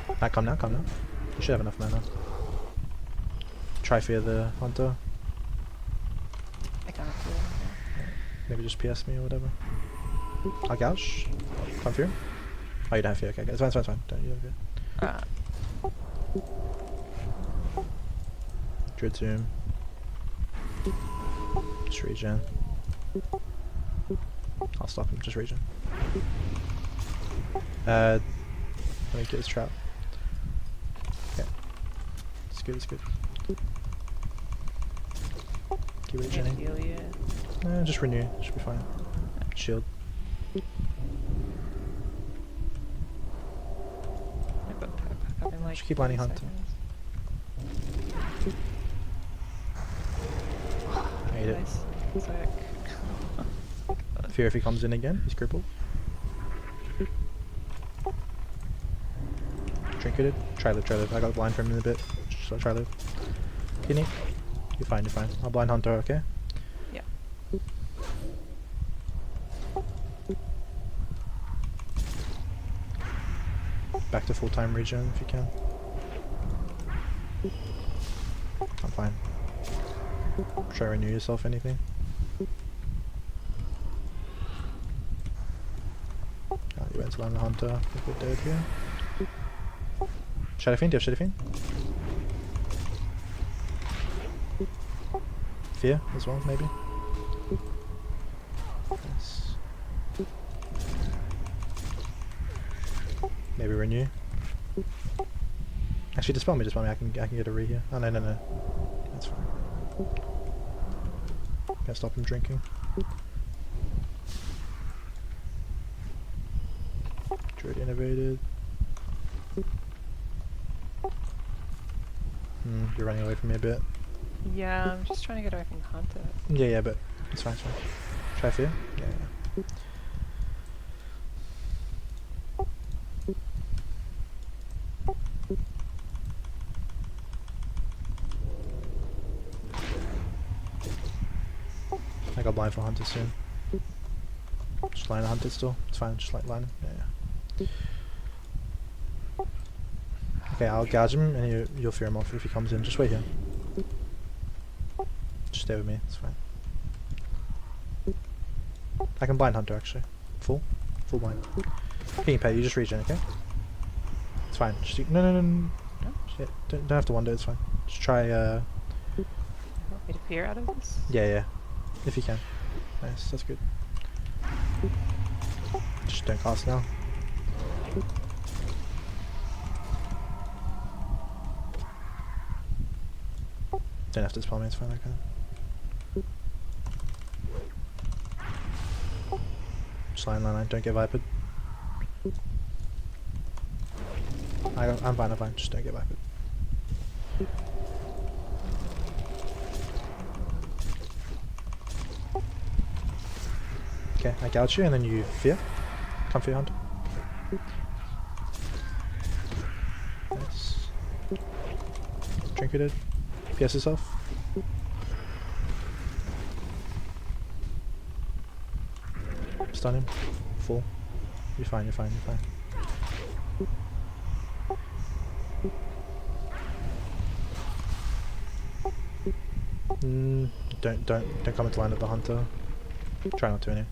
B: Alright, come now, come now. You should have enough mana. Try fear the hunter.
A: I can't feel anything.
B: Maybe just PS me or whatever. I'll gouge. Come fear. Oh, you don't have fear. Okay, okay. It's fine, it's fine, it's fine. Don't you have fear. Druid zoom. Just regen. I'll stop him, just regen. Let me get his trap. Okay. It's good, it's good. Keep
A: Can't
B: regening.
A: heal you.
B: Just renew, should be fine. Shield.
A: I've got to back up in like
B: Just keep lining
A: 30
B: hunting.
A: seconds.
B: I hate it.
A: Nice. Sick.
B: Fear if he comes in again, he's crippled. Trinketed. Try live. I got blind from him in a bit. So try live. Kidney. You're fine, you're fine. I'll blind hunter, okay?
A: Yeah.
B: Back to full-time regen if you can. I'm fine. Try renew yourself, anything. Oh, you went to land the hunter. I think we're dead here. Shadow Fiend, do you have Shadow Fiend? Fear as well, maybe? Nice. Maybe renew. Actually, dispel me. I can get a re here. Oh no. That's fine. Can't stop him drinking. Druid innovated. You're running away from me a bit.
A: Yeah, I'm just trying to get away from the hunter.
B: Yeah, but it's fine, Try fear? Yeah. I got blind for hunter soon. Just line the hunter still. It's fine, just like line him. Yeah. Okay, I'll gouge him and you'll fear him off if he comes in. Just wait here. Just stay with me, it's fine. I can blind hunter actually. Full blind. He can pay, you just regen, okay? It's fine. Just no. Yeah, don't have to wonder, it's fine. Just try
A: You want me to fear out of this?
B: yeah. If you can. Nice, that's good. Just don't cast now. Don't have to spell me, it's fine, okay. Just line, don't get vipered. I'm fine, just don't get vipered. Okay, I gouge you and then you fear. Come fear hunter. Nice. Trinketed. PS yourself. Stun him. Full. You're fine. Don't come into line of the hunter. Try not to anyway.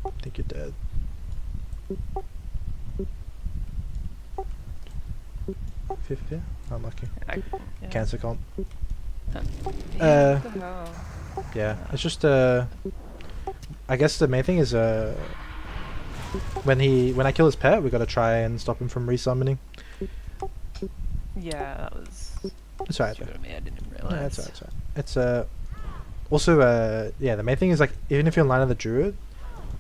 B: I think you're dead. Fifth here? Unlucky.
A: Yeah.
B: Cancer comp.
A: Huh.
B: Uh,
A: What the hell?
B: Yeah, it's just I guess the main thing is when I kill his pet, we gotta try and stop him from resummoning.
A: Yeah, that was
B: It's alright
A: See
B: though.
A: what I mean? I didn't
B: Yeah,
A: realise.
B: it's alright. It's alright. It's also yeah. The main thing is like even if you're in line of the druid,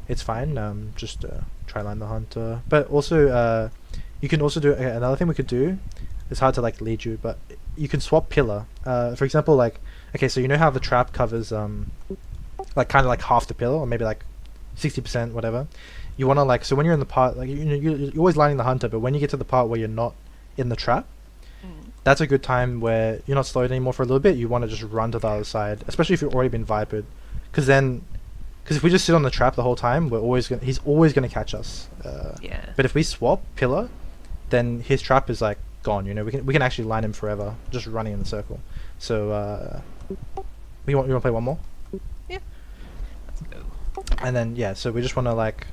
B: it's fine. Just try line the hunter. But also you can also do another thing we could do. It's hard to like lead you, but you can swap pillar. For example, like okay, so you know how the trap covers like kind of like half the pillar or maybe like 60% whatever. You want to like so when you're in the part like you're always lining the hunter, but when you get to the part where you're not in the trap,
A: Mm.
B: that's a good time where you're not slowed anymore for a little bit. You want to just run to the other side, especially if you've already been vipered, because if we just sit on the trap the whole time, he's always gonna catch us.
A: Yeah.
B: But if we swap pillar, then his trap is like gone. You know, we can actually line him forever, just running in the circle. So you want to play one more,
A: Yeah. Let's go.
B: and then yeah. So we just want to like.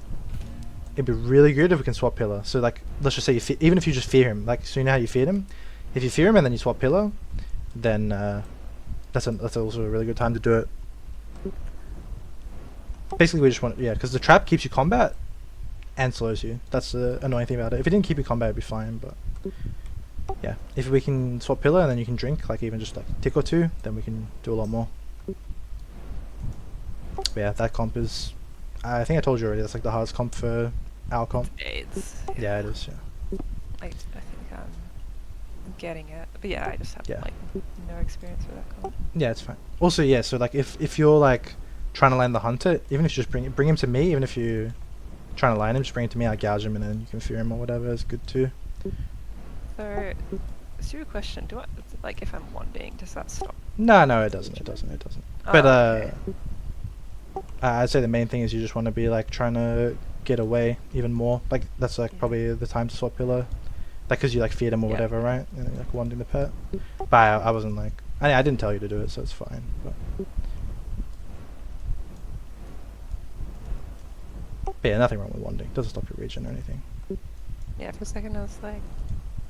B: It'd be really good if we can swap pillar. So like, let's just say even if you just fear him, like so you know how you feared him. If you fear him and then you swap pillar, then that's also a really good time to do it. Basically, we just want because the trap keeps you combat and slows you. That's the annoying thing about it. If it didn't keep you combat, it'd be fine. But yeah, if we can swap pillar and then you can drink like even just like a tick or two, then we can do a lot more. But yeah, that comp is. I think I told you already. That's like the hardest comp for our comp.
A: It's,
B: Yeah, it is. Yeah.
A: I think I'm getting it. But yeah, I just have
B: Yeah.
A: like no experience with that comp.
B: Yeah, it's fine. Also, yeah, so like if you're like trying to land the hunter, even if you just bring him to me, even if you're trying to line him, just bring him to me. I gouge him and then you can fear him or whatever. It's good too.
A: So, serious question. Do I like if I'm wanding? Does that stop?
B: No, it doesn't. It doesn't. It doesn't.
A: Oh,
B: But
A: okay.
B: I'd say the main thing is you just want to be like trying to get away even more. Like that's like probably the time to swap pillar, like because you like feed him or
A: Yeah.
B: whatever, right? And then you're, like wanding the pet. But I wasn't like I didn't tell you to do it, so it's fine. But yeah, nothing wrong with wanding. Doesn't stop your regen or anything.
A: Yeah, for a second I was like,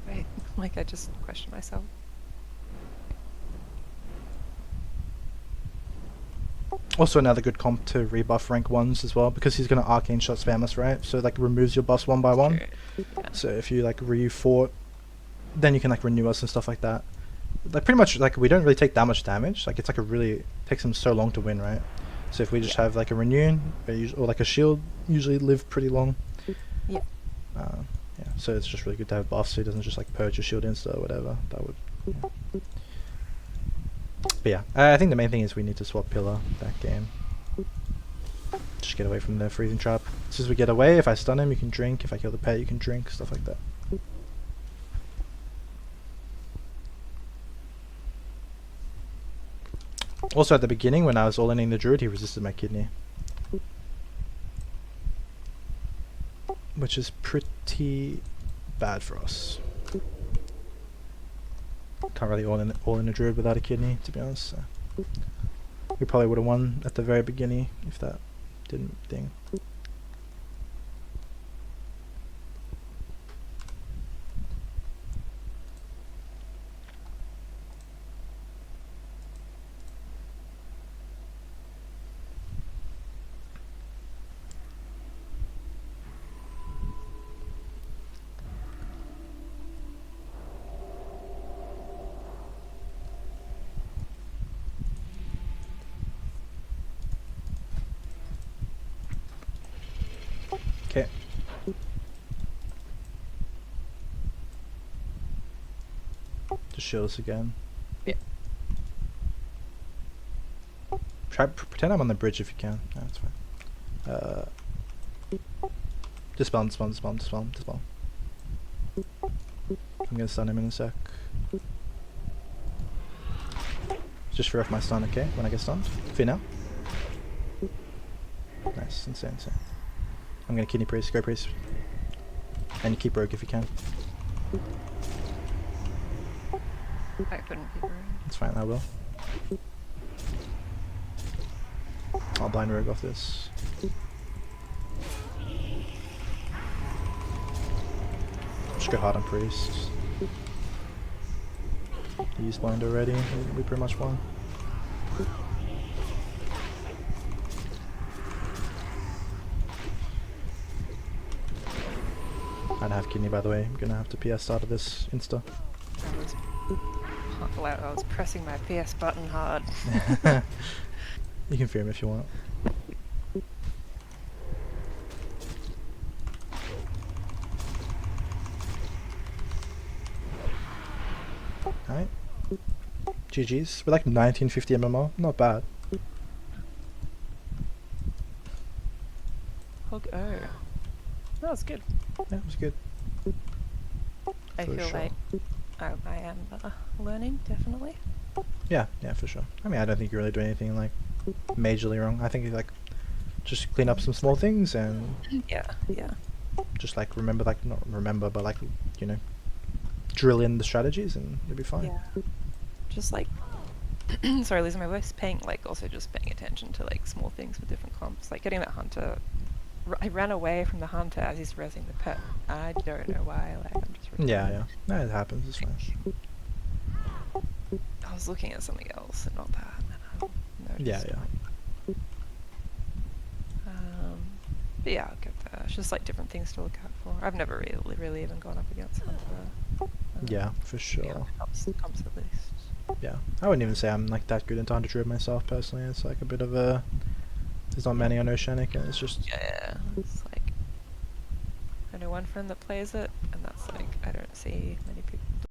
A: wait, like I just questioned myself.
B: Also another good comp to rebuff rank 1s as well, because he's going to arcane shot spam us, right? So like removes your buffs one by one.
A: True. Yeah.
B: So if you like re-fort, then you can like renew us and stuff like that. Like pretty much like we don't really take that much damage. Like it's like takes them so long to win, right? So if we just have like a renew or like a shield, usually live pretty long.
A: Yeah.
B: Yeah. So it's just really good to have buffs, so he doesn't just like purge your shield insta or whatever. That would. Yeah. But yeah, I think the main thing is we need to swap pillar that game. Just get away from the freezing trap. As soon as we get away, if I stun him, you can drink. If I kill the pet, you can drink. Stuff like that. Also at the beginning, when I was all-inning the druid, he resisted my kidney. Which is pretty bad for us. Can't really all-in a druid without a kidney, to be honest. So. We probably would have won at the very beginning if that didn't ding. Okay. Just shield us again.
A: Yeah.
B: Pretend I'm on the bridge if you can. No, that's fine. Dispel. I'm gonna stun him in a sec. Just fear off my stun, okay? When I get stunned. Fear now. Nice, insane. I'm gonna kidney priest, go priest. And you keep rogue if you can.
A: I couldn't keep her.
B: It's fine, I will. I'll blind rogue off this. Just go hard on priest. He's blind already, we pretty much won. I don't have kidney by the way, I'm gonna have to PS out of this insta.
A: I was Like I was pressing my PS button hard.
B: You can fear him if you want. Alright. GG's. We're like 1950 MMR. Not bad.
A: Hog O. That was good.
B: Yeah, it was good.
A: I
B: For
A: feel
B: sure.
A: like I am learning, definitely.
B: Yeah, for sure. I mean, I don't think you're really doing anything like majorly wrong. I think you like just clean up some small things and
A: Yeah.
B: just like remember, like not remember, but like you know, drill in the strategies and you'll be fine.
A: Yeah. Just like, sorry, losing my voice. Also just paying attention to like small things with different comps, like getting that hunter. I ran away from the hunter as he's rezzing the pet. I don't know why. Like I'm just.
B: Yeah. No, it happens. It's fine.
A: I was looking at something else and not that. And I noticed.
B: Yeah.
A: But yeah, I'll get there. It's just like different things to look out for. I've never really even gone up against hunter.
B: Yeah, for sure.
A: Yeah, comps at least.
B: Yeah, I wouldn't even say I'm like that good into 100 druid myself personally. It's like a bit of a. There's not many on Oceanic, and it's just.
A: Yeah, it's like I know one friend that plays it, and that's like I don't see many people